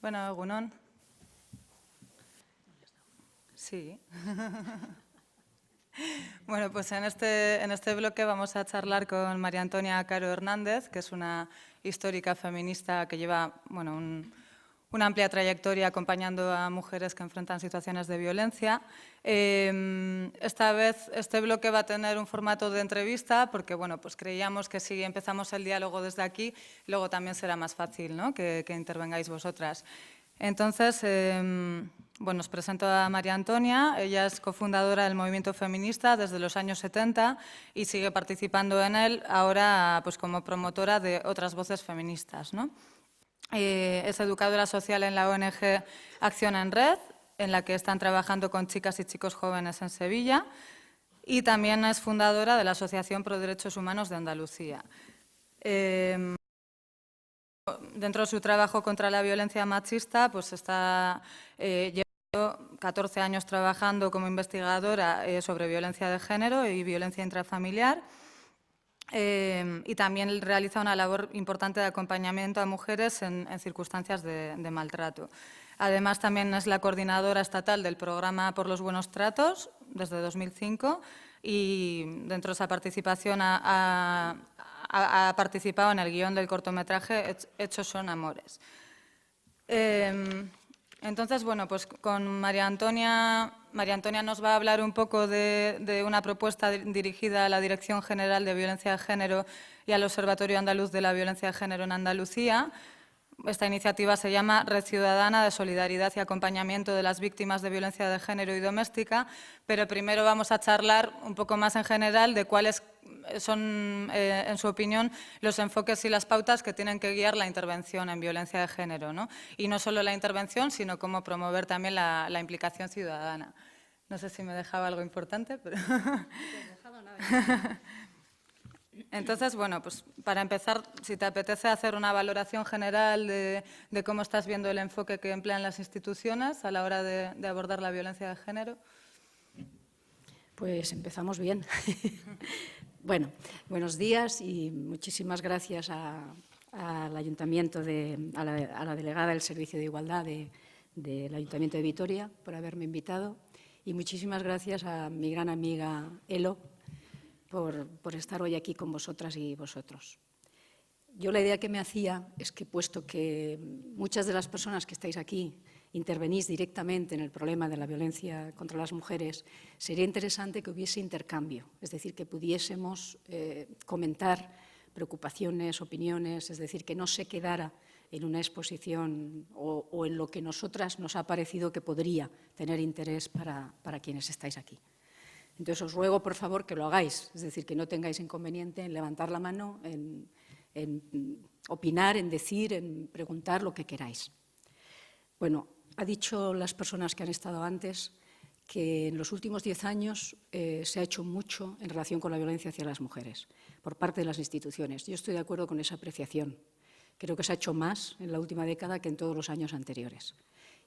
Bueno, egunon. Sí. Bueno, pues en este bloque vamos a charlar con María Antonia Caro Hernández, que es una histórica feminista que lleva una amplia trayectoria acompañando a mujeres que enfrentan situaciones de violencia. Esta vez este bloque va a tener un formato de entrevista porque pues creíamos que si empezamos el diálogo desde aquí, luego también será más fácil, ¿no? que intervengáis vosotras. Entonces, os presento a María Antonia. Ella es cofundadora del movimiento feminista desde los años 70 y sigue participando en él ahora como promotora de otras voces feministas, ¿no? Es educadora social en la ONG Acción en Red, en la que están trabajando con chicas y chicos jóvenes en Sevilla, y también es fundadora de la Asociación Pro Derechos Humanos de Andalucía. Dentro de su trabajo contra la violencia machista, está llevando 14 años trabajando como investigadora sobre violencia de género y violencia intrafamiliar. Y también realiza una labor importante de acompañamiento a mujeres en circunstancias de maltrato. Además, también es la coordinadora estatal del Programa por los Buenos Tratos desde 2005 y dentro de esa participación ha participado en el guión del cortometraje Hechos son amores. Entonces, pues con María Antonia nos va a hablar un poco de una propuesta dirigida a la Dirección General de Violencia de Género y al Observatorio Andaluz de la Violencia de Género en Andalucía. Esta iniciativa se llama Red Ciudadana de Solidaridad y Acompañamiento de las Víctimas de Violencia de Género y Doméstica, pero primero vamos a charlar un poco más en general de cuáles son, en su opinión, los enfoques y las pautas que tienen que guiar la intervención en violencia de género, ¿no? Y no solo la intervención, sino cómo promover también la implicación ciudadana. No sé si me dejaba algo importante, pero... No te has dejado nada. Entonces, para empezar, si te apetece hacer una valoración general de cómo estás viendo el enfoque que emplean las instituciones a la hora de abordar la violencia de género. Pues empezamos bien. Bueno, buenos días y muchísimas gracias al Ayuntamiento, a la delegada del Servicio de Igualdad del Ayuntamiento de Vitoria por haberme invitado y muchísimas gracias a mi gran amiga Elo por estar hoy aquí con vosotras y vosotros. Yo la idea que me hacía es que, puesto que muchas de las personas que estáis aquí intervenís directamente en el problema de la violencia contra las mujeres, sería interesante que hubiese intercambio, es decir, que pudiésemos comentar preocupaciones, opiniones, es decir, que no se quedara en una exposición o en lo que nosotras nos ha parecido que podría tener interés para quienes estáis aquí. Entonces, os ruego, por favor, que lo hagáis, es decir, que no tengáis inconveniente en levantar la mano, en opinar, en decir, en preguntar lo que queráis. Bueno, ha dicho las personas que han estado antes que en los últimos 10 años se ha hecho mucho en relación con la violencia hacia las mujeres por parte de las instituciones. Yo estoy de acuerdo con esa apreciación. Creo que se ha hecho más en la última década que en todos los años anteriores.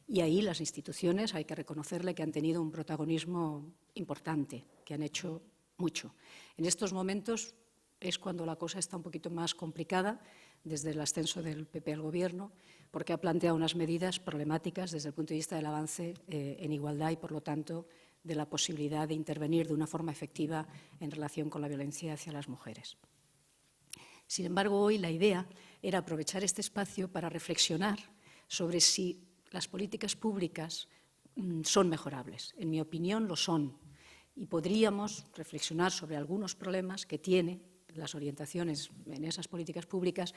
Y ahí las instituciones, hay que reconocerle que han tenido un protagonismo importante, que han hecho mucho. En estos momentos es cuando la cosa está un poquito más complicada desde el ascenso del PP al Gobierno, porque ha planteado unas medidas problemáticas desde el punto de vista del avance en igualdad y, por lo tanto, de la posibilidad de intervenir de una forma efectiva en relación con la violencia hacia las mujeres. Sin embargo, hoy la idea era aprovechar este espacio para reflexionar sobre si las políticas públicas son mejorables. En mi opinión, lo son. Y podríamos reflexionar sobre algunos problemas que tiene las orientaciones en esas políticas públicas,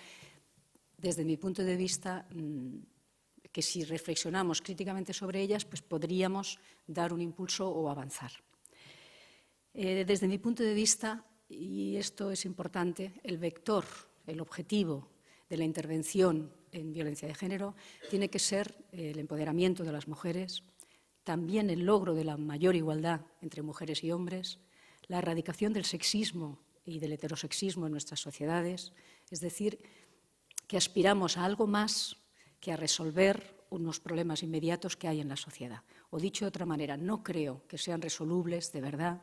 desde mi punto de vista, que si reflexionamos críticamente sobre ellas, pues podríamos dar un impulso o avanzar. Desde mi punto de vista, y esto es importante, el vector, el objetivo de la intervención en violencia de género tiene que ser el empoderamiento de las mujeres, también el logro de la mayor igualdad entre mujeres y hombres, la erradicación del sexismo y del heterosexismo en nuestras sociedades, es decir, que aspiramos a algo más que a resolver unos problemas inmediatos que hay en la sociedad. O dicho de otra manera, no creo que sean resolubles de verdad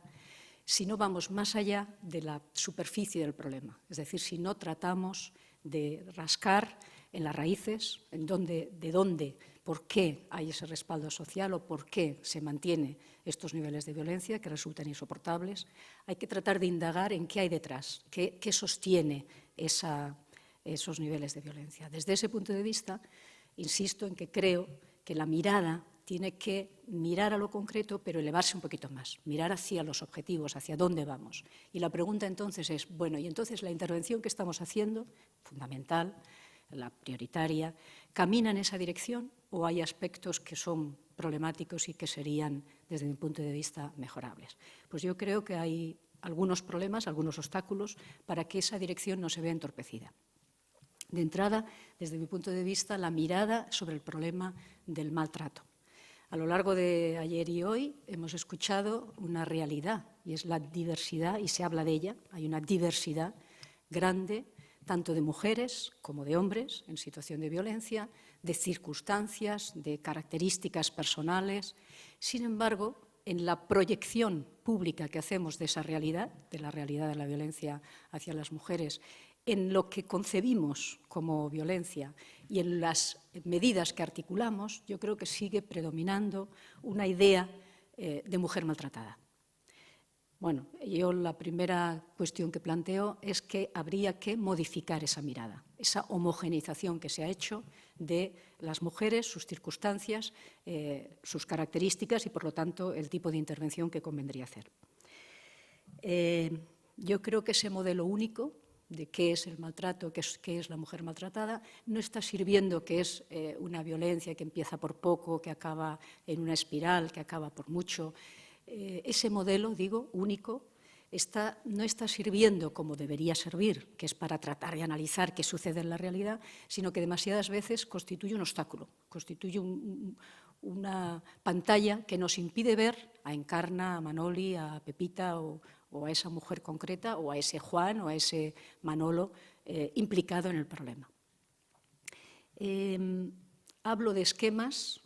si no vamos más allá de la superficie del problema, es decir, si no tratamos de rascar en las raíces, de dónde, por qué hay ese respaldo social o por qué se mantiene estos niveles de violencia que resultan insoportables. Hay que tratar de indagar en qué hay detrás, qué sostiene esos niveles de violencia. Desde ese punto de vista, insisto en que creo que la mirada tiene que mirar a lo concreto, pero elevarse un poquito más, mirar hacia los objetivos, hacia dónde vamos. Y la pregunta entonces es, bueno, y entonces la intervención que estamos haciendo, fundamental, la prioritaria, ¿camina en esa dirección o hay aspectos que son problemáticos y que serían, desde mi punto de vista, mejorables? Pues yo creo que hay algunos problemas, algunos obstáculos para que esa dirección no se vea entorpecida. De entrada, desde mi punto de vista, la mirada sobre el problema del maltrato. A lo largo de ayer y hoy hemos escuchado una realidad, y es la diversidad, y se habla de ella. Hay una diversidad grande, tanto de mujeres como de hombres en situación de violencia, de circunstancias, de características personales. Sin embargo, en la proyección pública que hacemos de esa realidad, de la realidad de la violencia hacia las mujeres, en lo que concebimos como violencia y en las medidas que articulamos, yo creo que sigue predominando una idea de mujer maltratada. Bueno, yo la primera cuestión que planteo es que habría que modificar esa mirada, esa homogeneización que se ha hecho de las mujeres, sus circunstancias, sus características y, por lo tanto, el tipo de intervención que convendría hacer. Yo creo que ese modelo único de qué es el maltrato, qué es la mujer maltratada, no está sirviendo, que es una violencia que empieza por poco, que acaba en una espiral, que acaba por mucho. Ese modelo, digo, único, no está sirviendo como debería servir, que es para tratar de analizar qué sucede en la realidad, sino que demasiadas veces constituye un obstáculo, constituye una pantalla que nos impide ver a Encarna, a Manoli, a Pepita o a esa mujer concreta, o a ese Juan, o a ese Manolo implicado en el problema. Hablo de esquemas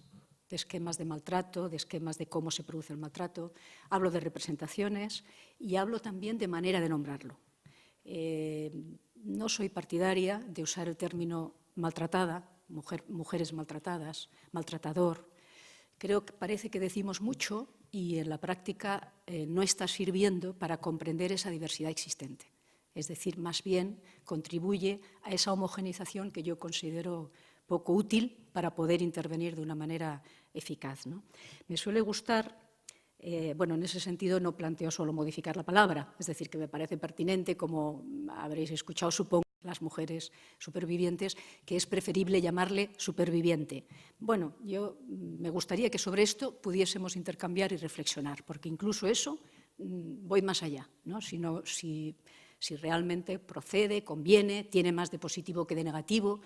de maltrato, de esquemas de cómo se produce el maltrato, hablo de representaciones y hablo también de manera de nombrarlo. No soy partidaria de usar el término maltratada, mujeres maltratadas, maltratador. Creo que parece que decimos mucho y en la práctica no está sirviendo para comprender esa diversidad existente. Es decir, más bien contribuye a esa homogeneización que yo considero poco útil para poder intervenir de una manera eficaz, ¿no? Me suele gustar, bueno, en ese sentido no planteo solo modificar la palabra, es decir, que me parece pertinente, como habréis escuchado, supongo, las mujeres supervivientes, que es preferible llamarle superviviente. Bueno, yo me gustaría que sobre esto pudiésemos intercambiar y reflexionar, porque incluso eso voy más allá, ¿no? Si realmente procede, conviene, tiene más de positivo que de negativo,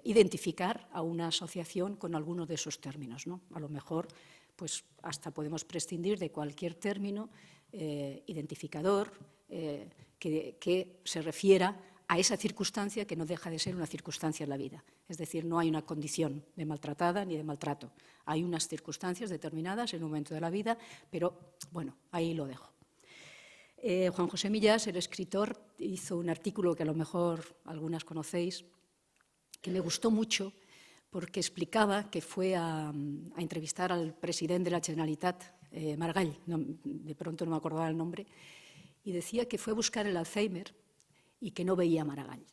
identificar a una asociación con alguno de esos términos, ¿no? A lo mejor pues, hasta podemos prescindir de cualquier término identificador que se refiera a esa circunstancia que no deja de ser una circunstancia en la vida. Es decir, no hay una condición de maltratada ni de maltrato. Hay unas circunstancias determinadas en un momento de la vida, pero bueno, ahí lo dejo. Juan José Millás, el escritor, hizo un artículo que a lo mejor algunas conocéis, que me gustó mucho porque explicaba que fue a entrevistar al presidente de la Generalitat, Maragall, de pronto no me acordaba el nombre, y decía que fue a buscar el Alzheimer y que no veía a Maragall.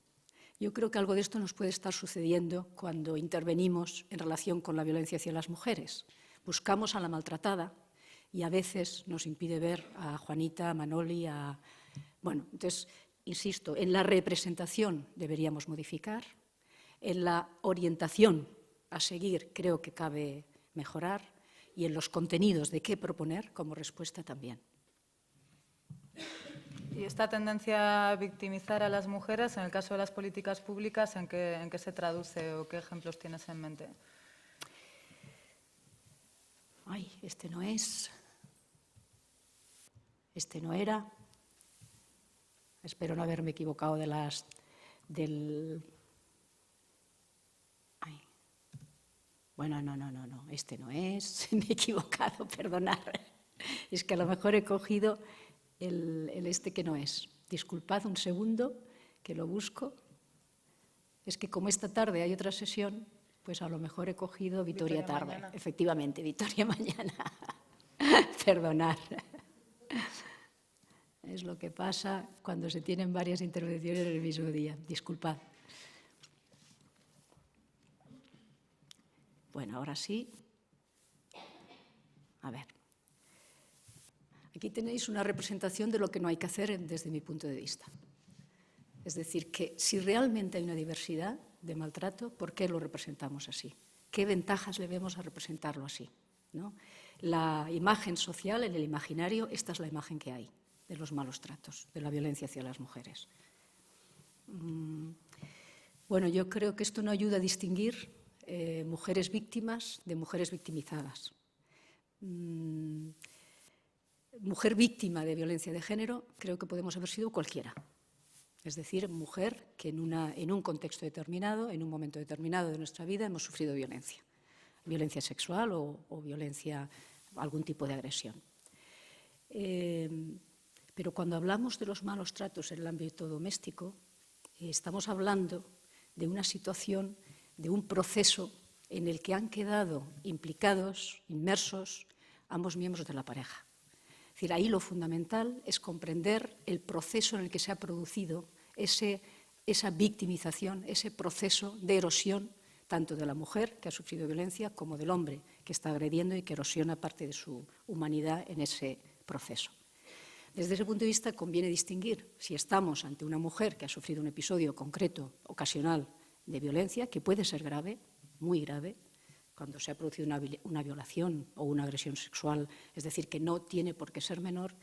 Yo creo que algo de esto nos puede estar sucediendo cuando intervenimos en relación con la violencia hacia las mujeres. Buscamos a la maltratada y a veces nos impide ver a Juanita, a Manoli, Bueno, entonces, insisto, en la representación deberíamos modificar, en la orientación a seguir creo que cabe mejorar y en los contenidos de qué proponer como respuesta también. ¿Y esta tendencia a victimizar a las mujeres, en el caso de las políticas públicas, en qué se traduce o qué ejemplos tienes en mente? Ay, este no es, este no era. Espero no haberme equivocado Ay. Bueno, no, este no es, me he equivocado, perdonad. Es que a lo mejor he cogido el este que no es. Disculpad un segundo, que lo busco. es que como esta tarde hay otra sesión, pues a lo mejor he cogido Vitoria tarde. Mañana. Efectivamente, Vitoria mañana. Perdonad. Es lo que pasa cuando se tienen varias intervenciones en el mismo día. Disculpad. Bueno, ahora sí. A ver. Aquí tenéis una representación de lo que no hay que hacer desde mi punto de vista. Es decir, que si realmente hay una diversidad de maltrato, ¿por qué lo representamos así? ¿Qué ventajas le vemos a representarlo así? ¿No? La imagen social, en el imaginario, esta es la imagen que hay de los malos tratos, de la violencia hacia las mujeres. Bueno, yo creo que esto no ayuda a distinguir mujeres víctimas de mujeres victimizadas. Mujer víctima de violencia de género, creo que podemos haber sido cualquiera. Es decir, mujer que en un contexto determinado, en un momento determinado de nuestra vida, hemos sufrido violencia. Violencia sexual o violencia, algún tipo de agresión. Pero cuando hablamos de los malos tratos en el ámbito doméstico, estamos hablando de una situación, de un proceso en el que han quedado implicados, inmersos, ambos miembros de la pareja. Es decir, ahí lo fundamental es comprender el proceso en el que se ha producido esa victimización, ese proceso de erosión, tanto de la mujer que ha sufrido violencia como del hombre que está agrediendo y que erosiona parte de su humanidad en ese proceso. Desde ese punto de vista conviene distinguir si estamos ante una mujer que ha sufrido un episodio concreto, ocasional, de violencia, que puede ser grave, muy grave, cuando se ha producido una violación o una agresión sexual, es decir, que no tiene por qué ser menor,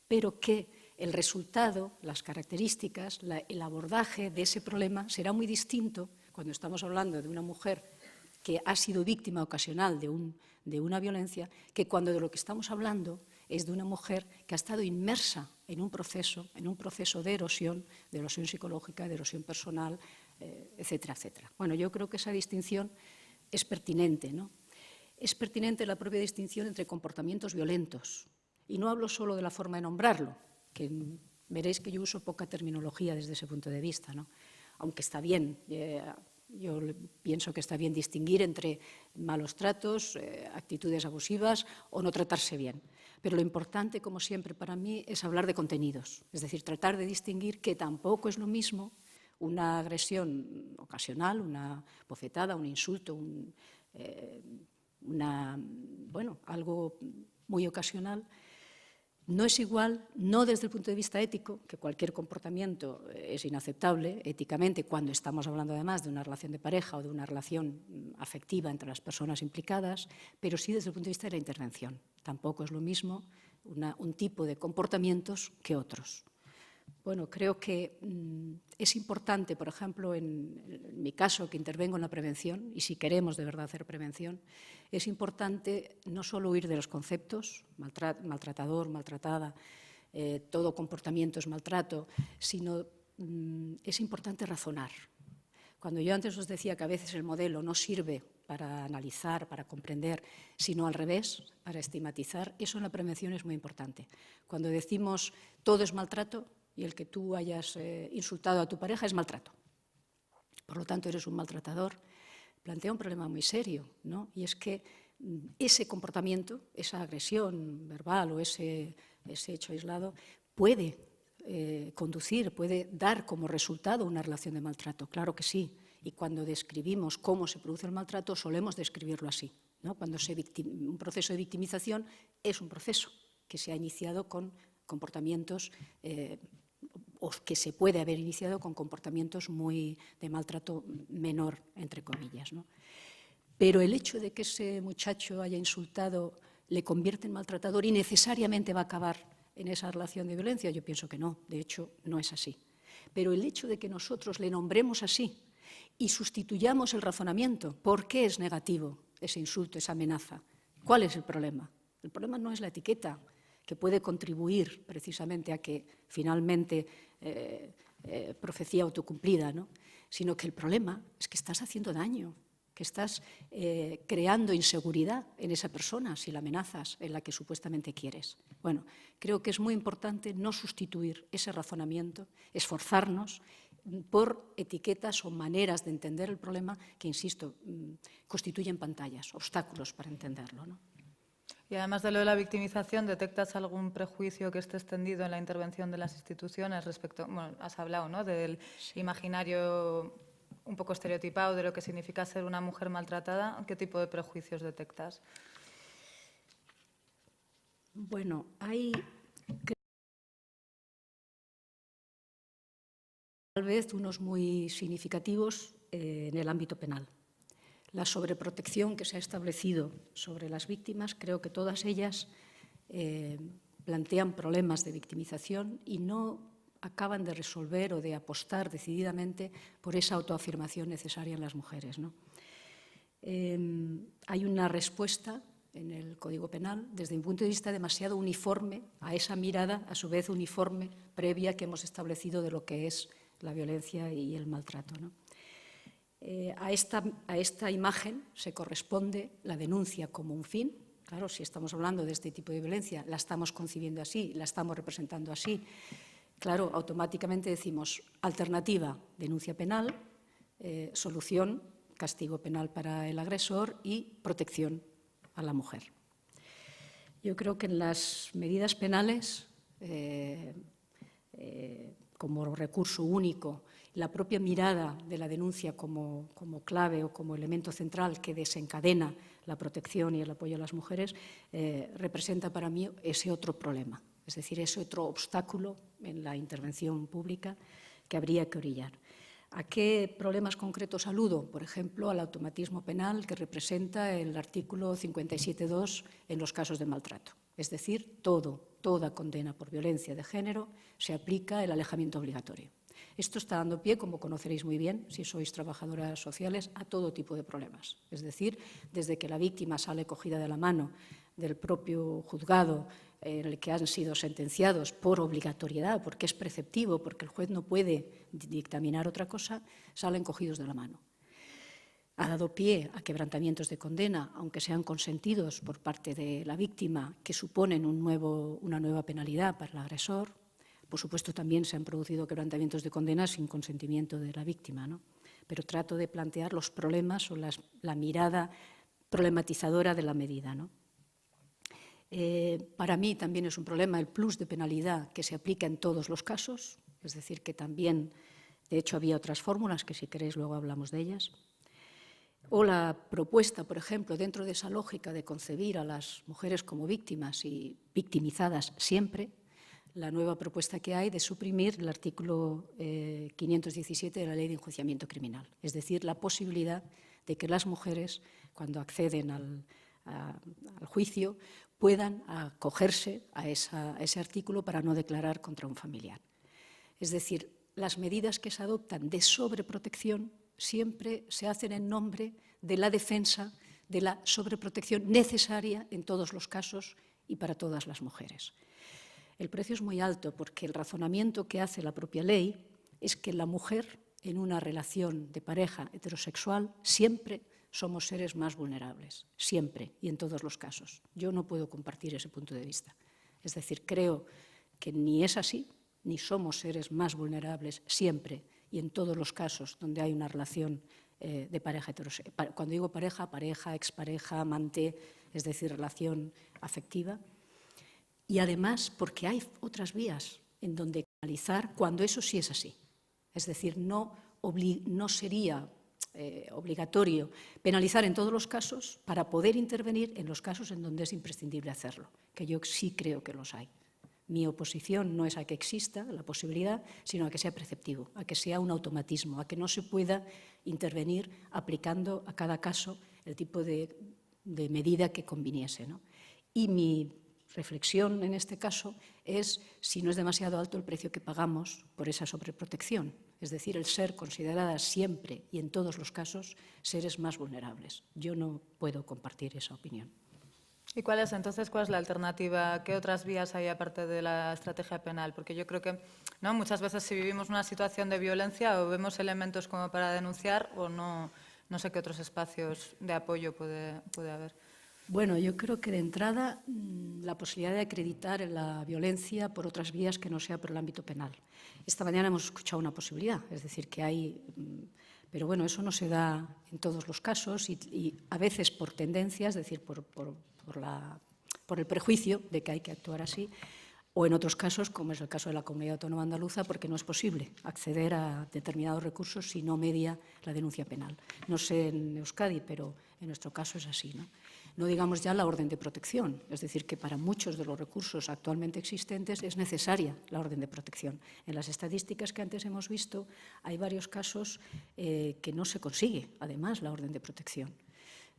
pero que el resultado, las características, el abordaje de ese problema será muy distinto cuando estamos hablando de una mujer que ha sido víctima ocasional de una violencia, que cuando de lo que estamos hablando es de una mujer que ha estado inmersa en un proceso de erosión psicológica, de erosión personal, etcétera, etcétera. Bueno, yo creo que esa distinción es pertinente, ¿no? Es pertinente la propia distinción entre comportamientos violentos. Y no hablo solo de la forma de nombrarlo, que veréis que yo uso poca terminología desde ese punto de vista, ¿no? Aunque está bien, yo pienso que está bien distinguir entre malos tratos, actitudes abusivas o no tratarse bien. Pero lo importante, como siempre, para mí es hablar de contenidos, es decir, tratar de distinguir que tampoco es lo mismo una agresión ocasional, una bofetada, un insulto, algo muy ocasional. No es igual, no desde el punto de vista ético, que cualquier comportamiento es inaceptable éticamente cuando estamos hablando además de una relación de pareja o de una relación afectiva entre las personas implicadas, pero sí desde el punto de vista de la intervención. Tampoco es lo mismo un tipo de comportamientos que otros. Bueno, creo que es importante, por ejemplo, en mi caso, que intervengo en la prevención, y si queremos de verdad hacer prevención, es importante no solo huir de los conceptos, maltratador, maltratada, todo comportamiento es maltrato, sino es importante razonar. Cuando yo antes os decía que a veces el modelo no sirve para analizar, para comprender, sino al revés, para estigmatizar, eso en la prevención es muy importante. Cuando decimos todo es maltrato, y el que tú hayas insultado a tu pareja es maltrato. Por lo tanto, eres un maltratador. Plantea un problema muy serio, ¿no? Y es que ese comportamiento, esa agresión verbal o ese hecho aislado puede conducir, puede dar como resultado una relación de maltrato. Claro que sí. Y cuando describimos cómo se produce el maltrato, solemos describirlo así, ¿no? Cuando un proceso de victimización es un proceso que se ha iniciado con comportamientos o que se puede haber iniciado con comportamientos de maltrato menor, entre comillas, ¿no? Pero el hecho de que ese muchacho haya insultado le convierte en maltratador y necesariamente va a acabar en esa relación de violencia, yo pienso que no, de hecho no es así. Pero el hecho de que nosotros le nombremos así y sustituyamos el razonamiento, ¿por qué es negativo ese insulto, esa amenaza? ¿Cuál es el problema? El problema no es la etiqueta, que puede contribuir precisamente a que finalmente profecía autocumplida, ¿no? Sino que el problema es que estás haciendo daño, que estás creando inseguridad en esa persona si la amenazas en la que supuestamente quieres. Bueno, creo que es muy importante no sustituir ese razonamiento, esforzarnos, por etiquetas o maneras de entender el problema que, insisto, constituyen pantallas, obstáculos para entenderlo, ¿no? Y además de lo de la victimización, ¿detectas algún prejuicio que esté extendido en la intervención de las instituciones respecto, bueno, has hablado, ¿no?, del imaginario un poco estereotipado de lo que significa ser una mujer maltratada? ¿Qué tipo de prejuicios detectas? Bueno, hay tal vez unos muy significativos en el ámbito penal. La sobreprotección que se ha establecido sobre las víctimas, creo que todas ellas plantean problemas de victimización y no acaban de resolver o de apostar decididamente por esa autoafirmación necesaria en las mujeres, ¿no? Hay una respuesta en el Código Penal, desde mi punto de vista, demasiado uniforme a esa mirada, a su vez uniforme, previa que hemos establecido de lo que es la violencia y el maltrato, ¿no? A esta imagen se corresponde la denuncia como un fin. Claro, si estamos hablando de este tipo de violencia, la estamos concibiendo así, la estamos representando así. Claro, automáticamente decimos alternativa, denuncia penal, solución, castigo penal para el agresor y protección a la mujer. Yo creo que en las medidas penales, como recurso único, la propia mirada de la denuncia como clave o como elemento central que desencadena la protección y el apoyo a las mujeres, representa para mí ese otro problema, es decir, ese otro obstáculo en la intervención pública que habría que orillar. ¿A qué problemas concretos aludo? Por ejemplo, al automatismo penal que representa el artículo 57.2 en los casos de maltrato. Es decir, toda condena por violencia de género se aplica el alejamiento obligatorio. Esto está dando pie, como conoceréis muy bien, si sois trabajadoras sociales, a todo tipo de problemas. Es decir, desde que la víctima sale cogida de la mano del propio juzgado en el que han sido sentenciados por obligatoriedad, porque es preceptivo, porque el juez no puede dictaminar otra cosa, salen cogidos de la mano. Ha dado pie a quebrantamientos de condena, aunque sean consentidos por parte de la víctima, que suponen una nueva penalidad para el agresor. Por supuesto, también se han producido quebrantamientos de condena sin consentimiento de la víctima, ¿no? Pero trato de plantear los problemas o la mirada problematizadora de la medida, ¿no? Para mí también es un problema el plus de penalidad que se aplica en todos los casos, es decir, que también, de hecho, había otras fórmulas que si queréis luego hablamos de ellas. O la propuesta, por ejemplo, dentro de esa lógica de concebir a las mujeres como víctimas y victimizadas siempre, la nueva propuesta que hay de suprimir el artículo 517 de la Ley de Enjuiciamiento Criminal, es decir, la posibilidad de que las mujeres, cuando acceden al juicio, puedan acogerse a ese artículo para no declarar contra un familiar. Es decir, las medidas que se adoptan de sobreprotección siempre se hacen en nombre de la defensa de la sobreprotección necesaria en todos los casos y para todas las mujeres. El precio es muy alto porque el razonamiento que hace la propia ley es que la mujer en una relación de pareja heterosexual siempre somos seres más vulnerables, siempre y en todos los casos. Yo no puedo compartir ese punto de vista. Es decir, creo que ni es así, ni somos seres más vulnerables siempre y en todos los casos donde hay una relación de pareja heterosexual. Cuando digo pareja, expareja, amante, es decir, relación afectiva. Y además porque hay otras vías en donde canalizar cuando eso sí es así. Es decir, no sería obligatorio penalizar en todos los casos para poder intervenir en los casos en donde es imprescindible hacerlo, que yo sí creo que los hay. Mi oposición no es a que exista la posibilidad, sino a que sea preceptivo, a que sea un automatismo, a que no se pueda intervenir aplicando a cada caso el tipo de medida que conviniese, ¿no? Y mi reflexión en este caso es si no es demasiado alto el precio que pagamos por esa sobreprotección, es decir, el ser consideradas siempre y en todos los casos seres más vulnerables. Yo no puedo compartir esa opinión. ¿Y cuál es entonces, cuál es la alternativa? ¿Qué otras vías hay aparte de la estrategia penal? Porque yo creo que muchas veces si vivimos una situación de violencia o vemos elementos como para denunciar o no sé qué otros espacios de apoyo puede haber. Bueno, yo creo que de entrada la posibilidad de acreditar la violencia por otras vías que no sea por el ámbito penal. Esta mañana hemos escuchado una posibilidad, es decir, que hay... Pero bueno, eso no se da en todos los casos y a veces por tendencia, es decir, por el prejuicio de que hay que actuar así, o en otros casos, como es el caso de la Comunidad Autónoma Andaluza, porque no es posible acceder a determinados recursos si no media la denuncia penal. No sé en Euskadi, pero en nuestro caso es así, ¿no? No digamos ya la orden de protección, es decir, que para muchos de los recursos actualmente existentes es necesaria la orden de protección. En las estadísticas que antes hemos visto hay varios casos que no se consigue, además, la orden de protección.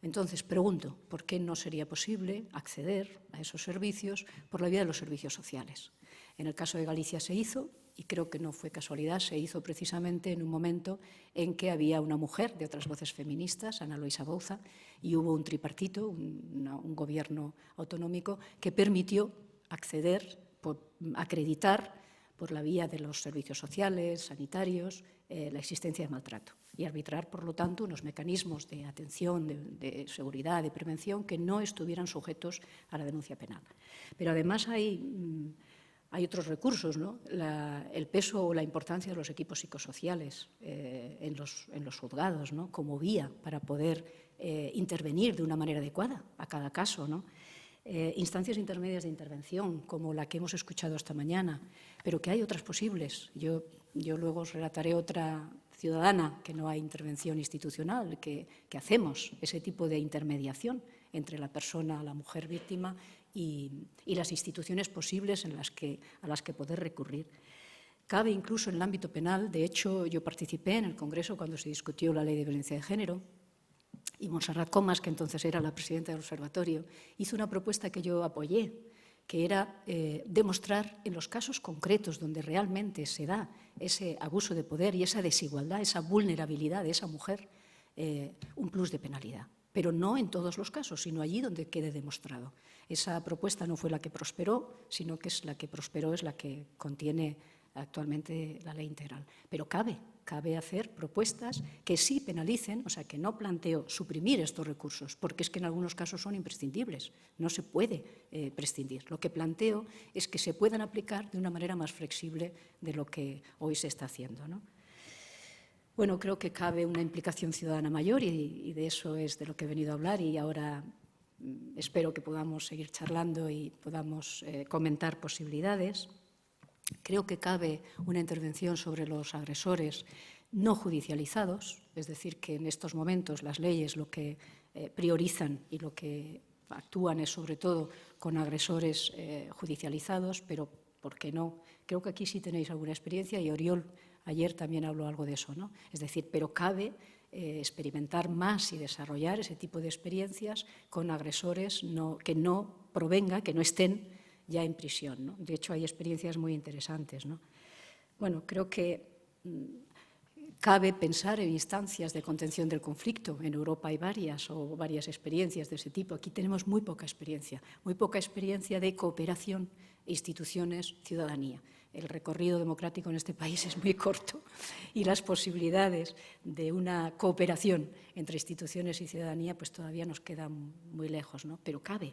Entonces, pregunto, ¿por qué no sería posible acceder a esos servicios por la vía de los servicios sociales? En el caso de Galicia se hizo, y creo que no fue casualidad, se hizo precisamente en un momento en que había una mujer de otras voces feministas, Ana Loisa Bouza, y hubo un tripartito, un gobierno autonómico, que permitió acceder, acreditar por la vía de los servicios sociales, sanitarios, la existencia de maltrato y arbitrar, por lo tanto, unos mecanismos de atención, de seguridad, de prevención que no estuvieran sujetos a la denuncia penal. Pero además hay otros recursos, ¿no? El peso o la importancia de los equipos psicosociales en los juzgados, ¿no? Como vía para poder intervenir de una manera adecuada a cada caso, ¿no? Instancias intermedias de intervención, como la que hemos escuchado esta mañana, pero que hay otras posibles. Yo luego os relataré otra ciudadana que no hay intervención institucional, que hacemos ese tipo de intermediación entre la persona, la mujer víctima y las instituciones posibles a las que poder recurrir. Cabe incluso en el ámbito penal, de hecho yo participé en el Congreso cuando se discutió la Ley de Violencia de Género, y Montserrat Comas, que entonces era la presidenta del observatorio, hizo una propuesta que yo apoyé, que era demostrar en los casos concretos donde realmente se da ese abuso de poder y esa desigualdad, esa vulnerabilidad de esa mujer, un plus de penalidad. Pero no en todos los casos, sino allí donde quede demostrado. Esa propuesta no fue la que prosperó, sino que es la que prosperó, es la que contiene actualmente la ley integral. Pero cabe hacer propuestas que sí penalicen, o sea, que no planteo suprimir estos recursos, porque es que en algunos casos son imprescindibles, no se puede prescindir. Lo que planteo es que se puedan aplicar de una manera más flexible de lo que hoy se está haciendo, ¿no? Bueno, creo que cabe una implicación ciudadana mayor y de eso es de lo que he venido a hablar y ahora espero que podamos seguir charlando y podamos comentar posibilidades. Creo que cabe una intervención sobre los agresores no judicializados, es decir, que en estos momentos las leyes lo que priorizan y lo que actúan es sobre todo con agresores judicializados, pero ¿por qué no? Creo que aquí sí tenéis alguna experiencia y Oriol ayer también habló algo de eso, ¿no? Es decir, pero cabe experimentar más y desarrollar ese tipo de experiencias con agresores que no provengan, que no estén ya en prisión, ¿no? De hecho, hay experiencias muy interesantes, ¿no? Bueno, creo que cabe pensar en instancias de contención del conflicto. En Europa hay varias experiencias de ese tipo. Aquí tenemos muy poca experiencia de cooperación, instituciones, ciudadanía. El recorrido democrático en este país es muy corto y las posibilidades de una cooperación entre instituciones y ciudadanía pues todavía nos quedan muy lejos, ¿no? Pero cabe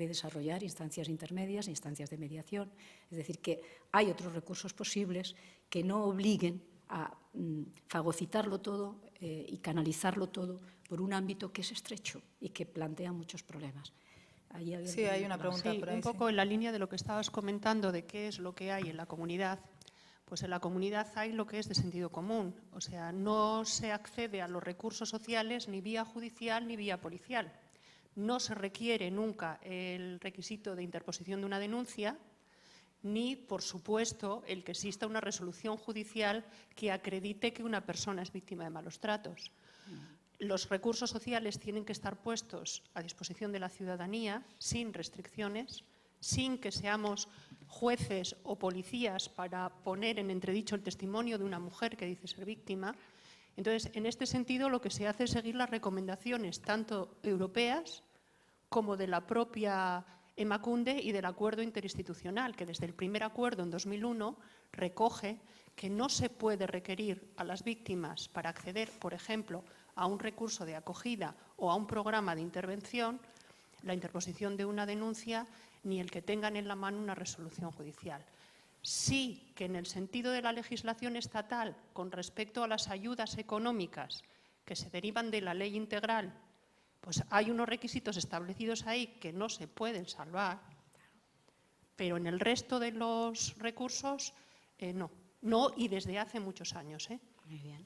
desarrollar instancias intermedias, instancias de mediación, es decir, que hay otros recursos posibles que no obliguen a fagocitarlo todo y canalizarlo todo por un ámbito que es estrecho y que plantea muchos problemas. Sí, hay una pregunta por ahí. Un poco en la línea de lo que estabas comentando de qué es lo que hay en la comunidad. Pues en la comunidad hay lo que es de sentido común. O sea, no se accede a los recursos sociales ni vía judicial ni vía policial. No se requiere nunca el requisito de interposición de una denuncia, ni, por supuesto, el que exista una resolución judicial que acredite que una persona es víctima de malos tratos. Los recursos sociales tienen que estar puestos a disposición de la ciudadanía sin restricciones, sin que seamos jueces o policías para poner en entredicho el testimonio de una mujer que dice ser víctima. Entonces, en este sentido, lo que se hace es seguir las recomendaciones tanto europeas como de la propia Emakunde y del acuerdo interinstitucional, que desde el primer acuerdo en 2001 recoge que no se puede requerir a las víctimas para acceder, por ejemplo, a un recurso de acogida o a un programa de intervención, la interposición de una denuncia ni el que tengan en la mano una resolución judicial. Sí que en el sentido de la legislación estatal con respecto a las ayudas económicas que se derivan de la ley integral, pues hay unos requisitos establecidos ahí que no se pueden salvar, pero en el resto de los recursos no. No, y desde hace muchos años. Muy bien.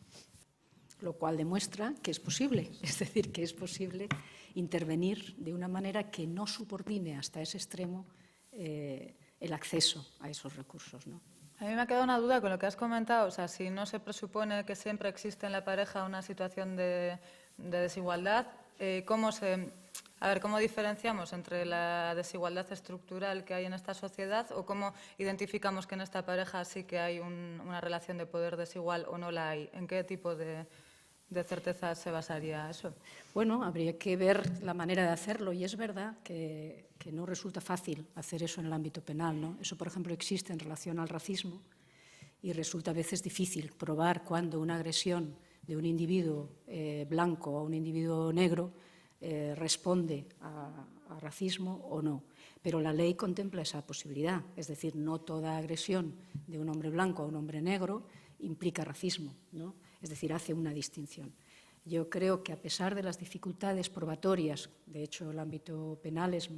Lo cual demuestra que es posible, es decir, que es posible intervenir de una manera que no subordine hasta ese extremo el acceso a esos recursos, ¿no? A mí me ha quedado una duda con lo que has comentado. O sea, si no se presupone que siempre existe en la pareja una situación de desigualdad, ¿cómo diferenciamos entre la desigualdad estructural que hay en esta sociedad o cómo identificamos que en esta pareja sí que hay una relación de poder desigual o no la hay? ¿En qué tipo de certeza se basaría eso? Bueno, habría que ver la manera de hacerlo y es verdad que no resulta fácil hacer eso en el ámbito penal, ¿no? Eso, por ejemplo, existe en relación al racismo y resulta a veces difícil probar cuando una agresión de un individuo blanco a un individuo negro responde a racismo o no. Pero la ley contempla esa posibilidad, es decir, no toda agresión de un hombre blanco a un hombre negro implica racismo, ¿no? Es decir, hace una distinción. Yo creo que a pesar de las dificultades probatorias, de hecho el ámbito penal es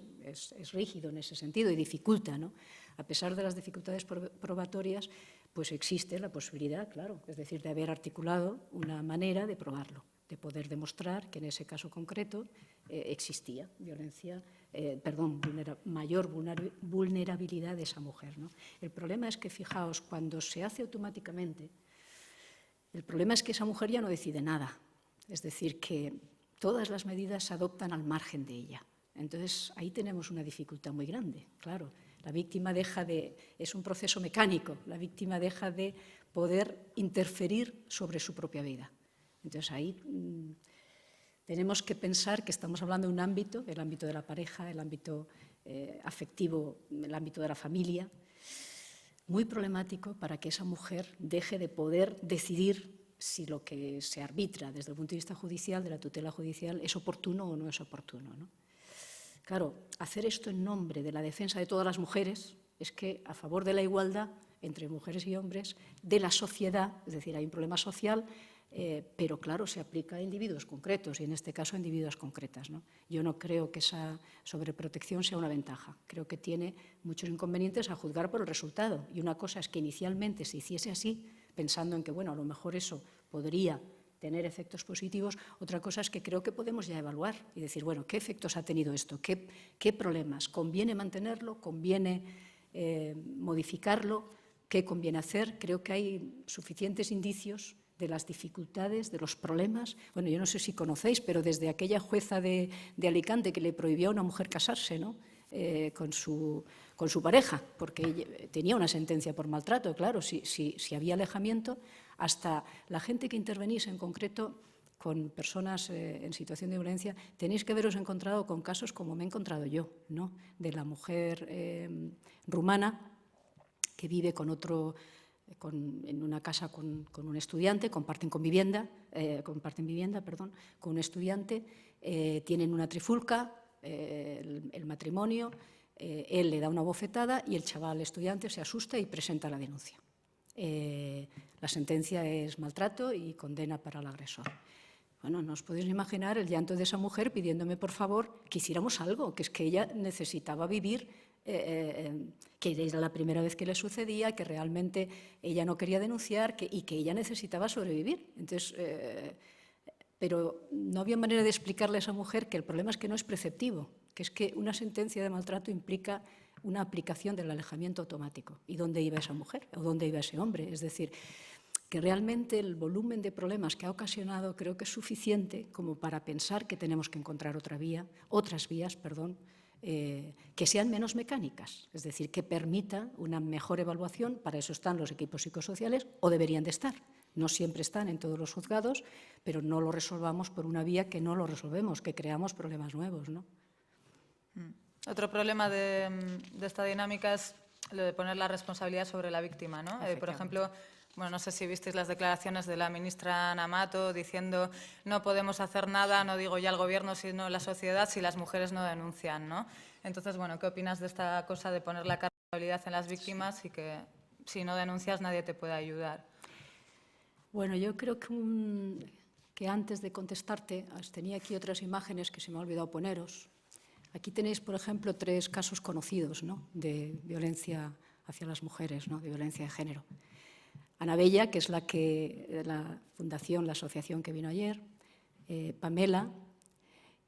rígido en ese sentido y dificulta, ¿no? A pesar de las dificultades probatorias, pues existe la posibilidad, claro, es decir, de haber articulado una manera de probarlo, de poder demostrar que en ese caso concreto existía mayor vulnerabilidad de esa mujer, ¿no? El problema es que, fijaos, cuando se hace automáticamente, el problema es que esa mujer ya no decide nada. Es decir, que todas las medidas se adoptan al margen de ella. Entonces, ahí tenemos una dificultad muy grande, claro. La víctima es un proceso mecánico, la víctima deja de poder interferir sobre su propia vida. Entonces, ahí tenemos que pensar que estamos hablando de un ámbito, el ámbito de la pareja, el ámbito afectivo, el ámbito de la familia, muy problemático para que esa mujer deje de poder decidir si lo que se arbitra desde el punto de vista judicial, de la tutela judicial, es oportuno o no es oportuno, ¿no? Claro, hacer esto en nombre de la defensa de todas las mujeres es que a favor de la igualdad entre mujeres y hombres, de la sociedad, es decir, hay un problema social, pero claro, se aplica a individuos concretos y en este caso a individuos concretas, ¿no? Yo no creo que esa sobreprotección sea una ventaja, creo que tiene muchos inconvenientes a juzgar por el resultado y una cosa es que inicialmente se hiciese así, pensando en que, bueno, a lo mejor eso podría tener efectos positivos. Otra cosa es que creo que podemos ya evaluar y decir, bueno, ¿qué efectos ha tenido esto? ¿Qué problemas? ¿Conviene mantenerlo? ¿Conviene modificarlo? ¿Qué conviene hacer? Creo que hay suficientes indicios de las dificultades, de los problemas. Bueno, yo no sé si conocéis, pero desde aquella jueza de Alicante que le prohibió a una mujer casarse, ¿no? Con su pareja, porque tenía una sentencia por maltrato, claro, si había alejamiento, hasta la gente que intervenís en concreto con personas en situación de violencia, tenéis que haberos encontrado con casos como me he encontrado yo, ¿no? De la mujer rumana que vive en una casa con un estudiante, comparten vivienda, con un estudiante, tienen una trifulca, el matrimonio, él le da una bofetada y el chaval estudiante se asusta y presenta la denuncia. La sentencia es maltrato y condena para el agresor. Bueno, no os podéis imaginar el llanto de esa mujer pidiéndome, por favor, que hiciéramos algo, que es que ella necesitaba vivir, que era la primera vez que le sucedía, que realmente ella no quería denunciar y que ella necesitaba sobrevivir. Entonces, pero no había manera de explicarle a esa mujer que el problema es que no es preceptivo, que es que una sentencia de maltrato implica una aplicación del alejamiento automático. ¿Y dónde iba esa mujer? ¿O dónde iba ese hombre? Es decir, que realmente el volumen de problemas que ha ocasionado creo que es suficiente como para pensar que tenemos que encontrar otras vías, que sean menos mecánicas, es decir, que permita una mejor evaluación. Para eso están los equipos psicosociales, o deberían de estar. No siempre están en todos los juzgados, pero no lo resolvamos por una vía que no lo resolvemos, que creamos problemas nuevos, ¿no? Otro problema de esta dinámica es lo de poner la responsabilidad sobre la víctima, ¿no? Por ejemplo, bueno, no sé si visteis las declaraciones de la ministra Ana Mato diciendo no podemos hacer nada, no digo ya el gobierno, sino la sociedad, si las mujeres no denuncian, ¿no? Entonces, bueno, ¿qué opinas de esta cosa de poner la responsabilidad en las víctimas y que si no denuncias nadie te puede ayudar? Bueno, yo creo que antes de contestarte, tenía aquí otras imágenes que se me ha olvidado poneros. Aquí tenéis, por ejemplo, 3 casos conocidos, ¿no?, de violencia hacia las mujeres, ¿no?, de violencia de género. Anabella, que es la fundación, la asociación que vino ayer, Pamela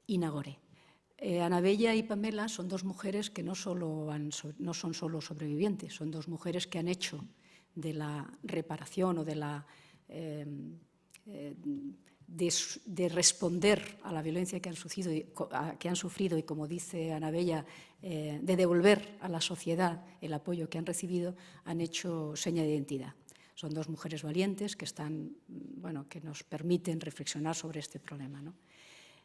y Nagore. Anabella y Pamela son 2 mujeres que no son solo sobrevivientes, son 2 mujeres que han hecho de la reparación o de la de responder a la violencia que han sufrido y, como dice Anabella, de devolver a la sociedad el apoyo que han recibido, han hecho seña de identidad. Son 2 mujeres valientes que que nos permiten reflexionar sobre este problema, ¿no?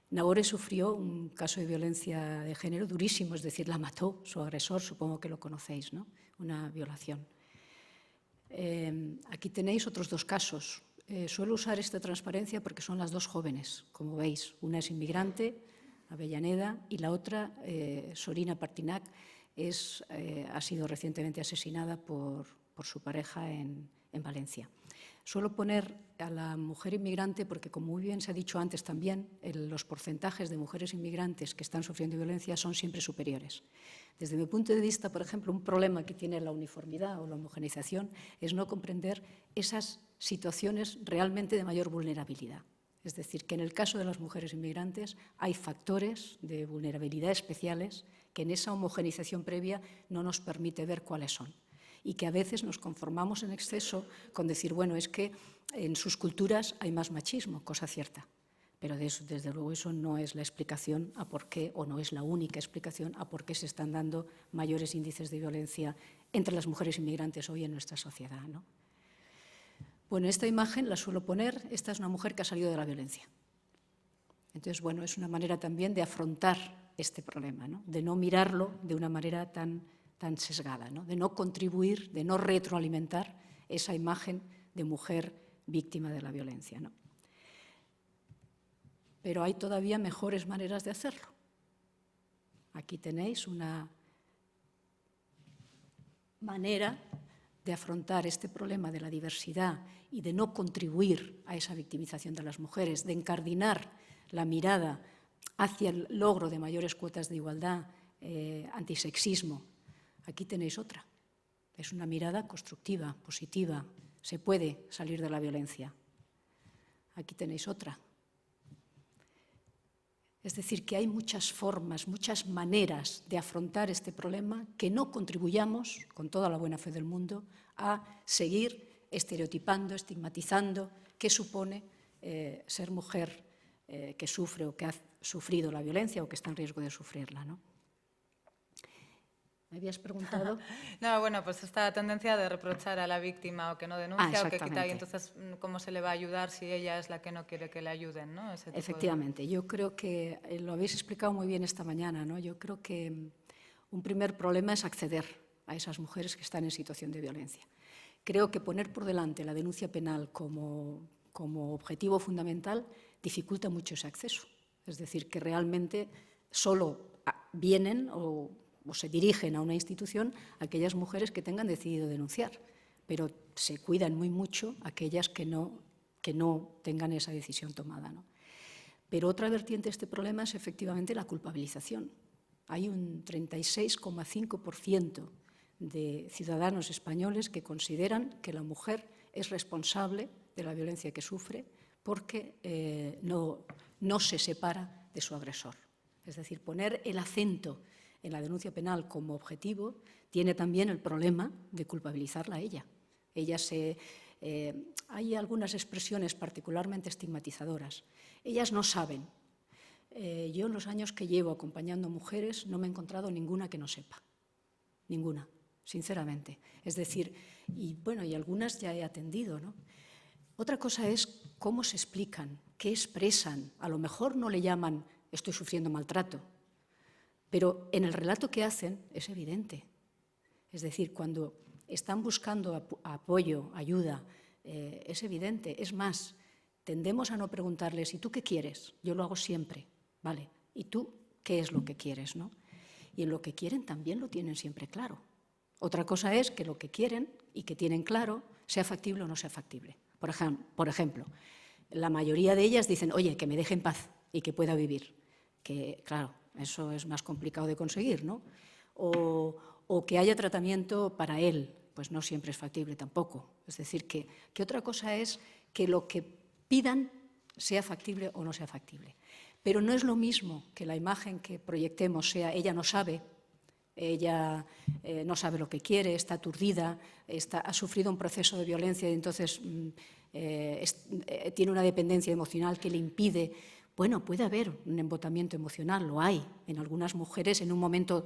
Nagore sufrió un caso de violencia de género durísimo, es decir, la mató su agresor, supongo que lo conocéis, ¿no?, una violación. Aquí tenéis otros 2 casos. Suelo usar esta transparencia porque son las 2 jóvenes, como veis. Una es inmigrante, Avellaneda, y la otra, Sorina Partinac, ha sido recientemente asesinada por su pareja en Valencia. Suelo poner a la mujer inmigrante porque, como muy bien se ha dicho antes también, los porcentajes de mujeres inmigrantes que están sufriendo violencia son siempre superiores. Desde mi punto de vista, por ejemplo, un problema que tiene la uniformidad o la homogeneización es no comprender esas situaciones realmente de mayor vulnerabilidad. Es decir, que en el caso de las mujeres inmigrantes hay factores de vulnerabilidad especiales que en esa homogeneización previa no nos permite ver cuáles son. Y que a veces nos conformamos en exceso con decir, bueno, es que en sus culturas hay más machismo, cosa cierta. Pero desde luego eso no es la explicación a por qué, o no es la única explicación a por qué se están dando mayores índices de violencia entre las mujeres inmigrantes hoy en nuestra sociedad, ¿no? Bueno, esta imagen la suelo poner, esta es una mujer que ha salido de la violencia. Entonces, bueno, es una manera también de afrontar este problema, ¿no?, de no mirarlo de una manera tan sesgada, ¿no?, de no contribuir, de no retroalimentar esa imagen de mujer víctima de la violencia, ¿no? Pero hay todavía mejores maneras de hacerlo. Aquí tenéis una manera de afrontar este problema de la diversidad y de no contribuir a esa victimización de las mujeres, de encardinar la mirada hacia el logro de mayores cuotas de igualdad, antisexismo. Aquí tenéis otra. Es una mirada constructiva, positiva. Se puede salir de la violencia. Aquí tenéis otra. Es decir, que hay muchas formas, muchas maneras de afrontar este problema que no contribuyamos, con toda la buena fe del mundo, a seguir estereotipando, estigmatizando qué supone ser mujer que sufre o que ha sufrido la violencia o que está en riesgo de sufrirla, ¿no? ¿Me habías preguntado? No, bueno, pues esta tendencia de reprochar a la víctima o que no denuncia o que quita, y entonces, ¿cómo se le va a ayudar si ella es la que no quiere que le ayuden, ¿no? Efectivamente, yo creo que lo habéis explicado muy bien esta mañana, ¿no? Yo creo que un primer problema es acceder a esas mujeres que están en situación de violencia. Creo que poner por delante la denuncia penal como objetivo fundamental dificulta mucho ese acceso. Es decir, que realmente solo vienen o se dirigen a una institución aquellas mujeres que tengan decidido denunciar, pero se cuidan muy mucho aquellas que no tengan esa decisión tomada, ¿no? Pero otra vertiente de este problema es efectivamente la culpabilización. Hay un 36,5% de ciudadanos españoles que consideran que la mujer es responsable de la violencia que sufre porque no se separa de su agresor. Es decir, poner el acento en la denuncia penal como objetivo tiene también el problema de culpabilizarla a ella. Hay algunas expresiones particularmente estigmatizadoras. Ellas no saben. Yo en los años que llevo acompañando mujeres no me he encontrado ninguna que no sepa. Ninguna, sinceramente. Es decir, y algunas ya he atendido, ¿no? Otra cosa es cómo se explican, qué expresan. A lo mejor no le llaman estoy sufriendo maltrato, pero en el relato que hacen es evidente. Es decir, cuando están buscando apoyo, ayuda, Es evidente. Es más, tendemos a no preguntarles, ¿y tú qué quieres? Yo lo hago siempre, ¿vale? ¿Y tú qué es lo que quieres, no? Y en lo que quieren también lo tienen siempre claro. Otra cosa es que lo que quieren y que tienen claro sea factible o no sea factible. Por ejemplo, la mayoría de ellas dicen, oye, que me deje en paz y que pueda vivir. Que, claro, eso es más complicado de conseguir, ¿no? O que haya tratamiento para él, pues no siempre es factible tampoco. Es decir, que otra cosa es que lo que pidan sea factible o no sea factible. Pero no es lo mismo que la imagen que proyectemos sea ella no sabe, ella no sabe lo que quiere, está aturdida, ha sufrido un proceso de violencia y entonces tiene una dependencia emocional que le impide. Bueno, puede haber un embotamiento emocional, lo hay en algunas mujeres en un momento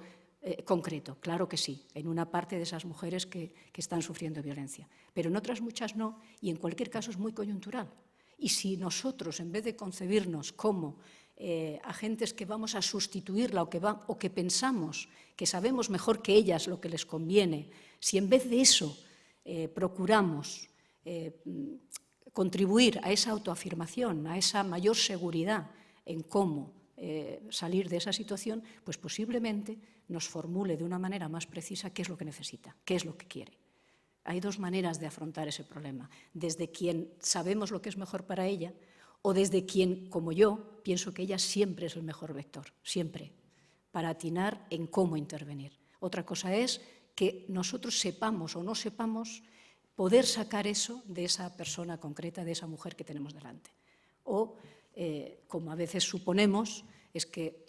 concreto, claro que sí, en una parte de esas mujeres que están sufriendo violencia, pero en otras muchas no, y en cualquier caso es muy coyuntural. Y si nosotros, en vez de concebirnos como agentes que vamos a sustituirla o que pensamos que sabemos mejor que ellas lo que les conviene, si en vez de eso procuramos contribuir a esa autoafirmación, a esa mayor seguridad en cómo salir de esa situación, pues posiblemente nos formule de una manera más precisa qué es lo que necesita, qué es lo que quiere. Hay dos maneras de afrontar ese problema, desde quien sabemos lo que es mejor para ella o desde quien, como yo, pienso que ella siempre es el mejor vector, siempre, para atinar en cómo intervenir. Otra cosa es que nosotros sepamos o no sepamos poder sacar eso de esa persona concreta, de esa mujer que tenemos delante. O, como a veces suponemos, es que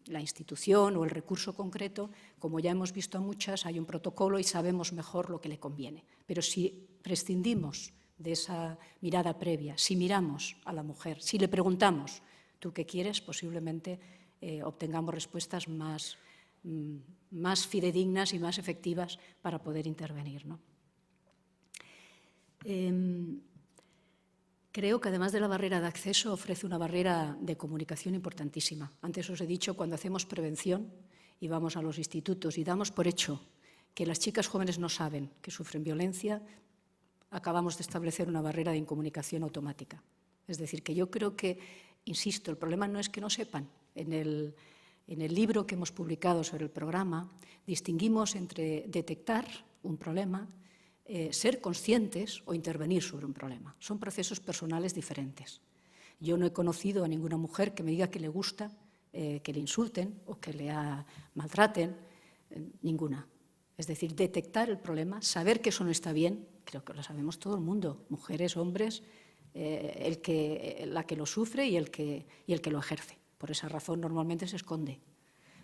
la institución o el recurso concreto, como ya hemos visto a muchas, hay un protocolo y sabemos mejor lo que le conviene. Pero si prescindimos de esa mirada previa, si miramos a la mujer, si le preguntamos, ¿tú qué quieres?, posiblemente obtengamos respuestas más fidedignas y más efectivas para poder intervenir, ¿no? Creo que además de la barrera de acceso ofrece una barrera de comunicación importantísima. Antes os he dicho, cuando hacemos prevención y vamos a los institutos y damos por hecho que las chicas jóvenes no saben que sufren violencia, acabamos de establecer una barrera de incomunicación automática. Es decir, que yo creo que, insisto, el problema no es que no sepan. En el libro que hemos publicado sobre el programa distinguimos entre detectar un problema, ser conscientes o intervenir sobre un problema. Son procesos personales diferentes. Yo no he conocido a ninguna mujer que me diga que le gusta que le insulten o que le maltraten, ninguna. Es decir, detectar el problema, saber que eso no está bien, creo que lo sabemos todo el mundo, mujeres, hombres, la que lo sufre y el que lo ejerce. Por esa razón normalmente se esconde.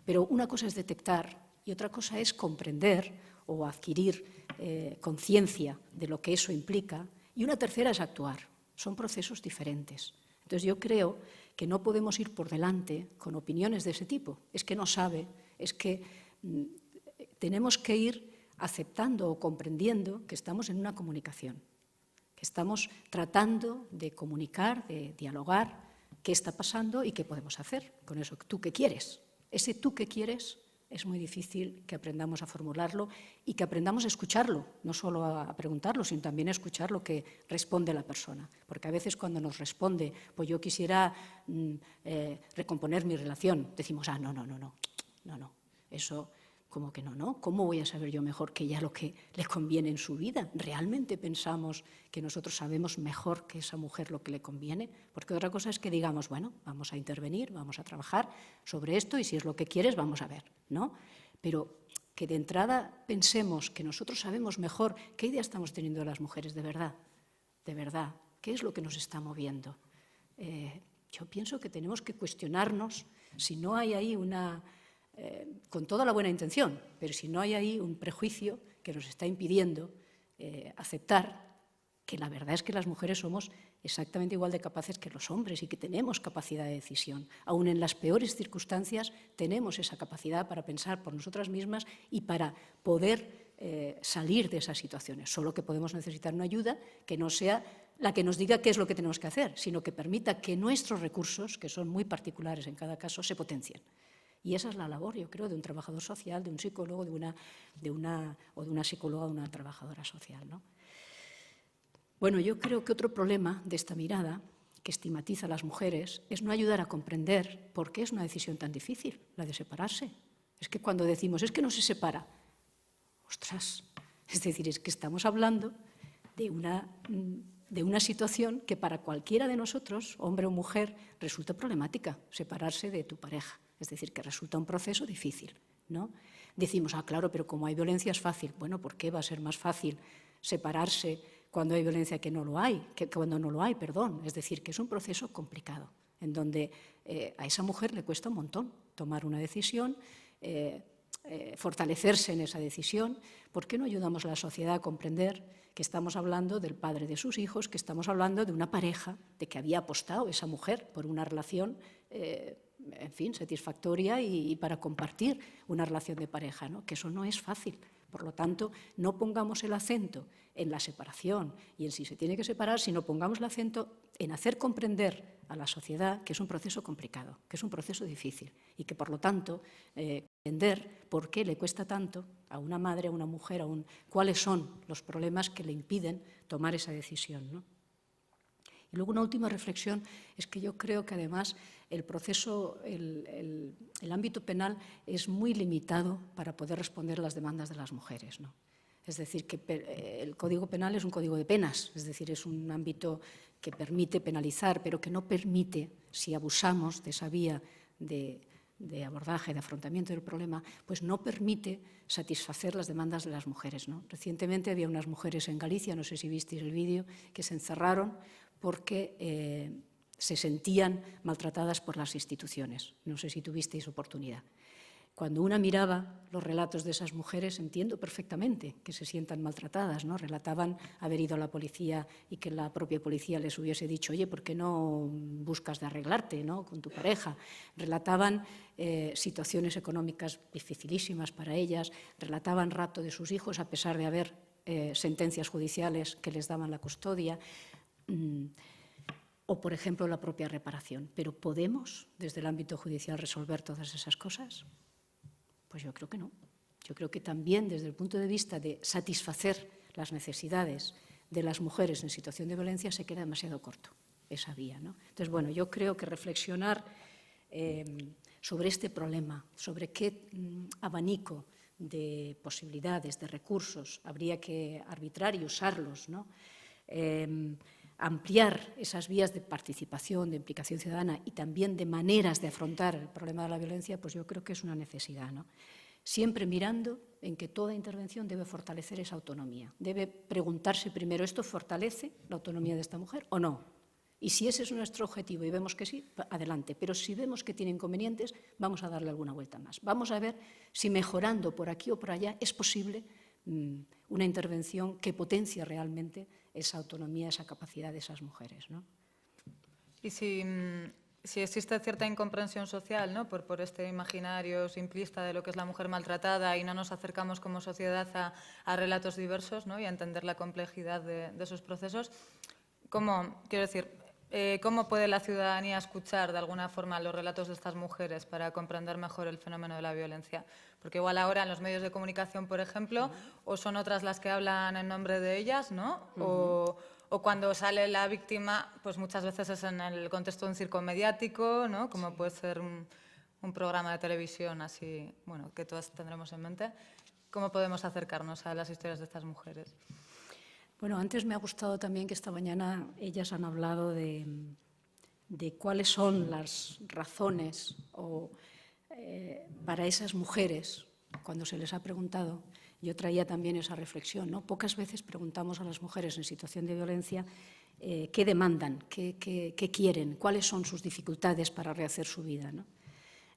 Pero una cosa es detectar y otra cosa es comprender o adquirir conciencia de lo que eso implica, y una tercera es actuar. Son procesos diferentes. Entonces yo creo que no podemos ir por delante con opiniones de ese tipo. Es que no sabe, es que tenemos que ir aceptando o comprendiendo que estamos en una comunicación, que estamos tratando de comunicar, de dialogar qué está pasando y qué podemos hacer con eso. ¿Tú qué quieres? Ese tú qué quieres es muy difícil que aprendamos a formularlo y que aprendamos a escucharlo, no solo a preguntarlo, sino también a escuchar lo que responde la persona. Porque a veces cuando nos responde, pues yo quisiera recomponer mi relación, decimos, no, eso como que no, ¿cómo voy a saber yo mejor que ella lo que le conviene en su vida? ¿Realmente pensamos que nosotros sabemos mejor que esa mujer lo que le conviene? Porque otra cosa es que digamos, bueno, vamos a intervenir, vamos a trabajar sobre esto y si es lo que quieres, vamos a ver, ¿no? Pero que de entrada pensemos que nosotros sabemos mejor qué idea estamos teniendo de las mujeres de verdad, qué es lo que nos está moviendo. Yo pienso que tenemos que cuestionarnos si no hay ahí con toda la buena intención, pero si no hay ahí un prejuicio que nos está impidiendo aceptar que la verdad es que las mujeres somos exactamente igual de capaces que los hombres y que tenemos capacidad de decisión. Aún en las peores circunstancias tenemos esa capacidad para pensar por nosotras mismas y para poder salir de esas situaciones. Solo que podemos necesitar una ayuda que no sea la que nos diga qué es lo que tenemos que hacer, sino que permita que nuestros recursos, que son muy particulares en cada caso, se potencien. Y esa es la labor, yo creo, de un trabajador social, de un psicólogo, de una psicóloga o de una trabajadora social, ¿no? Bueno, yo creo que otro problema de esta mirada que estigmatiza a las mujeres es no ayudar a comprender por qué es una decisión tan difícil, la de separarse. Es que cuando decimos, es que no se separa, ostras, es decir, es que estamos hablando de una situación que para cualquiera de nosotros, hombre o mujer, resulta problemática, separarse de tu pareja. Es decir, que resulta un proceso difícil, ¿no? Decimos, claro, pero como hay violencia es fácil. Bueno, ¿por qué va a ser más fácil separarse cuando hay violencia que cuando no lo hay, perdón? Es decir, que es un proceso complicado, en donde a esa mujer le cuesta un montón tomar una decisión, fortalecerse en esa decisión. ¿Por qué no ayudamos a la sociedad a comprender que estamos hablando del padre de sus hijos, que estamos hablando de una pareja, de que había apostado esa mujer por una relación, en fin, satisfactoria y para compartir una relación de pareja, ¿no? Que eso no es fácil. Por lo tanto, no pongamos el acento en la separación y en si se tiene que separar, sino pongamos el acento en hacer comprender a la sociedad que es un proceso complicado, que es un proceso difícil y que, por lo tanto, entender por qué le cuesta tanto a una madre, a una mujer, cuáles son los problemas que le impiden tomar esa decisión, ¿no? Y luego una última reflexión es que yo creo que además el proceso, el ámbito penal es muy limitado para poder responder a las demandas de las mujeres, ¿no? Es decir, que el Código Penal es un código de penas, es decir, es un ámbito que permite penalizar, pero que no permite, si abusamos de esa vía de abordaje, de afrontamiento del problema, pues no permite satisfacer las demandas de las mujeres, ¿no? Recientemente había unas mujeres en Galicia, no sé si visteis el vídeo, que se encerraron porque se sentían maltratadas por las instituciones. No sé si tuvisteis oportunidad. Cuando una miraba los relatos de esas mujeres, entiendo perfectamente que se sientan maltratadas, ¿no? Relataban haber ido a la policía y que la propia policía les hubiese dicho, oye, ¿por qué no buscas de arreglarte, ¿no? Con tu pareja? Relataban situaciones económicas dificilísimas para ellas, relataban rapto de sus hijos a pesar de haber sentencias judiciales que les daban la custodia. O, por ejemplo, la propia reparación. ¿Pero podemos, desde el ámbito judicial, resolver todas esas cosas? Pues yo creo que no. Yo creo que también, desde el punto de vista de satisfacer las necesidades de las mujeres en situación de violencia, se queda demasiado corto esa vía, ¿no? Entonces, bueno, yo creo que reflexionar sobre este problema, sobre qué abanico de posibilidades, de recursos habría que arbitrar y usarlos, ¿no? Ampliar esas vías de participación, de implicación ciudadana y también de maneras de afrontar el problema de la violencia, pues yo creo que es una necesidad, ¿no? Siempre mirando en que toda intervención debe fortalecer esa autonomía. Debe preguntarse primero, ¿esto fortalece la autonomía de esta mujer o no? Y si ese es nuestro objetivo y vemos que sí, adelante. Pero si vemos que tiene inconvenientes, vamos a darle alguna vuelta más. Vamos a ver si mejorando por aquí o por allá es posible una intervención que potencie realmente esa autonomía, esa capacidad de esas mujeres, ¿no? Y si existe cierta incomprensión social, ¿no? por este imaginario simplista de lo que es la mujer maltratada y no nos acercamos como sociedad a relatos diversos, ¿no? Y a entender la complejidad de esos procesos, ¿cómo puede la ciudadanía escuchar de alguna forma los relatos de estas mujeres para comprender mejor el fenómeno de la violencia? Porque igual ahora en los medios de comunicación, por ejemplo, o son otras las que hablan en nombre de ellas, ¿no? O cuando sale la víctima, pues muchas veces es en el contexto de un circo mediático, ¿no? Como puede ser un programa de televisión así, bueno, que todas tendremos en mente. ¿Cómo podemos acercarnos a las historias de estas mujeres? Bueno, antes me ha gustado también que esta mañana ellas han hablado de cuáles son las razones para esas mujeres, cuando se les ha preguntado. Yo traía también esa reflexión, ¿no? Pocas veces preguntamos a las mujeres en situación de violencia qué demandan, qué quieren, cuáles son sus dificultades para rehacer su vida, ¿no?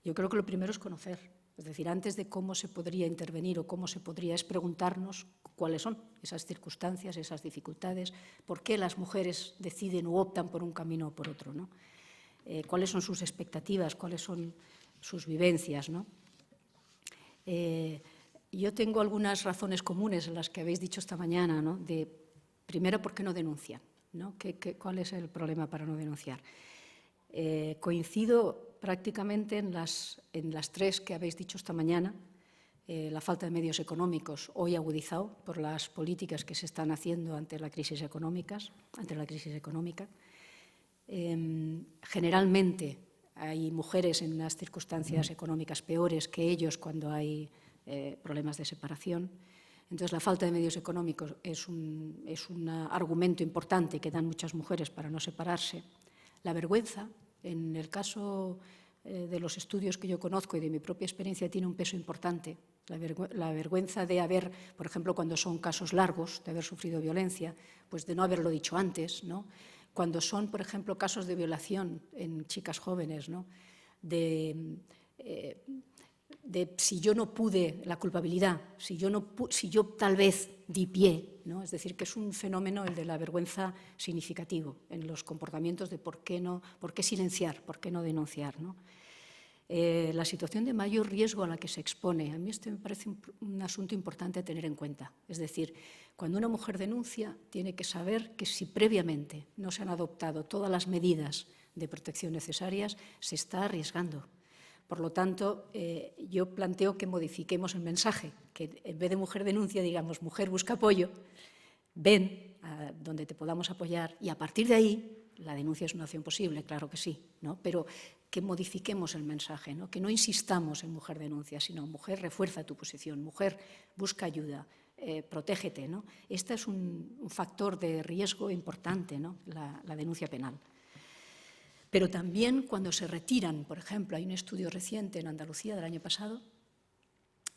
Yo creo que lo primero es conocer. Es decir, antes de cómo se podría intervenir o cómo se podría, es preguntarnos cuáles son esas circunstancias, esas dificultades, por qué las mujeres deciden o optan por un camino o por otro, ¿no? Cuáles son sus expectativas, cuáles son sus vivencias, ¿no? Yo tengo algunas razones comunes en las que habéis dicho esta mañana, ¿no? Primero, ¿por qué no denuncian? ¿No? ¿Cuál es el problema para no denunciar? Coincido prácticamente en las tres que habéis dicho esta mañana. la falta de medios económicos, hoy agudizado por las políticas que se están haciendo ante la crisis económica. Generalmente hay mujeres en unas circunstancias económicas peores que ellos cuando hay problemas de separación. Entonces, la falta de medios económicos es un argumento importante que dan muchas mujeres para no separarse. La vergüenza, en el caso de los estudios que yo conozco y de mi propia experiencia, tiene un peso importante. La vergüenza de haber, por ejemplo, cuando son casos largos, de haber sufrido violencia, pues de no haberlo dicho antes, ¿no? Cuando son, por ejemplo, casos de violación en chicas jóvenes, ¿no? De si yo no pude, la culpabilidad, si yo tal vez di pie, ¿no? Es decir, que es un fenómeno, el de la vergüenza, significativo en los comportamientos de por qué silenciar, por qué no denunciar, ¿no? La situación de mayor riesgo a la que se expone, a mí esto me parece un asunto importante a tener en cuenta. Es decir, cuando una mujer denuncia, tiene que saber que si previamente no se han adoptado todas las medidas de protección necesarias, se está arriesgando. Por lo tanto, yo planteo que modifiquemos el mensaje, que en vez de mujer denuncia, digamos, mujer busca apoyo, ven a donde te podamos apoyar y a partir de ahí la denuncia es una opción posible, claro que sí, ¿no? Pero que modifiquemos el mensaje, ¿no? Que no insistamos en mujer denuncia, sino mujer refuerza tu posición, mujer busca ayuda, protégete, ¿no? Este es un factor de riesgo importante, ¿no? La denuncia penal. Pero también cuando se retiran, por ejemplo, hay un estudio reciente en Andalucía del año pasado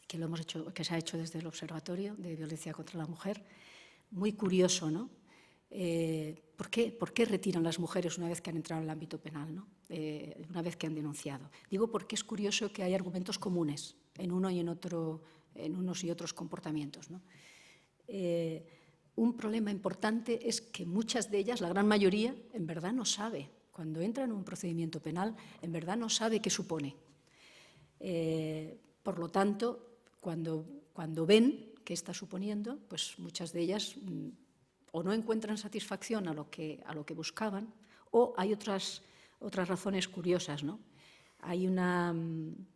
que se ha hecho desde el Observatorio de Violencia contra la Mujer, muy curioso, ¿no? ¿Por qué retiran las mujeres una vez que han entrado en el ámbito penal, ¿no? Una vez que han denunciado? Digo porque es curioso que hay argumentos comunes en unos y otros comportamientos, ¿no? Un problema importante es que muchas de ellas, la gran mayoría, en verdad no sabe. Cuando entra en un procedimiento penal, en verdad no sabe qué supone. Por lo tanto, cuando ven qué está suponiendo, pues muchas de ellas o no encuentran satisfacción a lo que buscaban, o hay otras razones curiosas, ¿no? Hay un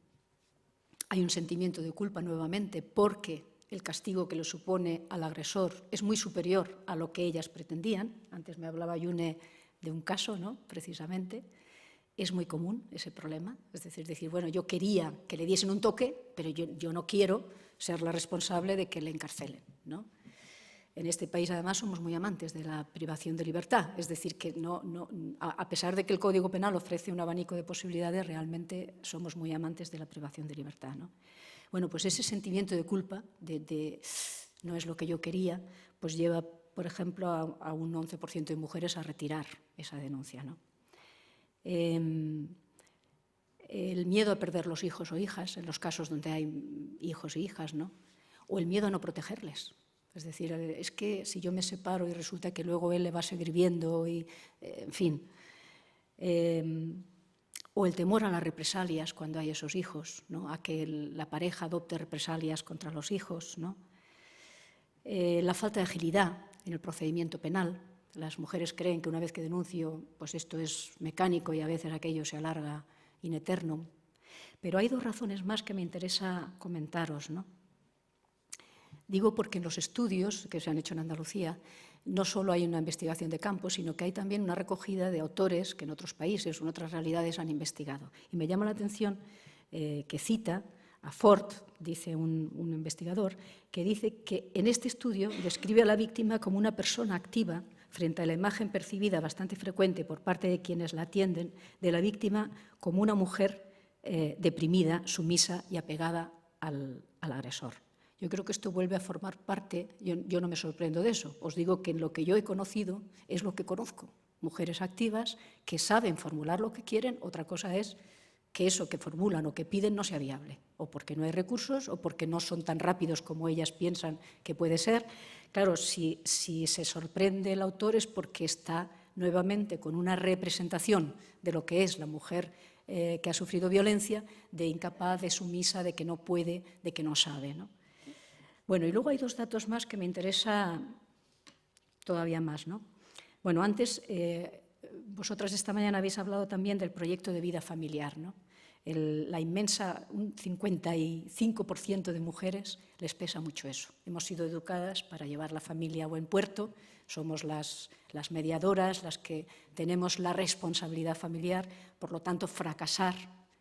sentimiento de culpa nuevamente porque el castigo que le supone al agresor es muy superior a lo que ellas pretendían. Antes me hablaba Yune de un caso, ¿no? Precisamente. Es muy común ese problema, es decir, bueno, yo quería que le diesen un toque, pero yo no quiero ser la responsable de que le encarcelen, ¿no? En este país, además, somos muy amantes de la privación de libertad, es decir, que a pesar de que el Código Penal ofrece un abanico de posibilidades, realmente somos muy amantes de la privación de libertad, ¿no? Bueno, pues ese sentimiento de culpa, de no es lo que yo quería, pues lleva, por ejemplo, a un 11% de mujeres a retirar esa denuncia, ¿no? El miedo a perder los hijos o hijas, en los casos donde hay hijos e hijas, ¿no? O el miedo a no protegerles. Es decir, es que si yo me separo y resulta que luego él le va a seguir viendo, y, en fin. O el temor a las represalias cuando hay esos hijos, ¿no? A que la pareja adopte represalias contra los hijos, ¿no? La falta de agilidad en el procedimiento penal. Las mujeres creen que una vez que denuncio, pues esto es mecánico y a veces aquello se alarga in eternum. Pero hay dos razones más que me interesa comentaros, ¿no? Digo porque en los estudios que se han hecho en Andalucía no solo hay una investigación de campo, sino que hay también una recogida de autores que en otros países o en otras realidades han investigado. Y me llama la atención que cita a Ford, dice un investigador, que dice que en este estudio describe a la víctima como una persona activa frente a la imagen percibida bastante frecuente por parte de quienes la atienden de la víctima como una mujer deprimida, sumisa y apegada al agresor. Yo creo que esto vuelve a formar parte, yo no me sorprendo de eso, os digo que en lo que yo he conocido es lo que conozco. Mujeres activas que saben formular lo que quieren, otra cosa es que eso que formulan o que piden no sea viable, o porque no hay recursos o porque no son tan rápidos como ellas piensan que puede ser. Claro, si se sorprende el autor es porque está nuevamente con una representación de lo que es la mujer que ha sufrido violencia, de incapaz, de sumisa, de que no puede, de que no sabe, ¿no? Bueno, y luego hay dos datos más que me interesa todavía más, ¿no? Bueno, antes, vosotras esta mañana habéis hablado también del proyecto de vida familiar, ¿no? un 55% de mujeres les pesa mucho eso. Hemos sido educadas para llevar la familia a buen puerto, somos las mediadoras, las que tenemos la responsabilidad familiar, por lo tanto, fracasar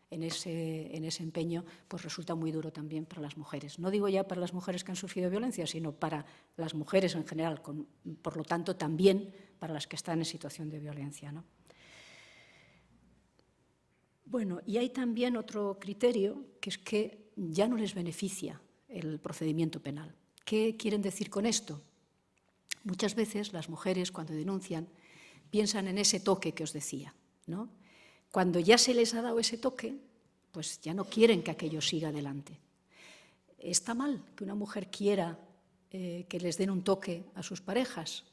en ese empeño pues resulta muy duro también para las mujeres. No digo ya para las mujeres que han sufrido violencia, sino para las mujeres en general, por lo tanto, también para las que están en situación de violencia, ¿no? Bueno, y hay también otro criterio, que es que ya no les beneficia el procedimiento penal. ¿Qué quieren decir con esto? Muchas veces las mujeres, cuando denuncian, piensan en ese toque que os decía, ¿no? Cuando ya se les ha dado ese toque, pues ya no quieren que aquello siga adelante. ¿Está mal que una mujer quiera que les den un toque a sus parejas?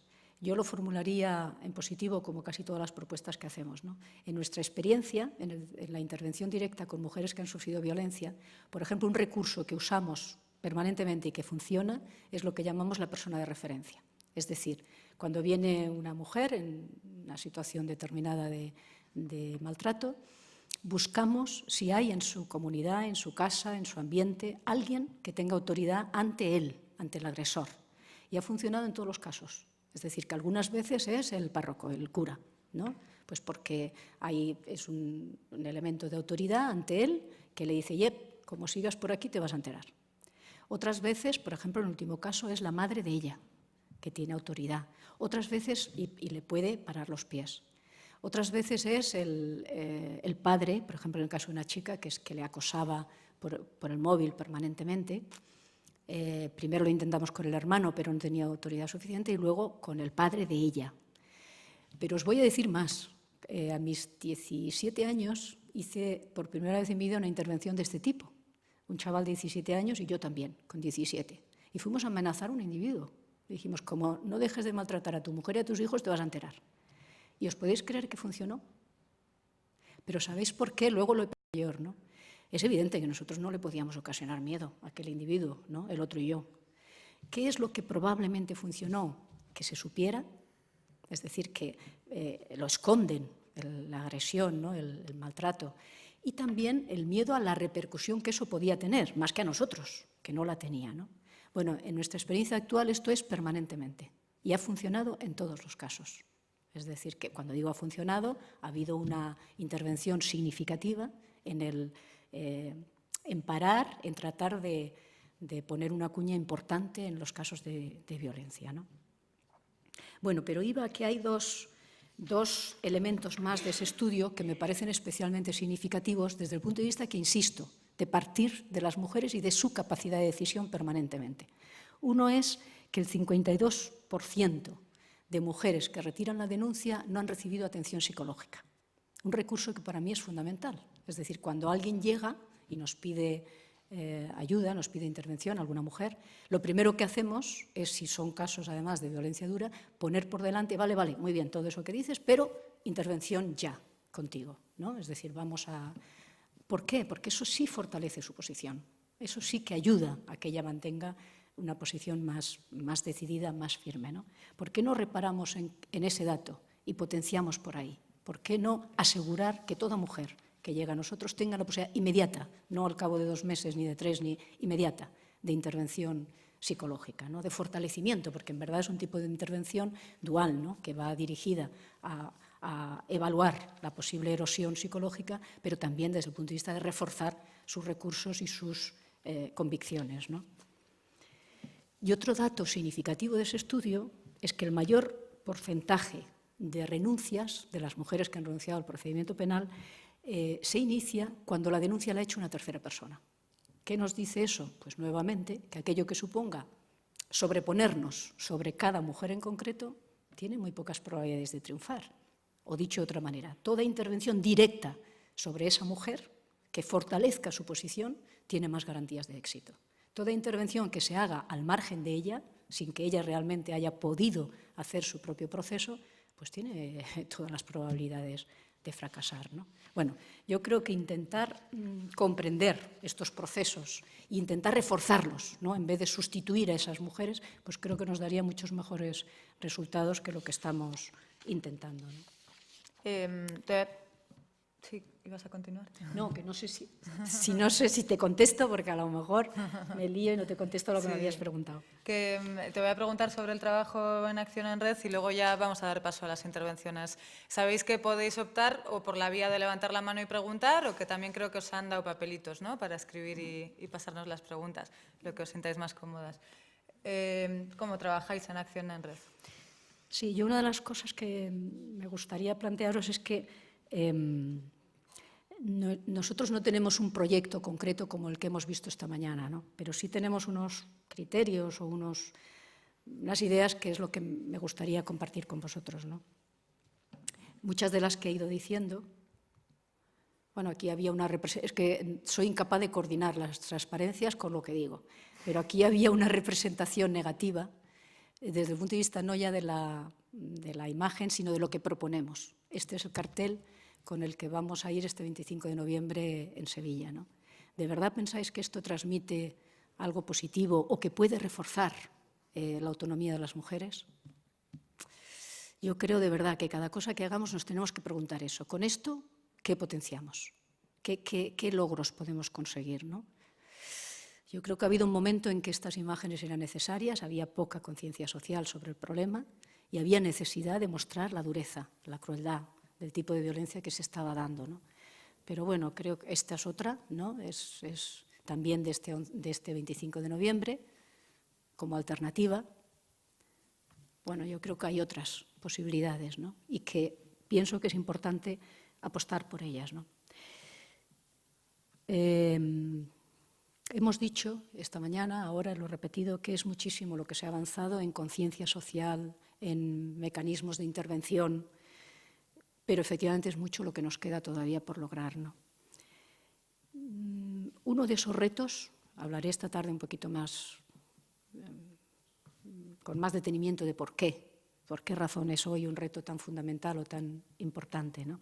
Yo lo formularía en positivo, como casi todas las propuestas que hacemos, ¿no? En nuestra experiencia, en la intervención directa con mujeres que han sufrido violencia, por ejemplo, un recurso que usamos permanentemente y que funciona es lo que llamamos la persona de referencia. Es decir, cuando viene una mujer en una situación determinada de maltrato, buscamos si hay en su comunidad, en su casa, en su ambiente, alguien que tenga autoridad ante él, ante el agresor. Y ha funcionado en todos los casos. Es decir, que algunas veces es el párroco, el cura, ¿no? Pues porque es un elemento de autoridad ante él que le dice, yep, como sigas por aquí te vas a enterar. Otras veces, por ejemplo, en el último caso, es la madre de ella, que tiene autoridad. Otras veces, y le puede parar los pies. Otras veces es el padre, por ejemplo, en el caso de una chica que le acosaba por el móvil permanentemente. Primero lo intentamos con el hermano, pero no tenía autoridad suficiente, y luego con el padre de ella. Pero os voy a decir más. A mis 17 años hice por primera vez en mi vida una intervención de este tipo. Un chaval de 17 años y yo también, con 17. Y fuimos a amenazar a un individuo. Le dijimos, como no dejes de maltratar a tu mujer y a tus hijos, te vas a enterar. ¿Y os podéis creer que funcionó? Pero ¿sabéis por qué? Luego lo he peor, ¿no? Es evidente que nosotros no le podíamos ocasionar miedo a aquel individuo, ¿no? El otro y yo. ¿Qué es lo que probablemente funcionó? Que se supiera, es decir, que lo esconden, la agresión, ¿no? el maltrato, y también el miedo a la repercusión que eso podía tener, más que a nosotros, que no la tenía, ¿no? Bueno, en nuestra experiencia actual esto es permanentemente y ha funcionado en todos los casos. Es decir, que cuando digo ha funcionado, ha habido una intervención significativa en parar, en tratar de poner una cuña importante en los casos de violencia, ¿no? Bueno, pero iba a que hay dos elementos más de ese estudio que me parecen especialmente significativos desde el punto de vista que, insisto, de partir de las mujeres y de su capacidad de decisión permanentemente. Uno es que el 52% de mujeres que retiran la denuncia no han recibido atención psicológica. Un recurso que para mí es fundamental. Es decir, cuando alguien llega y nos pide ayuda, nos pide intervención, alguna mujer, lo primero que hacemos es, si son casos además de violencia dura, poner por delante, vale, muy bien, todo eso que dices, pero intervención ya contigo, ¿no? Es decir, vamos a... ¿Por qué? Porque eso sí fortalece su posición, eso sí que ayuda a que ella mantenga una posición más decidida, más firme, ¿no? ¿Por qué no reparamos en ese dato y potenciamos por ahí? ¿Por qué no asegurar que toda mujer que llega a nosotros tenga la posibilidad inmediata, no al cabo de 2 meses ni de 3, ni inmediata, de intervención psicológica, ¿no? De fortalecimiento, porque en verdad es un tipo de intervención dual, ¿no? Que va dirigida a evaluar la posible erosión psicológica, pero también desde el punto de vista de reforzar sus recursos y sus convicciones, ¿no? Y otro dato significativo de ese estudio es que el mayor porcentaje de renuncias de las mujeres que han renunciado al procedimiento penal se inicia cuando la denuncia la ha hecho una tercera persona. ¿Qué nos dice eso? Pues nuevamente que aquello que suponga sobreponernos sobre cada mujer en concreto tiene muy pocas probabilidades de triunfar. O dicho de otra manera, toda intervención directa sobre esa mujer que fortalezca su posición tiene más garantías de éxito. Toda intervención que se haga al margen de ella, sin que ella realmente haya podido hacer su propio proceso, pues tiene todas las probabilidades de fracasar, ¿no? Bueno, yo creo que intentar comprender estos procesos e intentar reforzarlos, ¿no? En vez de sustituir a esas mujeres, pues creo que nos daría muchos mejores resultados que lo que estamos intentando, ¿no? Sí, ¿ibas a continuar? No, que no sé no sé si te contesto, porque a lo mejor me lío y no te contesto lo que me habías preguntado. Que te voy a preguntar sobre el trabajo en Acción en Red y luego ya vamos a dar paso a las intervenciones. ¿Sabéis que podéis optar o por la vía de levantar la mano y preguntar, o que también creo que os han dado papelitos, ¿no?, para escribir y pasarnos las preguntas, lo que os sintáis más cómodas? ¿Cómo trabajáis en Acción en Red? Sí, yo una de las cosas que me gustaría plantearos es que nosotros no tenemos un proyecto concreto como el que hemos visto esta mañana, ¿no? Pero sí tenemos unos criterios o unas ideas que es lo que me gustaría compartir con vosotros, ¿no? Muchas de las que he ido diciendo, bueno, aquí había una representación, es que soy incapaz de coordinar las transparencias con lo que digo, pero aquí había una representación negativa desde el punto de vista no ya de la imagen, sino de lo que proponemos. Este es el cartel con el que vamos a ir este 25 de noviembre en Sevilla, ¿no? ¿De verdad pensáis que esto transmite algo positivo o que puede reforzar la autonomía de las mujeres? Yo creo de verdad que cada cosa que hagamos nos tenemos que preguntar eso. ¿Con esto qué potenciamos? ¿Qué logros podemos conseguir, ¿no? Yo creo que ha habido un momento en que estas imágenes eran necesarias, había poca conciencia social sobre el problema y había necesidad de mostrar la dureza, la crueldad del tipo de violencia que se estaba dando, ¿no? Pero bueno, creo que esta es otra, ¿no? Es también de este 25 de noviembre, como alternativa. Bueno, yo creo que hay otras posibilidades, ¿no? Y que pienso que es importante apostar por ellas, ¿no? Hemos dicho esta mañana, ahora lo he repetido, que es muchísimo lo que se ha avanzado en conciencia social, en mecanismos de intervención, pero efectivamente es mucho lo que nos queda todavía por lograr, ¿no? Uno de esos retos, hablaré esta tarde un poquito más, con más detenimiento de por qué razón es hoy un reto tan fundamental o tan importante, ¿no?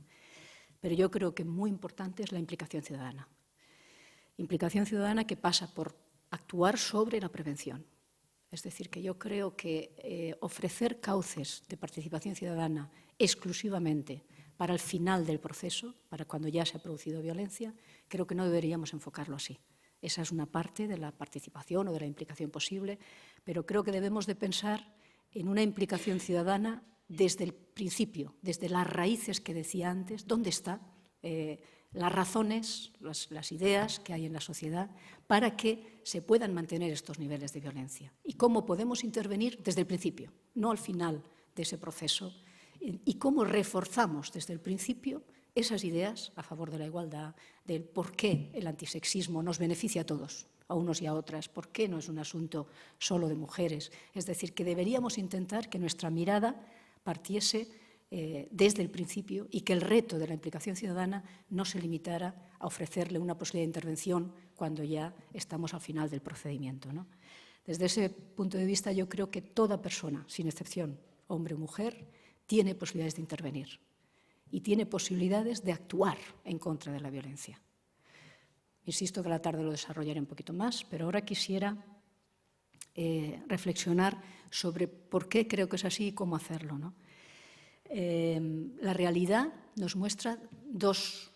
Pero yo creo que muy importante es la implicación ciudadana. Implicación ciudadana que pasa por actuar sobre la prevención. Es decir, que yo creo que ofrecer cauces de participación ciudadana exclusivamente para el final del proceso, para cuando ya se ha producido violencia, creo que no deberíamos enfocarlo así. Esa es una parte de la participación o de la implicación posible, pero creo que debemos de pensar en una implicación ciudadana desde el principio, desde las raíces que decía antes, dónde está las razones, las ideas que hay en la sociedad para que se puedan mantener estos niveles de violencia y cómo podemos intervenir desde el principio, no al final de ese proceso, y cómo reforzamos desde el principio esas ideas a favor de la igualdad, del por qué el antisexismo nos beneficia a todos, a unos y a otras, por qué no es un asunto solo de mujeres. Es decir, que deberíamos intentar que nuestra mirada partiese desde el principio y que el reto de la implicación ciudadana no se limitara a ofrecerle una posibilidad de intervención cuando ya estamos al final del procedimiento, ¿no? Desde ese punto de vista yo creo que toda persona, sin excepción, hombre o mujer, tiene posibilidades de intervenir y tiene posibilidades de actuar en contra de la violencia. Insisto que a la tarde lo desarrollaré un poquito más, pero ahora quisiera reflexionar sobre por qué creo que es así y cómo hacerlo, ¿no? La realidad nos muestra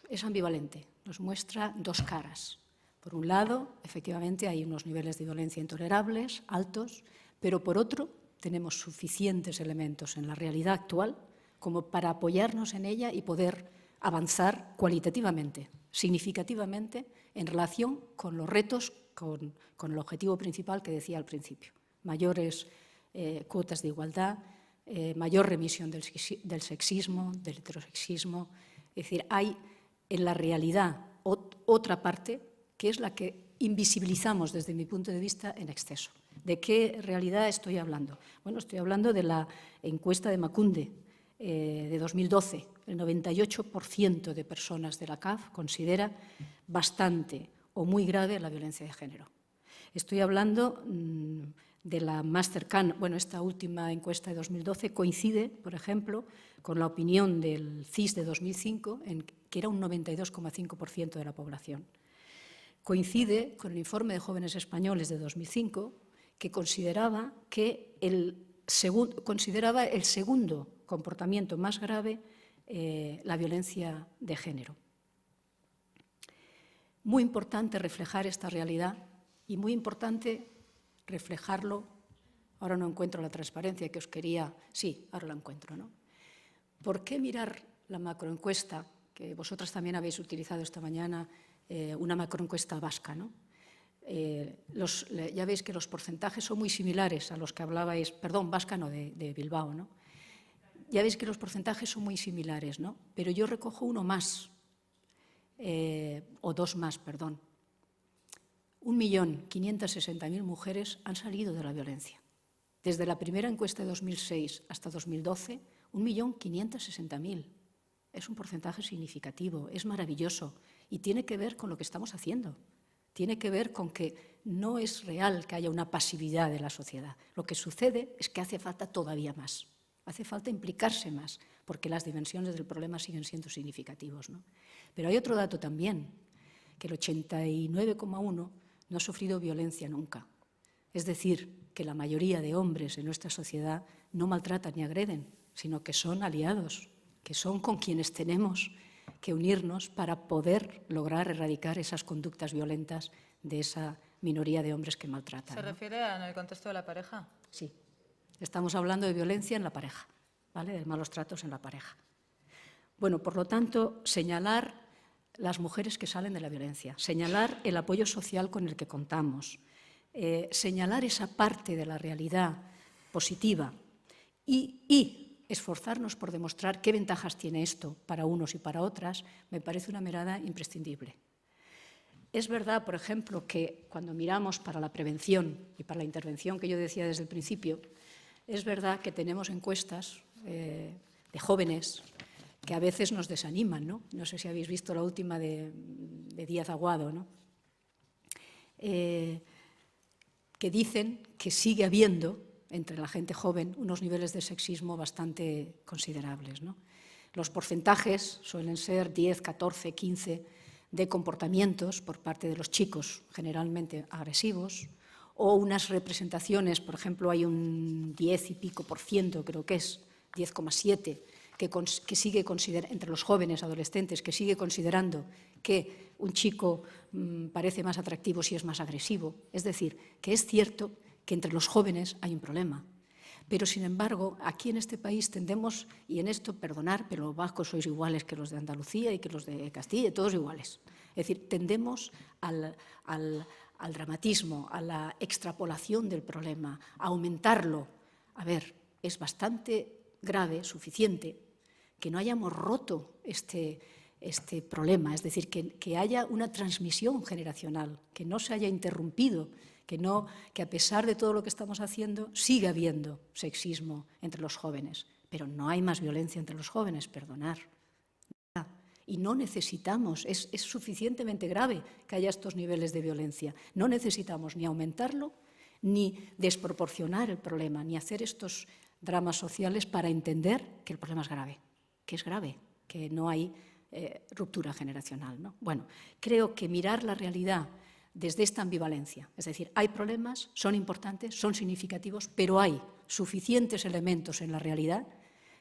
es ambivalente, nos muestra dos caras. Por un lado, efectivamente, hay unos niveles de violencia intolerables, altos, pero por otro, tenemos suficientes elementos en la realidad actual como para apoyarnos en ella y poder avanzar cualitativamente, significativamente, en relación con los retos, con el objetivo principal que decía al principio. Mayores cuotas de igualdad, mayor remisión del sexismo, del heterosexismo. Es decir, hay en la realidad otra parte que es la que invisibilizamos desde mi punto de vista en exceso. ¿De qué realidad estoy hablando? Bueno, estoy hablando de la encuesta de Emakunde de 2012. El 98% de personas de la CAF considera bastante o muy grave la violencia de género. Estoy hablando de la más cercana, bueno, esta última encuesta de 2012 coincide, por ejemplo, con la opinión del CIS de 2005, que era un 92,5% de la población. Coincide con el informe de jóvenes españoles de 2005, que consideraba el segundo comportamiento más grave la violencia de género. muy importante reflejar esta realidad y muy importante reflejarlo. Ahora no encuentro la transparencia que os quería. Sí, ahora la encuentro, ¿no? ¿Por qué mirar la macroencuesta, que vosotras también habéis utilizado esta mañana, una macroencuesta vasca, ¿no? Ya veis que los porcentajes son muy similares a los que hablabais, perdón, vasca no, de Bilbao, ¿no? Ya veis que los porcentajes son muy similares, ¿no? Pero yo recojo uno más, o dos más, perdón. 1.560.000 mujeres han salido de la violencia. Desde la primera encuesta de 2006 hasta 2012, 1.560.000. Es un porcentaje significativo, es maravilloso y tiene que ver con lo que estamos haciendo. Tiene que ver con que no es real que haya una pasividad de la sociedad. Lo que sucede es que hace falta todavía más. Hace falta implicarse más, porque las dimensiones del problema siguen siendo significativos, ¿no? Pero hay otro dato también, que el 89,1% no ha sufrido violencia nunca. Es decir, que la mayoría de hombres en nuestra sociedad no maltratan ni agreden, sino que son aliados, que son con quienes tenemos que unirnos para poder lograr erradicar esas conductas violentas de esa minoría de hombres que maltratan, ¿Se ¿no? refiere en el contexto de la pareja? Sí. Estamos hablando de violencia en la pareja, ¿vale? De malos tratos en la pareja. Bueno, por lo tanto, señalar las mujeres que salen de la violencia, señalar el apoyo social con el que contamos, señalar esa parte de la realidad positiva y esforzarnos por demostrar qué ventajas tiene esto para unos y para otras, me parece una mirada imprescindible. Es verdad, por ejemplo, que cuando miramos para la prevención y para la intervención que yo decía desde el principio, es verdad que tenemos encuestas de jóvenes que a veces nos desaniman, ¿no? No sé si habéis visto la última de Díaz Aguado, ¿no? Que dicen que sigue habiendo entre la gente joven unos niveles de sexismo bastante considerables, ¿no? Los porcentajes suelen ser 10, 14, 15 de comportamientos por parte de los chicos, generalmente agresivos, o unas representaciones, por ejemplo, hay un 10 y pico por ciento, creo que es 10,7%, que sigue considerando, entre los jóvenes adolescentes, que sigue considerando que un chico parece más atractivo si es más agresivo. Es decir, que es cierto que entre los jóvenes hay un problema. Pero, sin embargo, aquí en este país tendemos, y en esto, perdonar, pero los vascos sois iguales que los de Andalucía y que los de Castilla, todos iguales. Es decir, tendemos al dramatismo, a la extrapolación del problema, a aumentarlo. A ver, es bastante grave, suficiente, que no hayamos roto este problema, es decir, que haya una transmisión generacional, que no se haya interrumpido, que a pesar de todo lo que estamos haciendo, siga habiendo sexismo entre los jóvenes. Pero no hay más violencia entre los jóvenes, perdonar. Y no necesitamos, es suficientemente grave que haya estos niveles de violencia. No necesitamos ni aumentarlo, ni desproporcionar el problema, ni hacer estos dramas sociales para entender que el problema es grave, que no hay ruptura generacional, ¿no? Bueno, creo que mirar la realidad desde esta ambivalencia, es decir, hay problemas, son importantes, son significativos, pero hay suficientes elementos en la realidad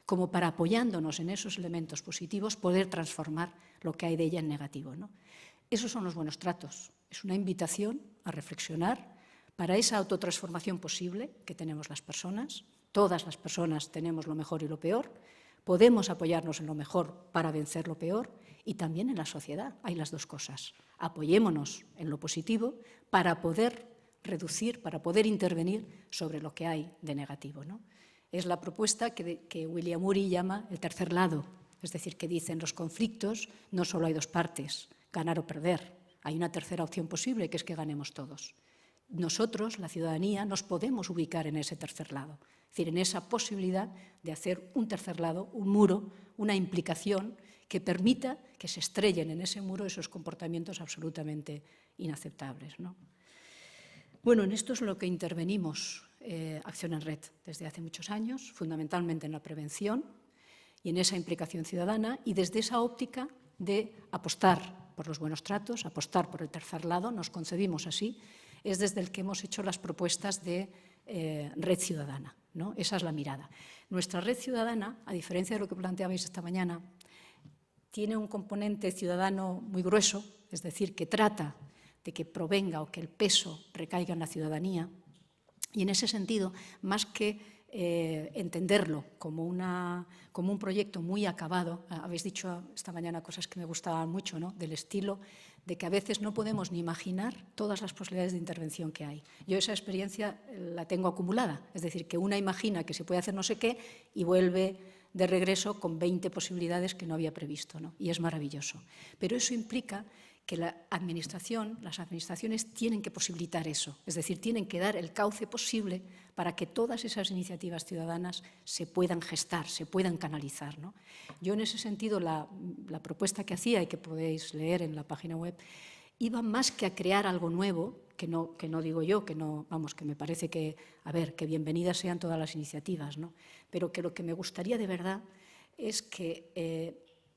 como para, apoyándonos en esos elementos positivos, poder transformar lo que hay de ella en negativo, ¿no? Esos son los buenos tratos. Es una invitación a reflexionar para esa autotransformación posible que tenemos las personas. Todas las personas tenemos lo mejor y lo peor. Podemos apoyarnos en lo mejor para vencer lo peor y también en la sociedad. Hay las dos cosas. Apoyémonos en lo positivo para poder reducir, para poder intervenir sobre lo que hay de negativo, ¿no? Es la propuesta que William Ury llama el tercer lado. Es decir, que dicen los conflictos no solo hay dos partes, ganar o perder. Hay una tercera opción posible, que es que ganemos todos. Nosotros, la ciudadanía, nos podemos ubicar en ese tercer lado. Es decir, en esa posibilidad de hacer un tercer lado, un muro, una implicación que permita que se estrellen en ese muro esos comportamientos absolutamente inaceptables, ¿no? Bueno, en esto es lo que intervenimos Acción en Red desde hace muchos años, fundamentalmente en la prevención y en esa implicación ciudadana, y desde esa óptica de apostar por los buenos tratos, apostar por el tercer lado, nos concebimos así, es desde el que hemos hecho las propuestas de Red Ciudadana, ¿no? Esa es la mirada. Nuestra Red Ciudadana, a diferencia de lo que planteabais esta mañana, tiene un componente ciudadano muy grueso, es decir, que trata de que provenga o que el peso recaiga en la ciudadanía. Y en ese sentido, más que entenderlo como un proyecto muy acabado, habéis dicho esta mañana cosas que me gustaban mucho, ¿no? Del estilo de que a veces no podemos ni imaginar todas las posibilidades de intervención que hay. Yo esa experiencia la tengo acumulada, es decir, que una imagina que se puede hacer no sé qué y vuelve de regreso con 20 posibilidades que no había previsto, ¿no? Y es maravilloso. Pero eso implica que las administraciones tienen que posibilitar eso, es decir, tienen que dar el cauce posible para que todas esas iniciativas ciudadanas se puedan gestar, se puedan canalizar, ¿no? Yo en ese sentido la propuesta que hacía y que podéis leer en la página web iba más que a crear algo nuevo, que no digo yo, que me parece que, que bienvenidas sean todas las iniciativas, ¿no? Pero que lo que me gustaría de verdad es que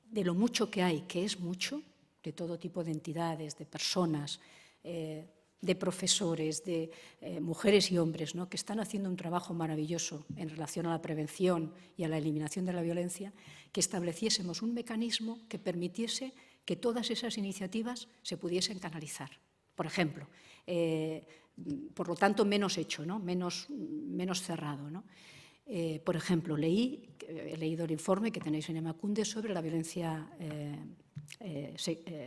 de lo mucho que hay, que es mucho, de todo tipo de entidades, de personas, de profesores, de mujeres y hombres, ¿no? Que están haciendo un trabajo maravilloso en relación a la prevención y a la eliminación de la violencia, que estableciésemos un mecanismo que permitiese que todas esas iniciativas se pudiesen canalizar. Por ejemplo, por lo tanto, menos hecho, ¿no? menos cerrado, ¿no? Por ejemplo, he leído el informe que tenéis en Emakunde sobre la violencia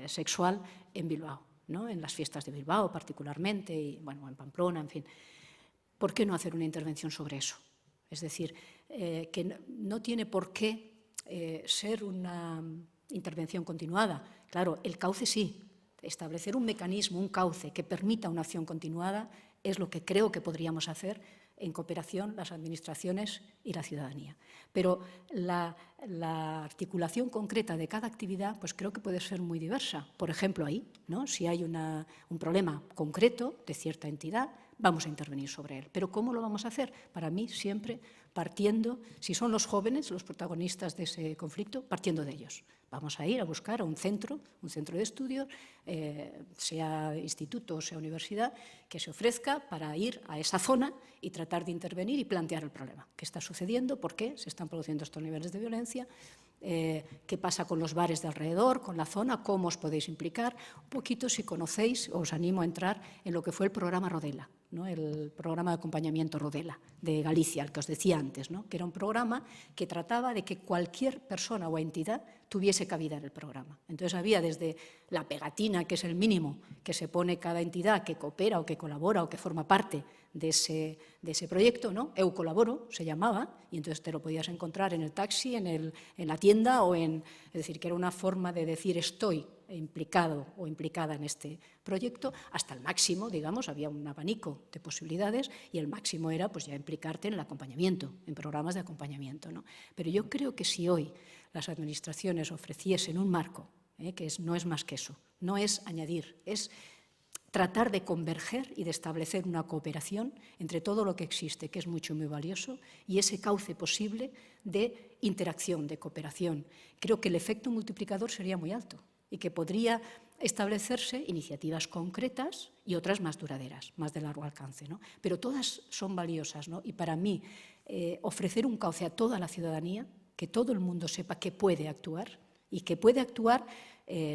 sexual en Bilbao, ¿no? En las fiestas de Bilbao particularmente, y bueno, en Pamplona, en fin. ¿Por qué no hacer una intervención sobre eso? Es decir, que no tiene por qué ser una intervención continuada. Claro, el cauce sí. Establecer un mecanismo, un cauce que permita una acción continuada es lo que creo que podríamos hacer en cooperación las administraciones y la ciudadanía. Pero la articulación concreta de cada actividad pues creo que puede ser muy diversa. Por ejemplo, ahí, ¿no? Si hay un problema concreto de cierta entidad, vamos a intervenir sobre él. Pero ¿cómo lo vamos a hacer? Para mí siempre partiendo, si son los jóvenes los protagonistas de ese conflicto, partiendo de ellos. Vamos a ir a buscar a un centro de estudio, sea instituto o sea universidad, que se ofrezca para ir a esa zona y tratar de intervenir y plantear el problema. ¿Qué está sucediendo? ¿Por qué se están produciendo estos niveles de violencia? ¿Qué pasa con los bares de alrededor, con la zona? ¿Cómo os podéis implicar? Un poquito, si conocéis, os animo a entrar en lo que fue el programa Rodela, ¿no? El programa de acompañamiento Rodela de Galicia, el que os decía antes, ¿no? Que era un programa que trataba de que cualquier persona o entidad tuviese cabida en el programa. Entonces había desde la pegatina, que es el mínimo que se pone cada entidad que coopera o que colabora o que forma parte de ese proyecto, ¿no? Eu colaboro, se llamaba, y entonces te lo podías encontrar en el taxi, en la tienda, es decir, que era una forma de decir estoy implicado o implicada en este proyecto, hasta el máximo, digamos, había un abanico de posibilidades y el máximo era pues ya implicarte en el acompañamiento, en programas de acompañamiento, ¿no? Pero yo creo que si hoy las administraciones ofreciesen un marco, que no es más que eso, no es añadir, es tratar de converger y de establecer una cooperación entre todo lo que existe, que es mucho y muy valioso, y ese cauce posible de interacción, de cooperación. Creo que el efecto multiplicador sería muy alto y que podría establecerse iniciativas concretas y otras más duraderas, más de largo alcance, ¿no? Pero todas son valiosas, ¿no? Y para mí, ofrecer un cauce a toda la ciudadanía, que todo el mundo sepa que puede actuar y que puede actuar,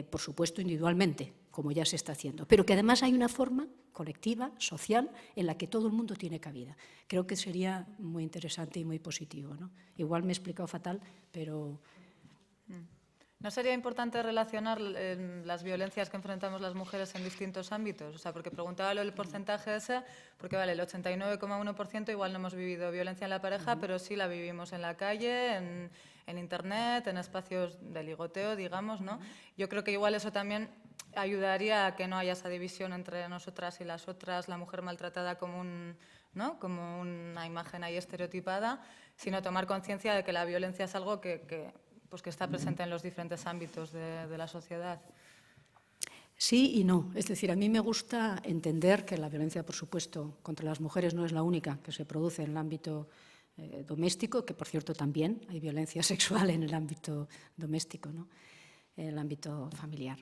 por supuesto, individualmente, como ya se está haciendo, pero que además hay una forma colectiva, social, en la que todo el mundo tiene cabida. Creo que sería muy interesante y muy positivo, ¿no? Igual me he explicado fatal, pero... ¿No sería importante relacionar las violencias que enfrentamos las mujeres en distintos ámbitos? O sea, porque preguntaba el porcentaje ese, porque vale, el 89,1% igual no hemos vivido violencia en la pareja, pero sí la vivimos en la calle, en internet, en espacios de ligoteo, digamos, ¿no? Yo creo que igual eso también ayudaría a que no haya esa división entre nosotras y las otras, la mujer maltratada como como una imagen ahí estereotipada, sino tomar conciencia de que la violencia es algo que está presente en los diferentes ámbitos de la sociedad. Sí y no. Es decir, a mí me gusta entender que la violencia, por supuesto, contra las mujeres no es la única que se produce en el ámbito doméstico, que por cierto también hay violencia sexual en el ámbito doméstico, ¿no? En el ámbito familiar.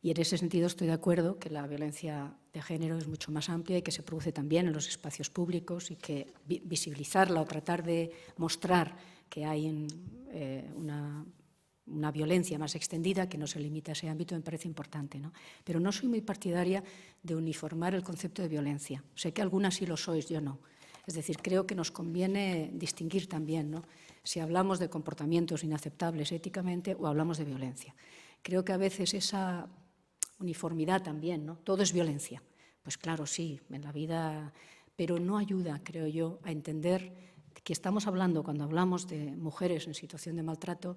Y en ese sentido estoy de acuerdo que la violencia de género es mucho más amplia y que se produce también en los espacios públicos y que visibilizarla o tratar de mostrar que hay una una violencia más extendida que no se limita a ese ámbito me parece importante, ¿no? Pero no soy muy partidaria de uniformar el concepto de violencia. Sé que algunas sí lo sois, yo no. Es decir, creo que nos conviene distinguir también, ¿no?, si hablamos de comportamientos inaceptables éticamente o hablamos de violencia. Creo que a veces esa uniformidad también, ¿no? Todo es violencia. Pues claro, sí, en la vida, pero no ayuda, creo yo, a entender que estamos hablando, cuando hablamos de mujeres en situación de maltrato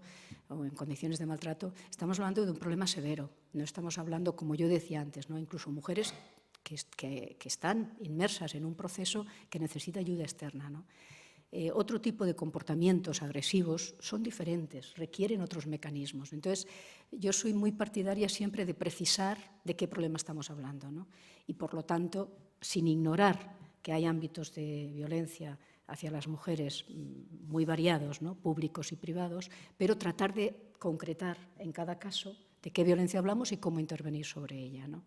o en condiciones de maltrato, estamos hablando de un problema severo. No estamos hablando, como yo decía antes, ¿no?, incluso mujeres que están inmersas en un proceso que necesita ayuda externa, ¿no? Otro tipo de comportamientos agresivos son diferentes, requieren otros mecanismos. Entonces, yo soy muy partidaria siempre de precisar de qué problema estamos hablando, ¿no? Y, por lo tanto, sin ignorar que hay ámbitos de violencia hacia las mujeres muy variados, ¿no?, públicos y privados, pero tratar de concretar en cada caso de qué violencia hablamos y cómo intervenir sobre ella, ¿no?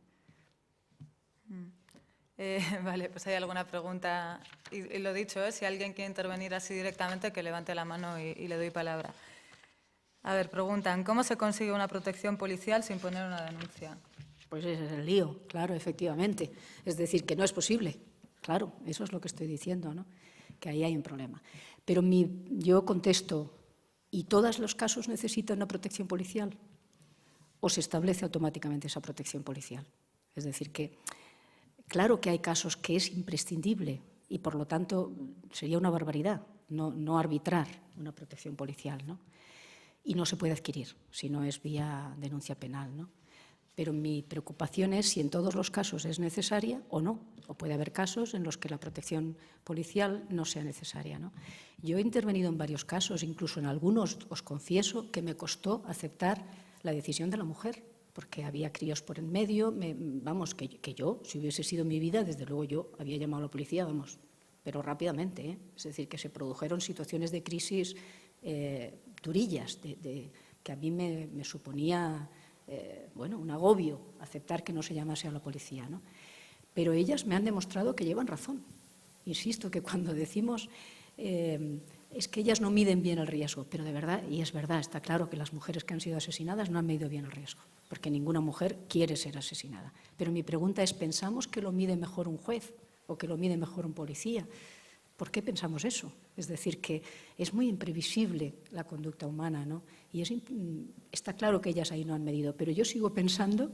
Vale, pues hay alguna pregunta. Y lo dicho, si alguien quiere intervenir así directamente, que levante la mano y le doy palabra. A ver, preguntan, ¿cómo se consigue una protección policial sin poner una denuncia? Pues ese es el lío, claro, efectivamente. Es decir, que no es posible. Claro, eso es lo que estoy diciendo, ¿no?, que ahí hay un problema. Pero yo contesto, ¿y todos los casos necesitan una protección policial? ¿O se establece automáticamente esa protección policial? Es decir, que claro que hay casos que es imprescindible y, por lo tanto, sería una barbaridad no arbitrar una protección policial, ¿no? Y no se puede adquirir si no es vía denuncia penal, ¿no? Pero mi preocupación es si en todos los casos es necesaria o no. O puede haber casos en los que la protección policial no sea necesaria, ¿no? Yo he intervenido en varios casos, incluso en algunos os confieso que me costó aceptar la decisión de la mujer, porque había críos por en medio, que yo, si hubiese sido mi vida, desde luego yo había llamado a la policía, pero rápidamente, ¿eh? Es decir, que se produjeron situaciones de crisis durillas, que a mí me suponía un agobio aceptar que no se llamase a la policía, ¿no? Pero ellas me han demostrado que llevan razón. Insisto que cuando decimos es que ellas no miden bien el riesgo, pero de verdad, y es verdad, está claro que las mujeres que han sido asesinadas no han medido bien el riesgo, porque ninguna mujer quiere ser asesinada. Pero mi pregunta es, ¿pensamos que lo mide mejor un juez o que lo mide mejor un policía? ¿Por qué pensamos eso? Es decir, que es muy imprevisible la conducta humana, ¿no? Y está claro que ellas ahí no han medido, pero yo sigo pensando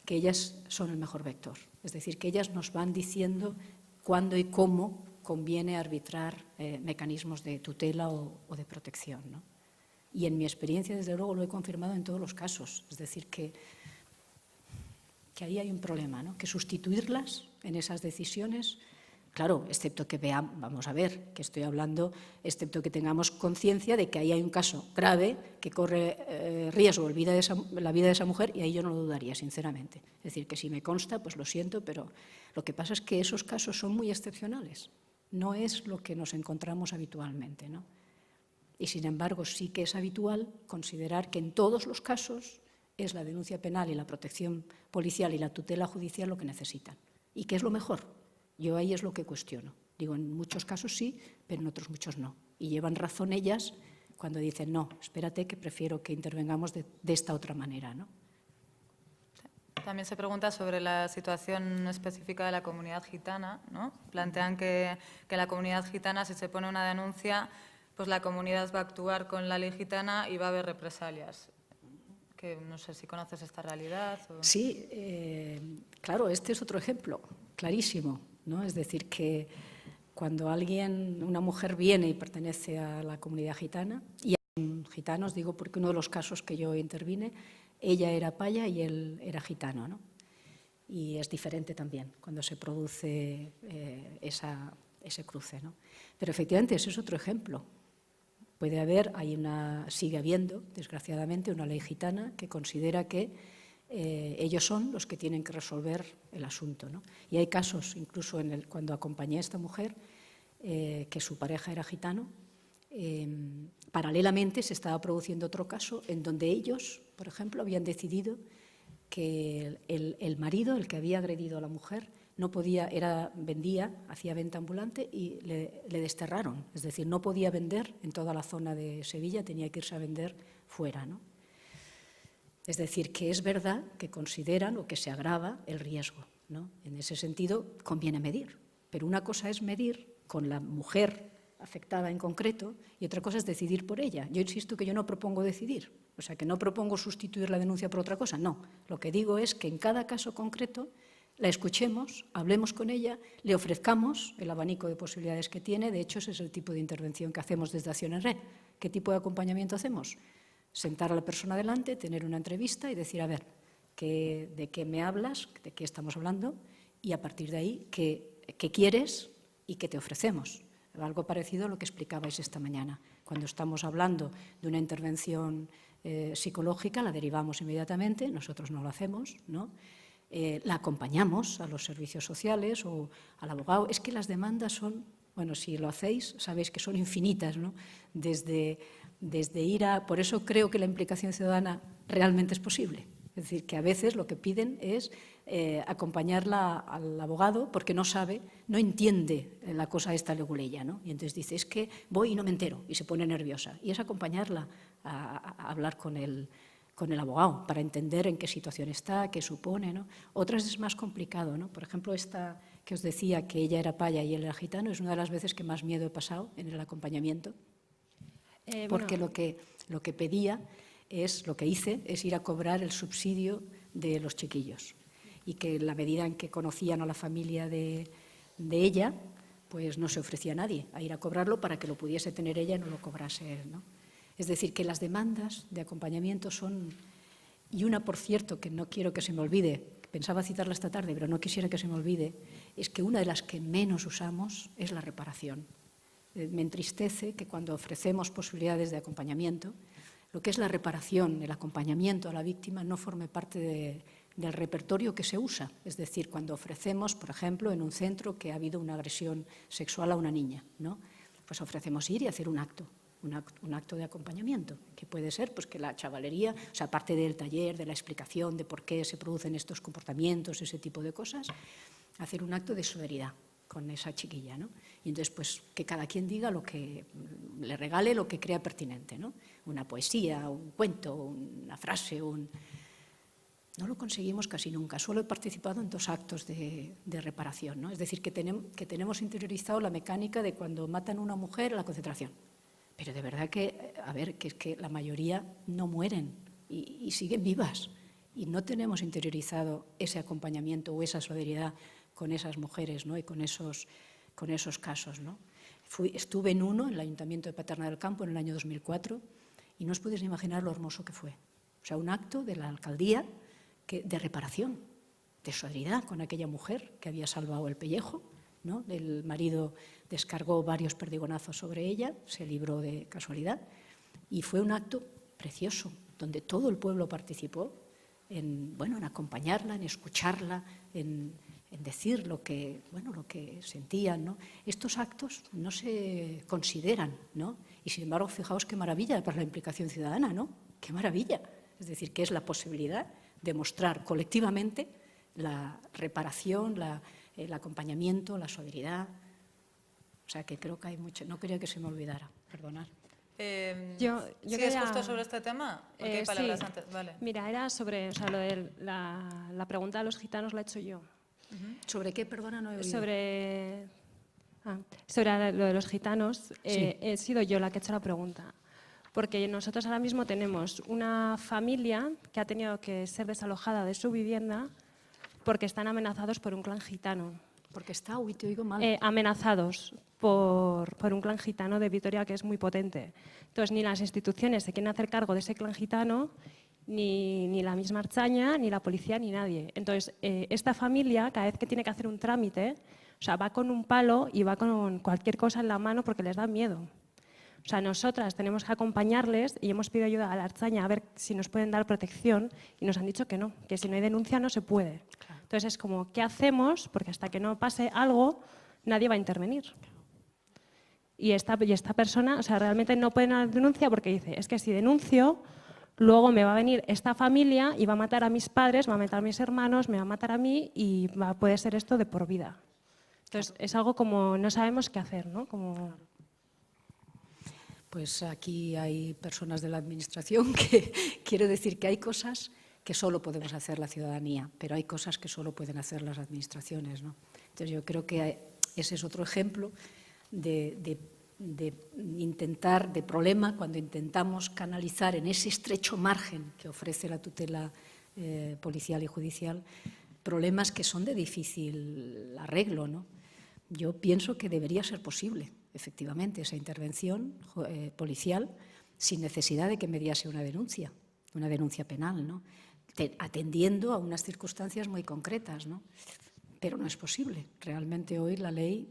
que ellas son el mejor vector. Es decir, que ellas nos van diciendo cuándo y cómo conviene arbitrar mecanismos de tutela o de protección, ¿no? Y en mi experiencia, desde luego, lo he confirmado en todos los casos. Es decir, que ahí hay un problema, ¿no? Que sustituirlas en esas decisiones, claro, excepto que veamos, vamos a ver, que estoy hablando, excepto que tengamos conciencia de que ahí hay un caso grave que corre riesgo la vida de esa mujer, y ahí yo no lo dudaría, sinceramente. Es decir, que si me consta, pues lo siento, pero lo que pasa es que esos casos son muy excepcionales. No es lo que nos encontramos habitualmente, ¿no? Y, sin embargo, sí que es habitual considerar que en todos los casos es la denuncia penal y la protección policial y la tutela judicial lo que necesitan. ¿Y qué es lo mejor? Yo ahí es lo que cuestiono. Digo, en muchos casos sí, pero en otros muchos no. Y llevan razón ellas cuando dicen, no, espérate que prefiero que intervengamos de esta otra manera, ¿no? También se pregunta sobre la situación específica de la comunidad gitana, ¿no? Plantean que la comunidad gitana, si se pone una denuncia, pues la comunidad va a actuar con la ley gitana y va a haber represalias. Que no sé si conoces esta realidad. O... Sí, claro, este es otro ejemplo clarísimo, ¿no? Es decir, que cuando una mujer viene y pertenece a la comunidad gitana, y a gitanos, digo porque uno de los casos que yo intervine, ella era paya y él era gitano, ¿no? Y es diferente también cuando se produce ese cruce, ¿no? Pero efectivamente ese es otro ejemplo. Puede haber, sigue habiendo, desgraciadamente, una ley gitana que considera que ellos son los que tienen que resolver el asunto, ¿no? Y hay casos, incluso cuando acompañé a esta mujer, que su pareja era gitano, paralelamente se estaba produciendo otro caso en donde ellos, por ejemplo, habían decidido que el marido, el que había agredido a la mujer, no podía, hacía venta ambulante y le desterraron. Es decir, no podía vender en toda la zona de Sevilla, tenía que irse a vender fuera, ¿no? Es decir, que es verdad que consideran o que se agrava el riesgo, ¿no? En ese sentido, conviene medir. Pero una cosa es medir con la mujer afectada en concreto y otra cosa es decidir por ella. Yo insisto que yo no propongo decidir, o sea, que no propongo sustituir la denuncia por otra cosa, no. Lo que digo es que en cada caso concreto la escuchemos, hablemos con ella, le ofrezcamos el abanico de posibilidades que tiene. De hecho, ese es el tipo de intervención que hacemos desde Acción en Red. ¿Qué tipo de acompañamiento hacemos? Sentar a la persona delante, tener una entrevista y decir, a ver, ¿de qué me hablas? ¿De qué estamos hablando? Y a partir de ahí, ¿qué quieres y qué te ofrecemos? Algo parecido a lo que explicabais esta mañana. Cuando estamos hablando de una intervención psicológica, la derivamos inmediatamente, nosotros no lo hacemos, ¿no? La acompañamos a los servicios sociales o al abogado. Es que las demandas son, bueno, si lo hacéis, sabéis que son infinitas, ¿no? Desde ir a... Por eso creo que la implicación ciudadana realmente es posible. Es decir, que a veces lo que piden es acompañarla al abogado porque no sabe, no entiende la cosa esta leguleya, ¿no? Y entonces dice, es que voy y no me entero, y se pone nerviosa. Y es acompañarla a hablar con el abogado para entender en qué situación está, qué supone, ¿no? Otras es más complicado, ¿no? Por ejemplo, esta que os decía que ella era paya y él era gitano, es una de las veces que más miedo he pasado en el acompañamiento, porque lo que pedía lo que hice es ir a cobrar el subsidio de los chiquillos y que en la medida en que conocían a la familia de ella, pues no se ofrecía a nadie a ir a cobrarlo para que lo pudiese tener ella y no lo cobrase él, ¿no? Es decir, que las demandas de acompañamiento son... Y una, por cierto, que no quiero que se me olvide, pensaba citarla esta tarde, pero no quisiera que se me olvide, es que una de las que menos usamos es la reparación. Me entristece que cuando ofrecemos posibilidades de acompañamiento, lo que es la reparación, el acompañamiento a la víctima no forme parte del repertorio que se usa. Es decir, cuando ofrecemos, por ejemplo, en un centro que ha habido una agresión sexual a una niña, ¿no? Pues ofrecemos ir y hacer un acto de acompañamiento, que puede ser pues, que la chavalería, o sea, aparte del taller, de la explicación de por qué se producen estos comportamientos, ese tipo de cosas, hacer un acto de solidaridad con esa chiquilla, ¿no? Y entonces, pues, que cada quien diga lo que le regale, lo que crea pertinente, ¿no? Una poesía, un cuento, una frase, No lo conseguimos casi nunca. Solo he participado en 2 actos de reparación, ¿no? Es decir, que tenemos interiorizado la mecánica de cuando matan a una mujer a la concentración. Pero de verdad que, a ver, que es que la mayoría no mueren y siguen vivas. Y no tenemos interiorizado ese acompañamiento o esa solidaridad con esas mujeres, ¿no? Y con esos casos, ¿no? Estuve en uno, en el Ayuntamiento de Paterna del Campo, en el año 2004, y no os podéis imaginar lo hermoso que fue. O sea, un acto de la alcaldía de reparación, de solidaridad con aquella mujer que había salvado el pellejo, ¿no? El marido descargó varios perdigonazos sobre ella, se libró de casualidad, y fue un acto precioso, donde todo el pueblo participó en acompañarla, en escucharla, en decir lo que sentían, ¿no? Estos actos no se consideran, ¿no? Y sin embargo, fijaos qué maravilla para la implicación ciudadana, ¿no? Qué maravilla. Es decir, que es la posibilidad de mostrar colectivamente la reparación, el acompañamiento, la solidaridad. O sea, que creo que hay mucho. No quería que se me olvidara, perdonad. Yo ¿Sigues justo sobre este tema? Porque hay palabras sí. antes. Vale. Mira, era sobre, o sea, lo de la pregunta de los gitanos la he hecho yo. ¿Sobre qué? Perdona, no he oído. Sobre lo de los gitanos, Sí. he sido yo la que he hecho la pregunta. Porque nosotros ahora mismo tenemos una familia que ha tenido que ser desalojada de su vivienda porque están amenazados por un clan gitano. Porque te oigo mal. Amenazados por un clan gitano de Vitoria que es muy potente. Entonces, ni las instituciones se quieren hacer cargo de ese clan gitano, ni la misma Ertzaina, ni la policía, ni nadie. Entonces, esta familia, cada vez que tiene que hacer un trámite, o sea, va con un palo y va con cualquier cosa en la mano porque les da miedo. O sea, nosotras tenemos que acompañarles y hemos pedido ayuda a la Ertzaina a ver si nos pueden dar protección y nos han dicho que no, que si no hay denuncia no se puede. Claro. Entonces es como, ¿qué hacemos? Porque hasta que no pase algo, nadie va a intervenir. Y esta persona, o sea, realmente no puede dar denuncia porque dice, es que si denuncio, luego me va a venir esta familia y va a matar a mis padres, va a matar a mis hermanos, me va a matar a mí y puede ser esto de por vida. Entonces es algo como no sabemos qué hacer, ¿no? Como... Pues aquí hay personas de la Administración que quiero decir que hay cosas que solo podemos hacer la ciudadanía, pero hay cosas que solo pueden hacer las administraciones, ¿no? Entonces yo creo que ese es otro ejemplo de problema cuando intentamos canalizar en ese estrecho margen que ofrece la tutela policial y judicial problemas que son de difícil arreglo, ¿no? Yo pienso que debería ser posible, efectivamente, esa intervención policial sin necesidad de que mediase una denuncia penal, ¿no? Atendiendo a unas circunstancias muy concretas, ¿no? Pero no es posible. Realmente hoy la ley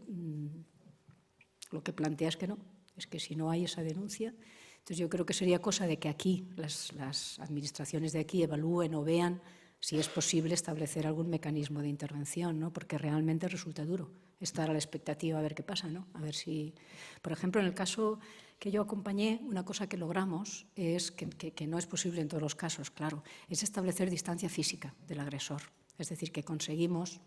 lo que plantea es que no, es que si no hay esa denuncia. Entonces yo creo que sería cosa de que aquí las administraciones de aquí evalúen o vean si es posible establecer algún mecanismo de intervención, ¿no? Porque realmente resulta duro estar a la expectativa a ver qué pasa, ¿no? A ver si, por ejemplo, en el caso que yo acompañé, una cosa que logramos es que no es posible en todos los casos, claro, es establecer distancia física del agresor. Es decir, que conseguimos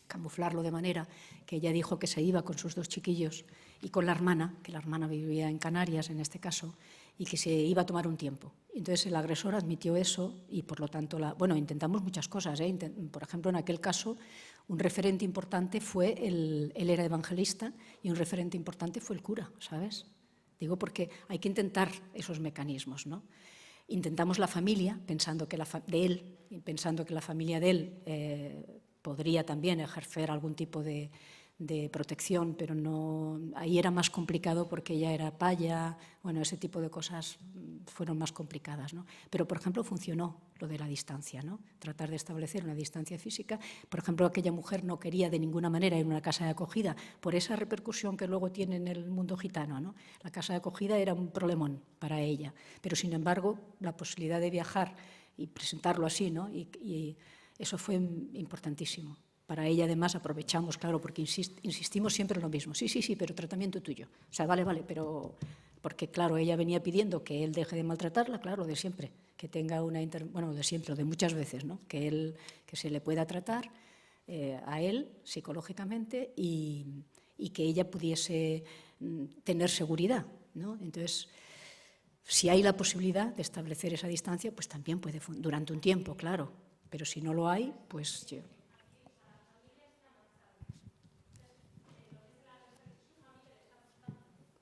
camuflarlo de manera que ella dijo que se iba con sus 2 chiquillos y con la hermana, que la hermana vivía en Canarias en este caso, y que se iba a tomar un tiempo. Entonces el agresor admitió eso y por lo tanto, bueno, intentamos muchas cosas, ¿eh? Por ejemplo, en aquel caso un referente importante fue, él era evangelista y un referente importante fue el cura, ¿sabes? Digo porque hay que intentar esos mecanismos, ¿no? Intentamos la familia, pensando que la familia de él podría también ejercer algún tipo de protección, pero no, ahí era más complicado porque ella era paya, bueno, ese tipo de cosas fueron más complicadas, ¿no? Pero, por ejemplo, funcionó lo de la distancia, ¿no? Tratar de establecer una distancia física. Por ejemplo, aquella mujer no quería de ninguna manera ir a una casa de acogida por esa repercusión que luego tiene en el mundo gitano, ¿no? La casa de acogida era un problemón para ella, pero, sin embargo, la posibilidad de viajar y presentarlo así, ¿no? Y eso fue importantísimo. Para ella, además, aprovechamos, claro, porque insistimos siempre en lo mismo. Sí, pero tratamiento tuyo. O sea, vale, pero... Porque, claro, ella venía pidiendo que él deje de maltratarla, claro, de siempre, que tenga una... Bueno, de siempre, de muchas veces, ¿no? Que se le pueda tratar a él psicológicamente y que ella pudiese tener seguridad, ¿no? Entonces, si hay la posibilidad de establecer esa distancia, pues también puede, durante un tiempo, claro. Pero si no lo hay, pues...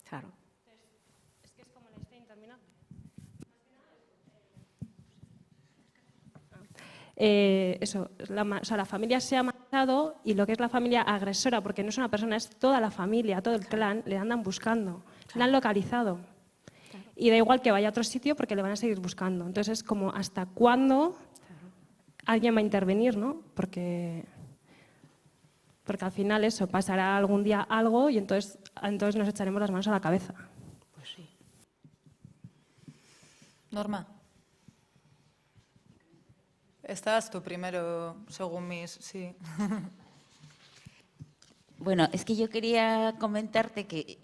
Claro. Es que es como la está terminando. La familia se ha marchado y lo que es la familia agresora, porque no es una persona, es toda la familia, todo el clan, le andan buscando, le han localizado. Y da igual que vaya a otro sitio porque le van a seguir buscando. Entonces es como hasta cuándo alguien va a intervenir, ¿no? Porque al final eso, pasará algún día algo y entonces nos echaremos las manos a la cabeza. Pues sí. Norma. Estás tú primero, según mis... Sí. Bueno, es que yo quería comentarte que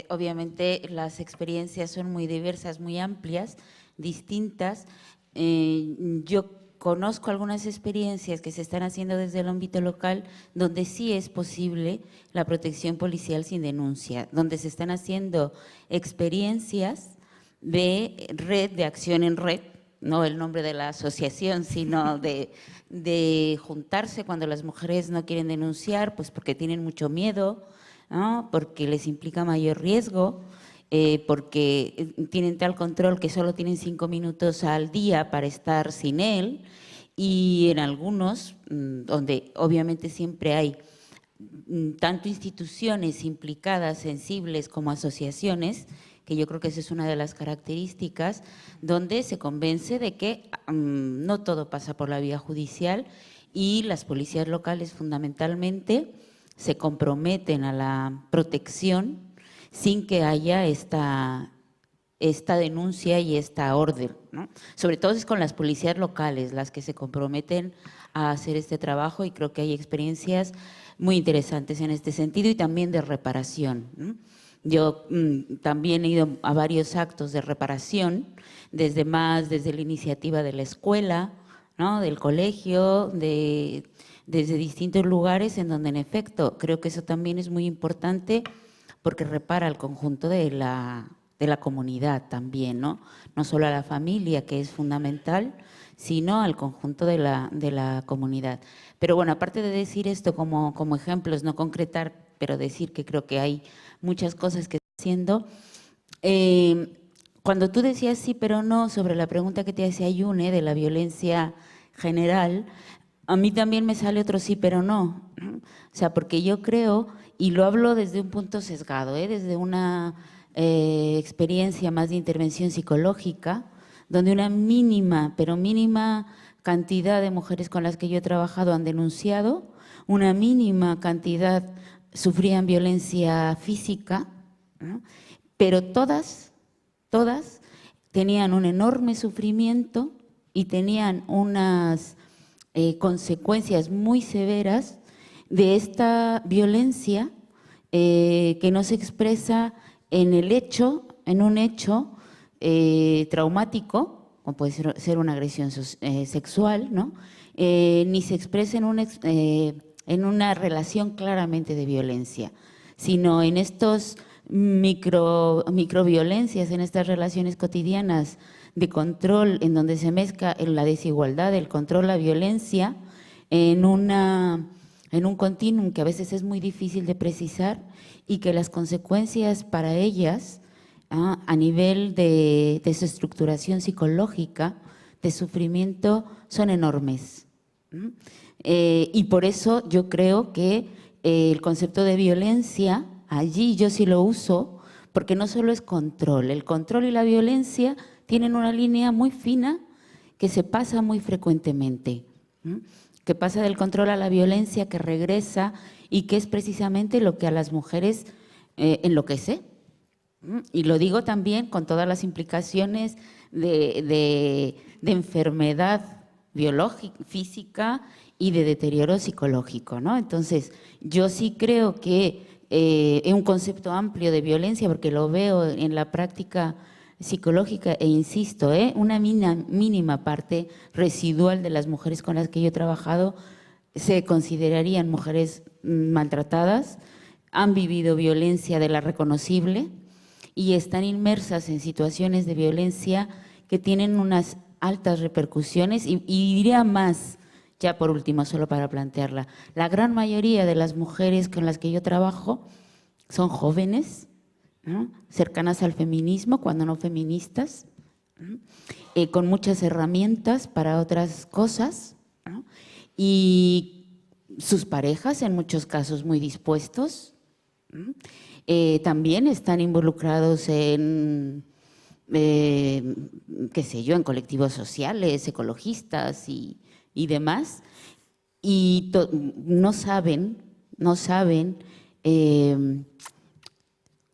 obviamente las experiencias son muy diversas, muy amplias, distintas. Yo conozco algunas experiencias que se están haciendo desde el ámbito local donde sí es posible la protección policial sin denuncia, donde se están haciendo experiencias de red, de acción en red, no el nombre de la asociación, sino de juntarse cuando las mujeres no quieren denunciar, pues porque tienen mucho miedo, ¿no? Porque les implica mayor riesgo, porque tienen tal control que solo tienen 5 minutos al día para estar sin él, y en algunos, donde obviamente siempre hay tanto instituciones implicadas, sensibles, como asociaciones, que yo creo que esa es una de las características, donde se convence de que no todo pasa por la vía judicial y las policías locales fundamentalmente se comprometen a la protección sin que haya esta denuncia y esta orden, ¿no? Sobre todo es con las policías locales las que se comprometen a hacer este trabajo, y creo que hay experiencias muy interesantes en este sentido y también de reparación, ¿no? Yo también he ido a varios actos de reparación, desde la iniciativa de la escuela, ¿no? Del colegio, desde distintos lugares en donde en efecto creo que eso también es muy importante porque repara el conjunto de la de la comunidad también, ¿no? No solo a la familia, que es fundamental, sino al conjunto de la comunidad. Pero bueno, aparte de decir esto como ejemplos, no concretar, pero decir que creo que hay muchas cosas que está haciendo. Cuando tú decías sí pero no sobre la pregunta que te hacía Yune de la violencia general, a mí también me sale otro sí pero no. O sea, porque yo creo, y lo hablo desde un punto sesgado, desde una experiencia más de intervención psicológica, donde una mínima, pero mínima cantidad de mujeres con las que yo he trabajado han denunciado, una mínima cantidad sufrían violencia física, ¿no? Pero todas tenían un enorme sufrimiento y tenían unas consecuencias muy severas de esta violencia que no se expresa en un hecho traumático, como puede ser una agresión sexual, ¿no? Ni se expresa en una relación claramente de violencia, sino en estos microviolencias, en estas relaciones cotidianas de control, en donde se mezcla la desigualdad, el control, la violencia, en un continuum que a veces es muy difícil de precisar y que las consecuencias para ellas, a nivel de su estructuración psicológica, de sufrimiento, son enormes. Y por eso yo creo que el concepto de violencia, allí yo sí lo uso, porque no solo es control, el control y la violencia tienen una línea muy fina que se pasa muy frecuentemente, que pasa del control a la violencia, que regresa y que es precisamente lo que a las mujeres enloquece. Y lo digo también con todas las implicaciones de enfermedad biológica, física y de deterioro psicológico, ¿no? Entonces, yo sí creo que es un concepto amplio de violencia, porque lo veo en la práctica psicológica e insisto, una mínima parte residual de las mujeres con las que yo he trabajado se considerarían mujeres maltratadas, han vivido violencia de la reconocible y están inmersas en situaciones de violencia que tienen unas altas repercusiones y diría más, ya por último, solo para plantearla, la gran mayoría de las mujeres con las que yo trabajo son jóvenes, ¿no? Cercanas al feminismo, cuando no feministas, ¿no? Con muchas herramientas para otras cosas, ¿no? Y sus parejas en muchos casos muy dispuestos, ¿no? También están involucrados en, qué sé yo, en colectivos sociales, ecologistas y demás, y no saben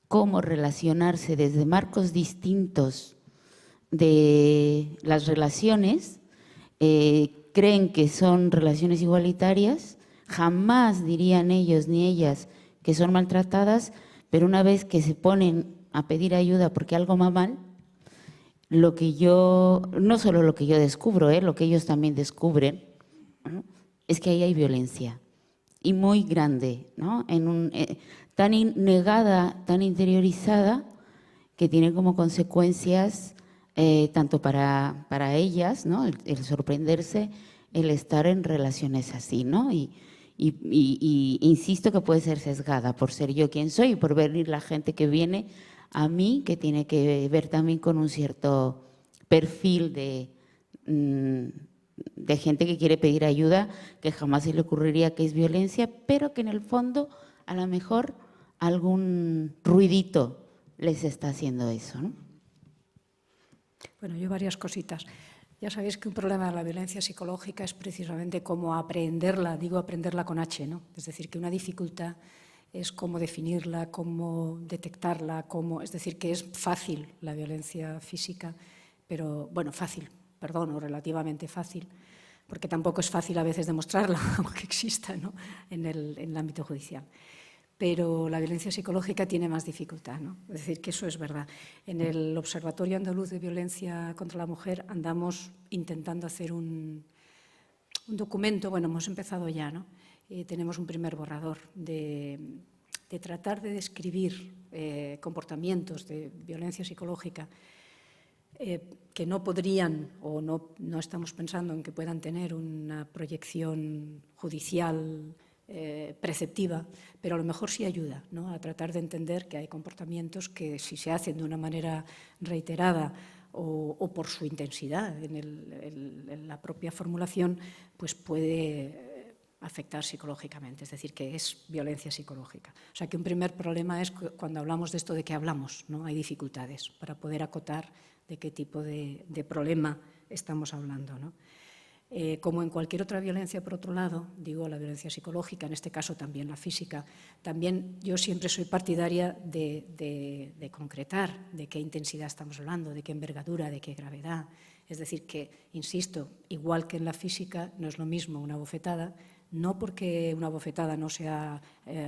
cómo relacionarse desde marcos distintos de las relaciones, creen que son relaciones igualitarias, jamás dirían ellos ni ellas que son maltratadas, pero una vez que se ponen a pedir ayuda porque algo va mal, no solo lo que yo descubro, lo que ellos también descubren, ¿no? Es que ahí hay violencia y muy grande, ¿no? Tan negada, tan interiorizada, que tiene como consecuencias tanto para ellas, ¿no? El sorprenderse, el estar en relaciones así, ¿no? Y insisto que puede ser sesgada por ser yo quien soy y por venir la gente que viene a mí, que tiene que ver también con un cierto perfil de gente que quiere pedir ayuda, que jamás se le ocurriría que es violencia, pero que en el fondo a lo mejor algún ruidito les está haciendo eso, ¿no? Bueno, yo varias cositas. Ya sabéis que un problema de la violencia psicológica es precisamente cómo aprenderla, digo aprenderla con H, ¿no? Es decir, que una dificultad es cómo definirla, cómo detectarla, es decir, que es fácil la violencia física, pero, bueno, fácil, perdón, o relativamente fácil, porque tampoco es fácil a veces demostrarla, aunque exista, ¿no? en el ámbito judicial. Pero la violencia psicológica tiene más dificultad, ¿no? Es decir, que eso es verdad. En el Observatorio Andaluz de Violencia contra la Mujer andamos intentando hacer un documento, bueno, hemos empezado ya, ¿no? Tenemos un primer borrador de tratar de describir comportamientos de violencia psicológica que no podrían o no estamos pensando en que puedan tener una proyección judicial preceptiva, pero a lo mejor sí ayuda, ¿no?, a tratar de entender que hay comportamientos que, si se hacen de una manera reiterada o por su intensidad en la propia formulación, pues puede afectar psicológicamente, es decir, que es violencia psicológica. O sea que un primer problema es cuando hablamos de esto de qué hablamos, ¿no? Hay dificultades para poder acotar de qué tipo de problema estamos hablando, ¿no? Como en cualquier otra violencia, por otro lado, digo la violencia psicológica, en este caso también la física, también yo siempre soy partidaria de concretar de qué intensidad estamos hablando, de qué envergadura, de qué gravedad. Es decir, que, insisto, igual que en la física, no es lo mismo una bofetada, no porque una bofetada no sea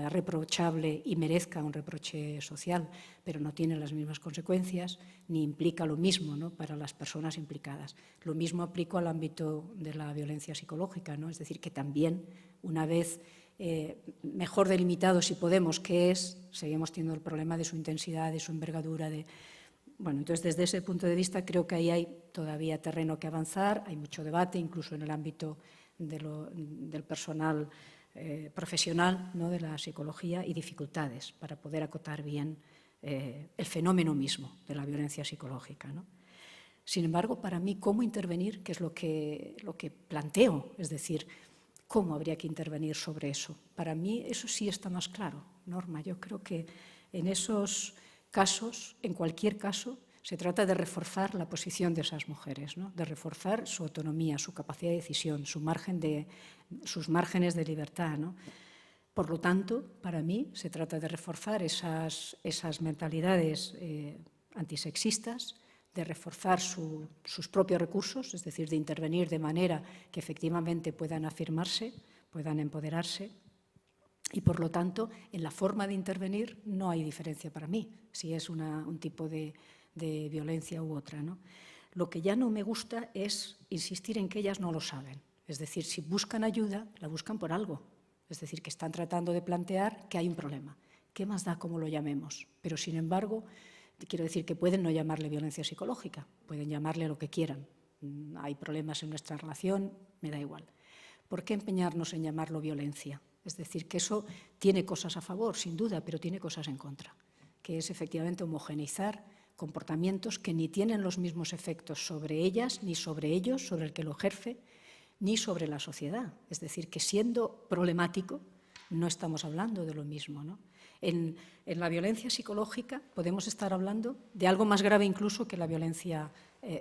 reprochable y merezca un reproche social, pero no tiene las mismas consecuencias ni implica lo mismo, ¿no?, para las personas implicadas. Lo mismo aplico al ámbito de la violencia psicológica, ¿no? Es decir, que también, una vez mejor delimitado, si podemos, qué es, seguimos teniendo el problema de su intensidad, de su envergadura, Bueno, entonces, desde ese punto de vista, creo que ahí hay todavía terreno que avanzar, hay mucho debate, incluso en el ámbito del personal profesional, ¿no?, de la psicología, y dificultades para poder acotar bien el fenómeno mismo de la violencia psicológica, ¿no? Sin embargo, para mí, ¿cómo intervenir?, que es lo que planteo, es decir, ¿cómo habría que intervenir sobre eso? Para mí eso sí está más claro, Norma. Yo creo que en esos casos, en cualquier caso, se trata de reforzar la posición de esas mujeres, ¿no?, de reforzar su autonomía, su capacidad de decisión, sus márgenes de libertad, ¿no? Por lo tanto, para mí, se trata de reforzar esas mentalidades antisexistas, de reforzar sus propios recursos, es decir, de intervenir de manera que efectivamente puedan afirmarse, puedan empoderarse. Y, por lo tanto, en la forma de intervenir no hay diferencia para mí, si es un tipo de violencia u otra, ¿no? Lo que ya no me gusta es insistir en que ellas no lo saben. Es decir, si buscan ayuda, la buscan por algo. Es decir, que están tratando de plantear que hay un problema. ¿Qué más da cómo lo llamemos? Pero, sin embargo, quiero decir que pueden no llamarle violencia psicológica, pueden llamarle lo que quieran. Hay problemas en nuestra relación, me da igual. ¿Por qué empeñarnos en llamarlo violencia? Es decir, que eso tiene cosas a favor, sin duda, pero tiene cosas en contra, que es efectivamente homogeneizar comportamientos que ni tienen los mismos efectos sobre ellas, ni sobre ellos, sobre el que lo ejerce, ni sobre la sociedad. Es decir, que siendo problemático, no estamos hablando de lo mismo, ¿no? En la violencia psicológica podemos estar hablando de algo más grave incluso que la violencia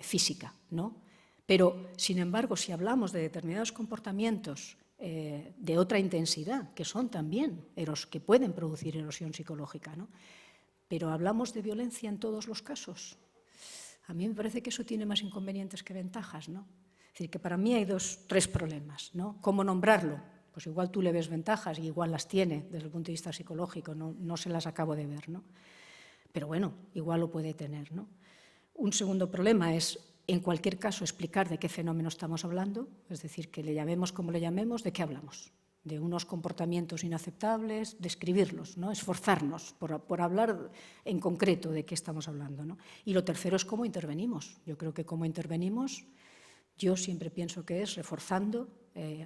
física, ¿no? Pero, sin embargo, si hablamos de determinados comportamientos de otra intensidad, que son también que pueden producir erosión psicológica, ¿no?, pero hablamos de violencia en todos los casos, a mí me parece que eso tiene más inconvenientes que ventajas, ¿no? Es decir, que para mí hay tres problemas, ¿no? ¿Cómo nombrarlo? Pues igual tú le ves ventajas y igual las tiene desde el punto de vista psicológico, no se las acabo de ver, ¿no? Pero bueno, igual lo puede tener, ¿no? Un segundo problema es, en cualquier caso, explicar de qué fenómeno estamos hablando, es decir, que le llamemos como le llamemos, ¿de qué hablamos? De unos comportamientos inaceptables, describirlos, ¿no?, esforzarnos por hablar en concreto de qué estamos hablando, ¿no? Y lo tercero es cómo intervenimos. Yo creo que cómo intervenimos, yo siempre pienso que es reforzando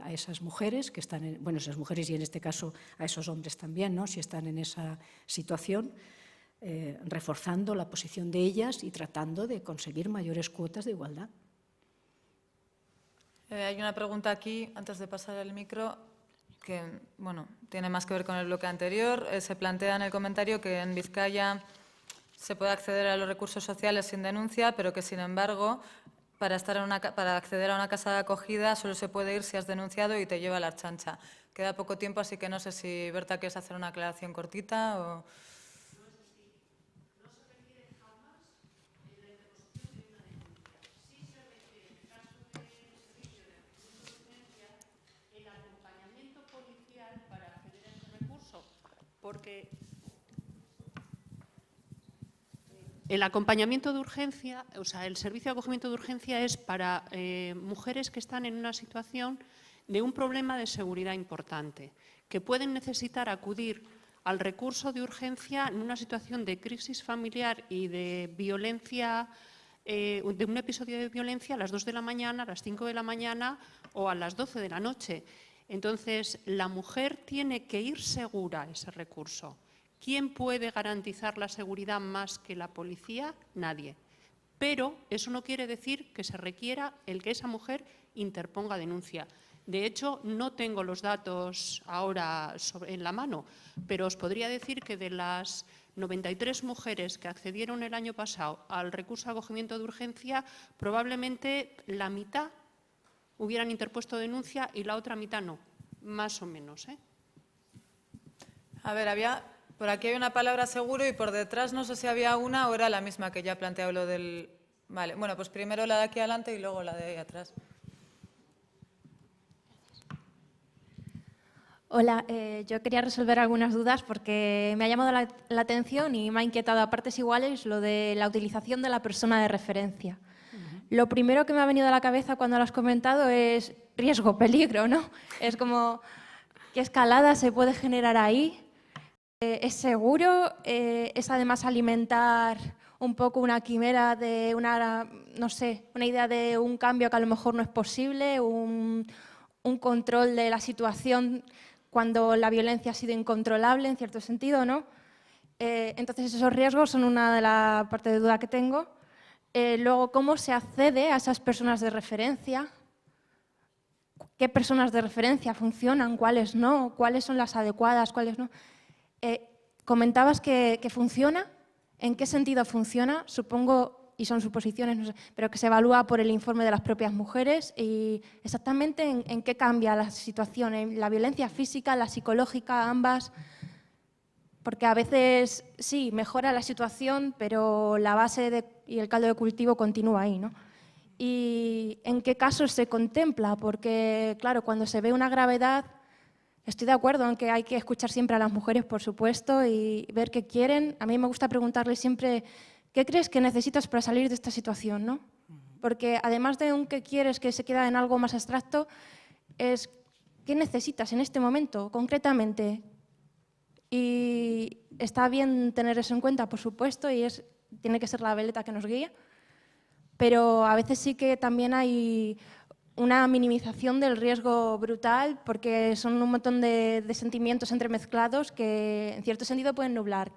a esas mujeres que están, esas mujeres y en este caso a esos hombres también, ¿no?, si están en esa situación, reforzando la posición de ellas y tratando de conseguir mayores cuotas de igualdad. Hay una pregunta aquí, antes de pasar el micro, que tiene más que ver con el bloque anterior. Se plantea en el comentario que en Vizcaya se puede acceder a los recursos sociales sin denuncia, pero que, sin embargo, para acceder a una casa de acogida solo se puede ir si has denunciado y te lleva la Ertzaintza. Queda poco tiempo, así que no sé si, Berta, quieres hacer una aclaración cortita o... Porque el acompañamiento de urgencia, o sea, el servicio de acogimiento de urgencia es para mujeres que están en una situación de un problema de seguridad importante, que pueden necesitar acudir al recurso de urgencia en una situación de crisis familiar y de violencia, de un episodio de violencia a las 2 de la mañana, a las 5 de la mañana o a las 12 de la noche. Entonces, la mujer tiene que ir segura a ese recurso. ¿Quién puede garantizar la seguridad más que la policía? Nadie. Pero eso no quiere decir que se requiera el que esa mujer interponga denuncia. De hecho, no tengo los datos ahora en la mano, pero os podría decir que de las 93 mujeres que accedieron el año pasado al recurso de acogimiento de urgencia, probablemente la mitad hubieran interpuesto denuncia y la otra mitad no, más o menos, ¿eh? A ver, por aquí hay una palabra seguro y por detrás no sé si había una o era la misma que ya he planteado lo del... Vale, bueno, pues primero la de aquí adelante y luego la de ahí atrás. Hola, yo quería resolver algunas dudas porque me ha llamado la atención y me ha inquietado a partes iguales lo de la utilización de la persona de referencia. Lo primero que me ha venido a la cabeza cuando lo has comentado es riesgo, peligro, ¿no? Es como, ¿qué escalada se puede generar ahí? ¿Es seguro? ¿Es además alimentar un poco una quimera de no sé, una idea de un cambio que a lo mejor no es posible, un control de la situación cuando la violencia ha sido incontrolable, en cierto sentido, ¿no? Entonces, esos riesgos son una de las partes de duda que tengo. Luego, ¿cómo se accede a esas personas de referencia? ¿Qué personas de referencia funcionan? ¿Cuáles no? ¿Cuáles son las adecuadas? ¿Cuáles no? Comentabas que funciona. ¿En qué sentido funciona? Supongo, y son suposiciones, no sé, pero que se evalúa por el informe de las propias mujeres y exactamente en qué cambia la situación, en la violencia física, la psicológica, ambas, porque a veces sí, mejora la situación, pero la base y el caldo de cultivo continúa ahí, ¿no? Y en qué casos se contempla, porque claro, cuando se ve una gravedad, estoy de acuerdo en que hay que escuchar siempre a las mujeres, por supuesto, y ver qué quieren. A mí me gusta preguntarles siempre, ¿qué crees que necesitas para salir de esta situación, ¿no? Porque además de un qué quieres que se queda en algo más abstracto, es ¿qué necesitas en este momento, concretamente? Y está bien tener eso en cuenta, por supuesto, y tiene que ser la veleta que nos guía, pero a veces sí que también hay una minimización del riesgo brutal porque son un montón de sentimientos entremezclados que en cierto sentido pueden nublar.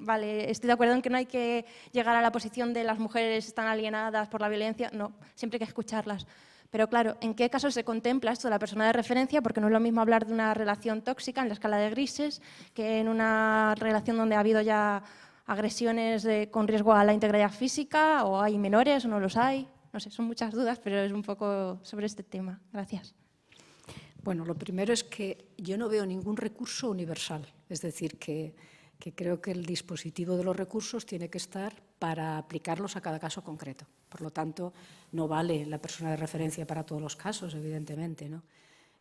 Vale, estoy de acuerdo en que no hay que llegar a la posición de las mujeres están alienadas por la violencia, no, siempre hay que escucharlas. Pero claro, ¿en qué casos se contempla esto de la persona de referencia? Porque no es lo mismo hablar de una relación tóxica en la escala de grises que en una relación donde ha habido ya agresiones con riesgo a la integridad física, o hay menores o no los hay. No sé, son muchas dudas, pero es un poco sobre este tema. Gracias. Bueno, lo primero es que yo no veo ningún recurso universal, es decir, que creo que el dispositivo de los recursos tiene que estar para aplicarlos a cada caso concreto. Por lo tanto, no vale la persona de referencia para todos los casos, evidentemente, ¿no?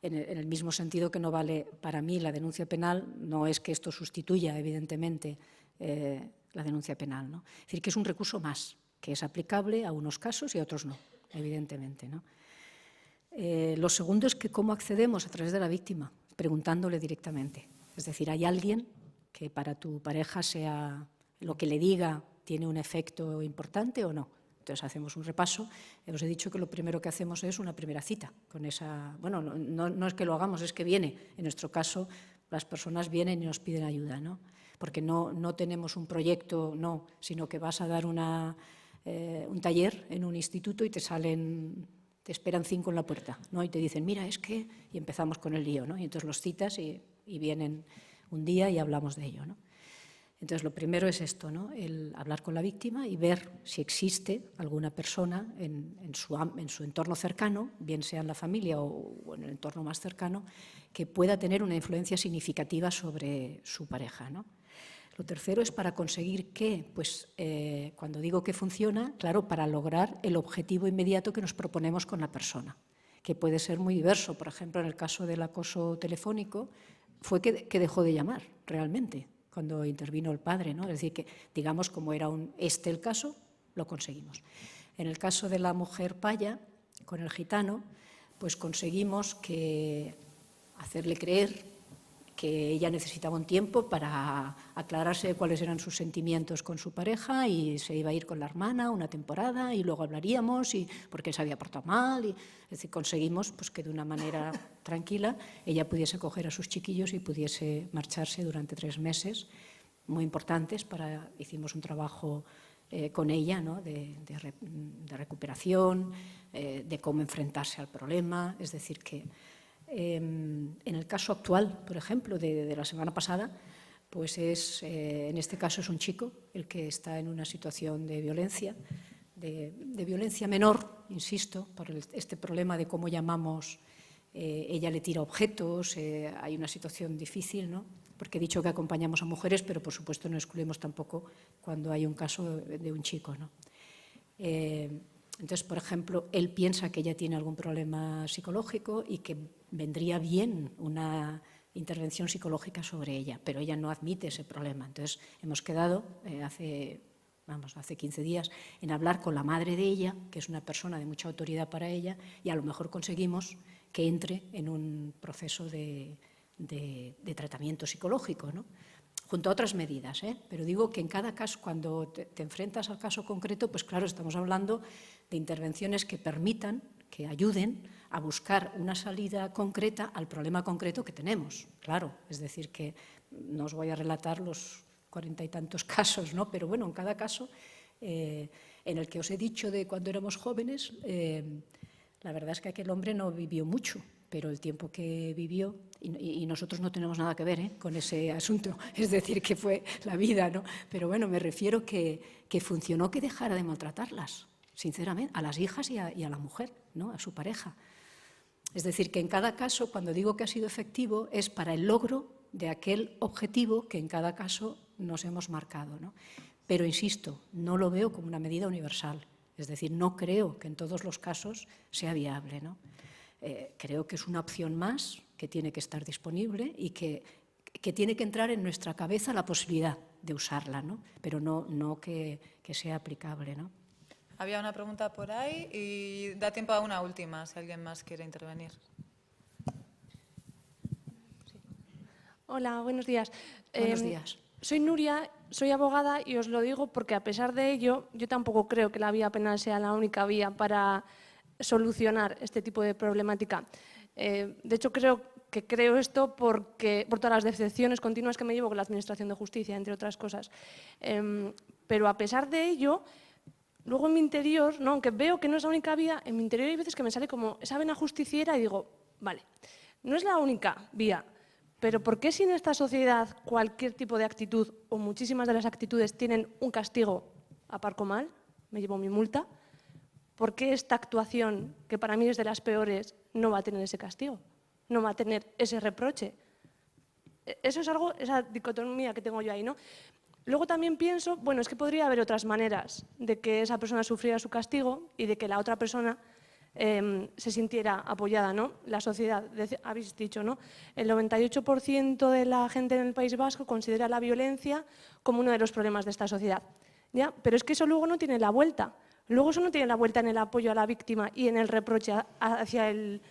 En el mismo sentido que no vale para mí la denuncia penal, no es que esto sustituya, evidentemente, la denuncia penal, ¿no? Es decir, que es un recurso más, que es aplicable a unos casos y a otros no, evidentemente, ¿no? Lo segundo es que cómo accedemos a través de la víctima, preguntándole directamente. Es decir, ¿hay alguien que para tu pareja sea lo que le diga tiene un efecto importante o no? Entonces hacemos un repaso. Os he dicho que lo primero que hacemos es una primera cita con esa... Bueno, no es que lo hagamos, es que viene. En nuestro caso, las personas vienen y nos piden ayuda, ¿no? Porque no tenemos un proyecto, no, sino que vas a dar un taller en un instituto y te esperan 5 en la puerta, ¿no? Y te dicen, mira, es que... Y empezamos con el lío, ¿no? Y entonces los citas y vienen un día y hablamos de ello, ¿no? Entonces, lo primero es esto, ¿no? El hablar con la víctima y ver si existe alguna persona en su entorno cercano, bien sea en la familia o en el entorno más cercano, que pueda tener una influencia significativa sobre su pareja, ¿no? Lo tercero es para conseguir que, pues, cuando digo que funciona, claro, para lograr el objetivo inmediato que nos proponemos con la persona, que puede ser muy diverso. Por ejemplo, en el caso del acoso telefónico, fue que dejó de llamar realmente cuando intervino el padre, ¿no? Es decir, que digamos como era el caso, lo conseguimos. En el caso de la mujer paya, con el gitano, pues conseguimos hacerle creer que ella necesitaba un tiempo para aclararse de cuáles eran sus sentimientos con su pareja y se iba a ir con la hermana una temporada y luego hablaríamos porque él se había portado mal. Es decir, conseguimos pues, que de una manera tranquila ella pudiese coger a sus chiquillos y pudiese marcharse durante 3 meses, muy importantes. Hicimos un trabajo con ella, ¿no? de recuperación, de cómo enfrentarse al problema. Es decir, que en el caso actual, por ejemplo, de la semana pasada, pues en este caso es un chico el que está en una situación de violencia menor, insisto, por este problema de cómo llamamos, ella le tira objetos, hay una situación difícil, ¿no? Porque he dicho que acompañamos a mujeres, pero por supuesto no excluimos tampoco cuando hay un caso de un chico, ¿no? Entonces, por ejemplo, él piensa que ella tiene algún problema psicológico y que vendría bien una intervención psicológica sobre ella, pero ella no admite ese problema. Entonces, hemos quedado hace 15 días en hablar con la madre de ella, que es una persona de mucha autoridad para ella, y a lo mejor conseguimos que entre en un proceso de tratamiento psicológico, ¿no? Junto a otras medidas, pero digo que en cada caso, cuando te enfrentas al caso concreto, pues claro, estamos hablando de intervenciones que permitan, que ayuden a buscar una salida concreta al problema concreto que tenemos, claro. Es decir, que no os voy a relatar los 40 y tantos casos, ¿no? Pero bueno, en cada caso, en el que os he dicho de cuando éramos jóvenes, la verdad es que aquel hombre no vivió mucho, pero el tiempo que vivió, y nosotros no tenemos nada que ver con ese asunto, es decir, que fue la vida, ¿no? Pero bueno, me refiero que funcionó que dejara de maltratarlas, sinceramente, a las hijas y a la mujer, ¿no? A su pareja. Es decir, que en cada caso, cuando digo que ha sido efectivo, es para el logro de aquel objetivo que en cada caso nos hemos marcado, ¿no? Pero, insisto, no lo veo como una medida universal, es decir, no creo que en todos los casos sea viable, ¿no? Creo que es una opción más que tiene que estar disponible y que tiene que entrar en nuestra cabeza la posibilidad de usarla, ¿no? Pero no que sea aplicable, ¿no? Había una pregunta por ahí y da tiempo a una última, si alguien más quiere intervenir. Hola, buenos días. Buenos días. Soy Nuria, soy abogada y os lo digo porque a pesar de ello, yo tampoco creo que la vía penal sea la única vía para solucionar este tipo de problemática. De hecho, creo esto por todas las decepciones continuas que me llevo con la Administración de Justicia, entre otras cosas. Pero a pesar de ello, luego en mi interior, ¿no? Aunque veo que no es la única vía, en mi interior hay veces que me sale como esa vena justiciera y digo, vale, no es la única vía, pero ¿por qué si en esta sociedad cualquier tipo de actitud o muchísimas de las actitudes tienen un castigo? Aparco mal, me llevo mi multa. ¿Por qué esta actuación, que para mí es de las peores, no va a tener ese castigo? No va a tener ese reproche. Eso es algo, esa dicotomía que tengo yo ahí, ¿no? Luego también pienso, bueno, es que podría haber otras maneras de que esa persona sufriera su castigo y de que la otra persona se sintiera apoyada, ¿no? La sociedad, habéis dicho, ¿no? El 98% de la gente en el País Vasco considera la violencia como uno de los problemas de esta sociedad, ¿ya? Pero es que eso luego no tiene la vuelta. Luego eso no tiene la vuelta en el apoyo a la víctima y en el reproche hacia el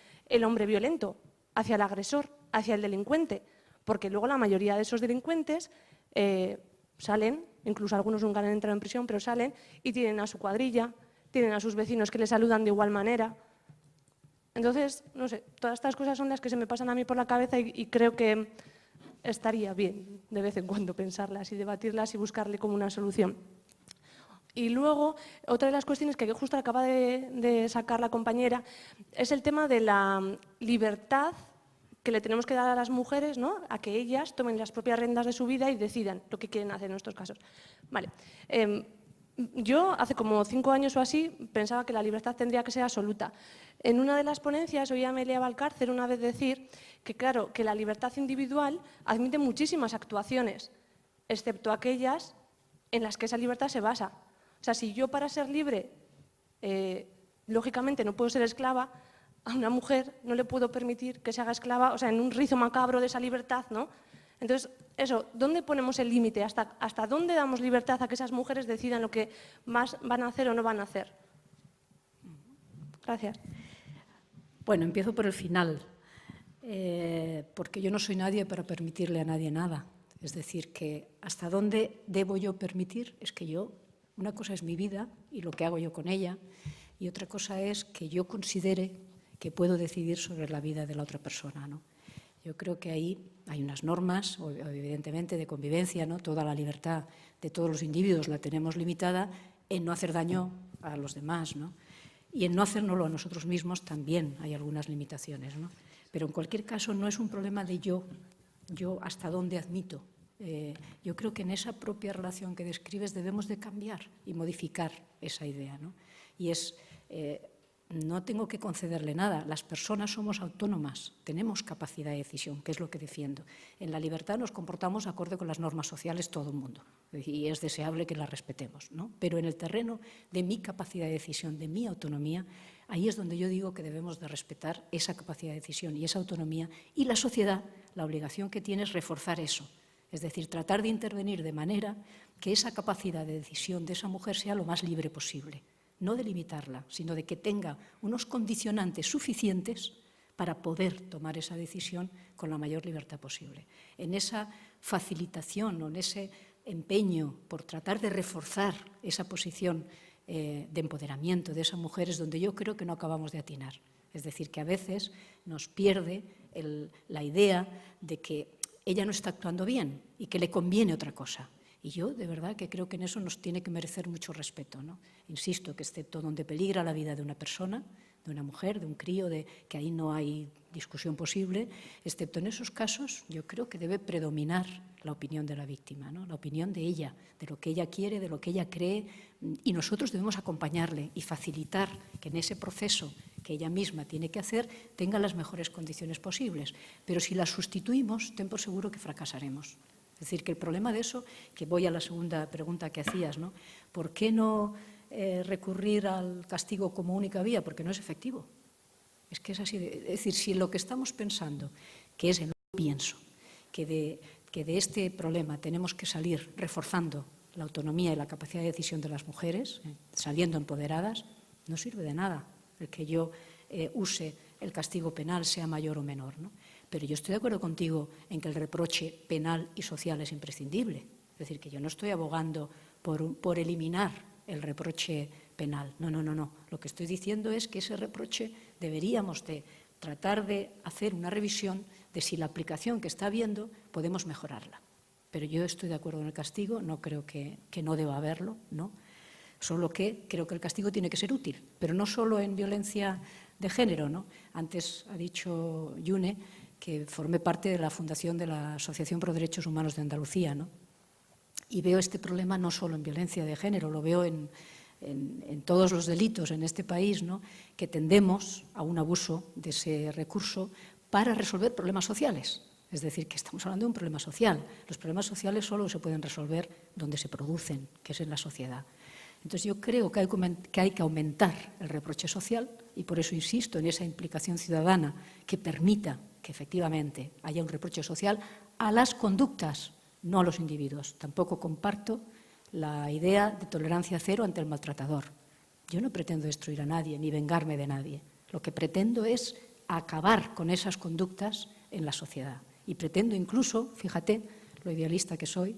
hombre violento, hacia el agresor, hacia el delincuente, porque luego la mayoría de esos delincuentes salen, incluso algunos nunca han entrado en prisión, pero salen y tienen a su cuadrilla, tienen a sus vecinos que les saludan de igual manera. Entonces, no sé, todas estas cosas son las que se me pasan a mí por la cabeza y creo que estaría bien de vez en cuando pensarlas y debatirlas y buscarle como una solución. Y luego, otra de las cuestiones que justo acaba de sacar la compañera es el tema de la libertad que le tenemos que dar a las mujeres, ¿no? A que ellas tomen las propias riendas de su vida y decidan lo que quieren hacer en estos casos. Vale. Yo hace como 5 años o así pensaba que la libertad tendría que ser absoluta. En una de las ponencias oí a Amelia Valcárcel una vez decir que, claro, que la libertad individual admite muchísimas actuaciones, excepto aquellas en las que esa libertad se basa. O sea, si yo para ser libre, lógicamente no puedo ser esclava, a una mujer no le puedo permitir que se haga esclava, o sea, en un rizo macabro de esa libertad, ¿no? Entonces, eso, ¿dónde ponemos el límite? ¿Hasta dónde damos libertad a que esas mujeres decidan lo que más van a hacer o no van a hacer? Gracias. Bueno, empiezo por el final. Porque yo no soy nadie para permitirle a nadie nada. Es decir, que hasta dónde debo yo permitir es que yo, una cosa es mi vida y lo que hago yo con ella, y otra cosa es que yo considere que puedo decidir sobre la vida de la otra persona, ¿no? Yo creo que ahí hay unas normas, evidentemente, de convivencia, ¿no? Toda la libertad de todos los individuos la tenemos limitada en no hacer daño a los demás, ¿no? Y en no hacérnoslo a nosotros mismos también hay algunas limitaciones, ¿no? Pero en cualquier caso no es un problema de yo hasta dónde admito. Yo creo que en esa propia relación que describes debemos de cambiar y modificar esa idea, ¿no? Y es, no tengo que concederle nada, las personas somos autónomas, tenemos capacidad de decisión, que es lo que defiendo. En la libertad nos comportamos acorde con las normas sociales todo el mundo y es deseable que las respetemos, ¿no? Pero en el terreno de mi capacidad de decisión, de mi autonomía, ahí es donde yo digo que debemos de respetar esa capacidad de decisión y esa autonomía, y la sociedad, la obligación que tiene es reforzar eso, es decir, tratar de intervenir de manera que esa capacidad de decisión de esa mujer sea lo más libre posible. No de limitarla, sino de que tenga unos condicionantes suficientes para poder tomar esa decisión con la mayor libertad posible. En esa facilitación o en ese empeño por tratar de reforzar esa posición de empoderamiento de esa mujer es donde yo creo que no acabamos de atinar. Es decir, que a veces nos pierde la idea de que ella no está actuando bien y que le conviene otra cosa. Y yo, de verdad, que creo que en eso nos tiene que merecer mucho respeto, ¿no? Insisto, que excepto donde peligra la vida de una persona, de una mujer, de un crío, que ahí no hay discusión posible, excepto en esos casos, yo creo que debe predominar la opinión de la víctima, ¿no? La opinión de ella, de lo que ella quiere, de lo que ella cree, y nosotros debemos acompañarle y facilitar que en ese proceso que ella misma tiene que hacer tenga las mejores condiciones posibles. Pero si la sustituimos, ten por seguro que fracasaremos. Es decir, que el problema de eso, que voy a la segunda pregunta que hacías, ¿no? ¿Por qué no recurrir al castigo como única vía? Porque no es efectivo. Es que es así. Es decir, si lo que estamos pensando, que es en lo que pienso, que de este problema tenemos que salir reforzando la autonomía y la capacidad de decisión de las mujeres, saliendo empoderadas, no sirve de nada el que yo use el castigo penal, sea mayor o menor, ¿no? Pero yo estoy de acuerdo contigo en que el reproche penal y social es imprescindible. Es decir, que yo no estoy abogando por eliminar el reproche penal. No. Lo que estoy diciendo es que ese reproche deberíamos de tratar de hacer una revisión de si la aplicación que está habiendo podemos mejorarla. Pero yo estoy de acuerdo en el castigo, no creo que no deba haberlo, ¿no? Solo que creo que el castigo tiene que ser útil, pero no solo en violencia de género, ¿no? Antes ha dicho Yune que formé parte de la fundación de la Asociación Pro Derechos Humanos de Andalucía, ¿no? Y veo este problema no solo en violencia de género, lo veo en todos los delitos en este país, ¿no? Que tendemos a un abuso de ese recurso para resolver problemas sociales. Es decir, que estamos hablando de un problema social. Los problemas sociales solo se pueden resolver donde se producen, que es en la sociedad. Entonces yo creo que hay que aumentar el reproche social y por eso insisto en esa implicación ciudadana que permita que efectivamente haya un reproche social a las conductas, no a los individuos. Tampoco comparto la idea de tolerancia cero ante el maltratador. Yo no pretendo destruir a nadie ni vengarme de nadie. Lo que pretendo es acabar con esas conductas en la sociedad. Y pretendo incluso, fíjate, lo idealista que soy,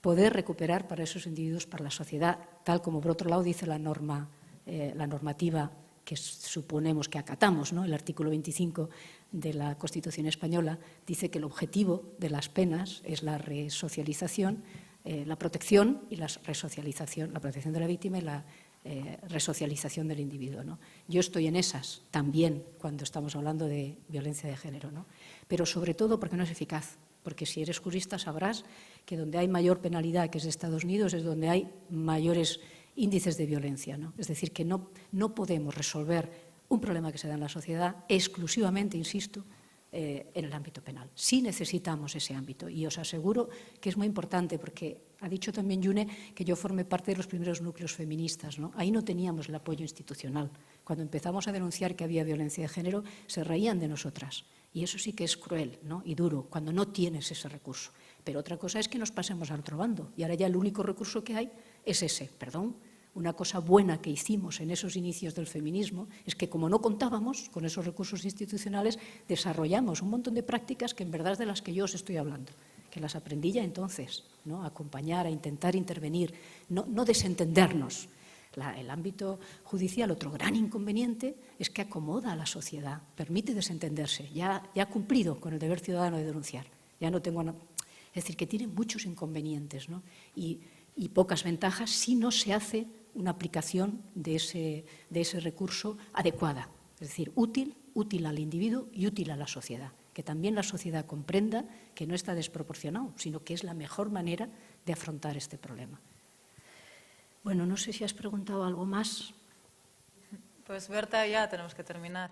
poder recuperar para esos individuos, para la sociedad, tal como por otro lado dice la normativa que suponemos que acatamos, ¿no? El artículo 25 de la Constitución española dice que el objetivo de las penas es la resocialización, la protección y la resocialización, la protección de la víctima y la resocialización del individuo, ¿no? Yo estoy en esas también cuando estamos hablando de violencia de género, ¿no? Pero sobre todo porque no es eficaz. Porque si eres jurista sabrás que donde hay mayor penalidad, que es de Estados Unidos, es donde hay mayores índices de violencia, ¿no? Es decir, que no podemos resolver un problema que se da en la sociedad exclusivamente, insisto, en el ámbito penal. Sí necesitamos ese ámbito y os aseguro que es muy importante porque ha dicho también Yune que yo formé parte de los primeros núcleos feministas, ¿no? Ahí no teníamos el apoyo institucional. Cuando empezamos a denunciar que había violencia de género, se reían de nosotras. Y eso sí que es cruel, ¿no? Y duro, cuando no tienes ese recurso. Pero otra cosa es que nos pasemos al otro bando. Y ahora ya el único recurso que hay es ese, perdón, Una cosa buena que hicimos en esos inicios del feminismo es que, como no contábamos con esos recursos institucionales, desarrollamos un montón de prácticas que en verdad es de las que yo os estoy hablando, que las aprendí ya entonces, ¿no? A acompañar, a intentar intervenir, no desentendernos. El ámbito judicial, otro gran inconveniente, es que acomoda a la sociedad, permite desentenderse, ya ha cumplido con el deber ciudadano de denunciar. Ya no tengo... Es decir, que tiene muchos inconvenientes, ¿no? y pocas ventajas si no se hace una aplicación de ese recurso adecuada. Es decir, útil al individuo y útil a la sociedad. Que también la sociedad comprenda que no está desproporcionado, sino que es la mejor manera de afrontar este problema. Bueno, no sé si has preguntado algo más. Pues Berta, ya tenemos que terminar.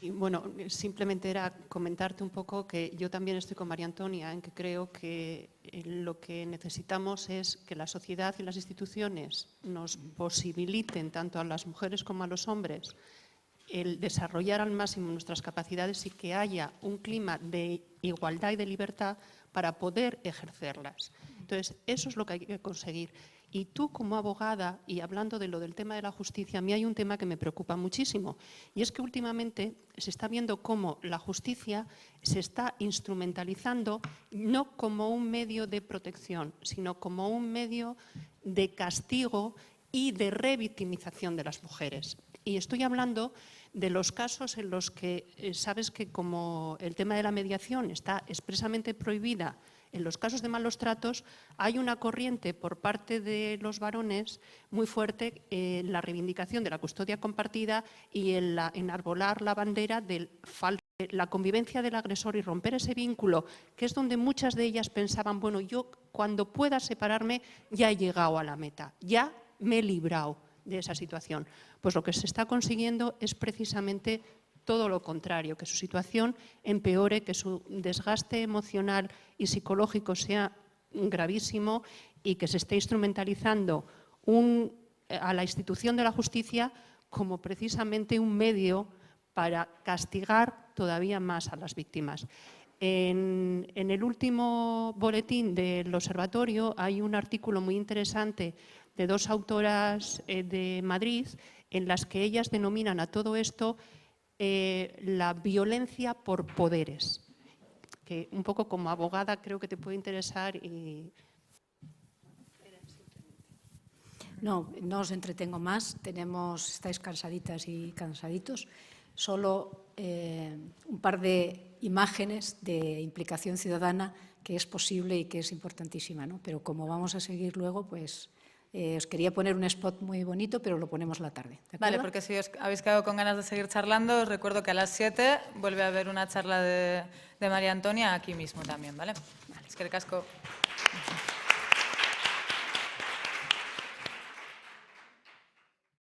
Y bueno, simplemente era comentarte un poco que yo también estoy con María Antonia en que creo que lo que necesitamos es que la sociedad y las instituciones nos posibiliten tanto a las mujeres como a los hombres el desarrollar al máximo nuestras capacidades y que haya un clima de igualdad y de libertad para poder ejercerlas. Entonces, eso es lo que hay que conseguir. Y tú, como abogada, y hablando de lo del tema de la justicia, a mí hay un tema que me preocupa muchísimo, y es que últimamente se está viendo cómo la justicia se está instrumentalizando no como un medio de protección, sino como un medio de castigo y de revictimización de las mujeres. Y estoy hablando de los casos en los que sabes que como el tema de la mediación está expresamente prohibida en los casos de malos tratos, hay una corriente por parte de los varones muy fuerte en la reivindicación de la custodia compartida y en enarbolar la bandera de la convivencia del agresor y romper ese vínculo, que es donde muchas de ellas pensaban, bueno, yo cuando pueda separarme ya he llegado a la meta, ya me he librado de esa situación. Pues lo que se está consiguiendo es precisamente todo lo contrario, que su situación empeore, que su desgaste emocional y psicológico sea gravísimo y que se esté instrumentalizando a la institución de la justicia como precisamente un medio para castigar todavía más a las víctimas. En el último boletín del Observatorio hay un artículo muy interesante de dos autoras de Madrid en las que ellas denominan a todo esto la violencia por poderes, que un poco como abogada creo que te puede interesar. No os entretengo más, estáis cansaditas y cansaditos. Solo un par de imágenes de implicación ciudadana que es posible y que es importantísima, ¿no? Pero como vamos a seguir luego, pues os quería poner un spot muy bonito, pero lo ponemos a la tarde. Vale, porque si os habéis quedado con ganas de seguir charlando, os recuerdo que a las 7 vuelve a haber una charla de María Antonia aquí mismo también, ¿vale? Es que el casco...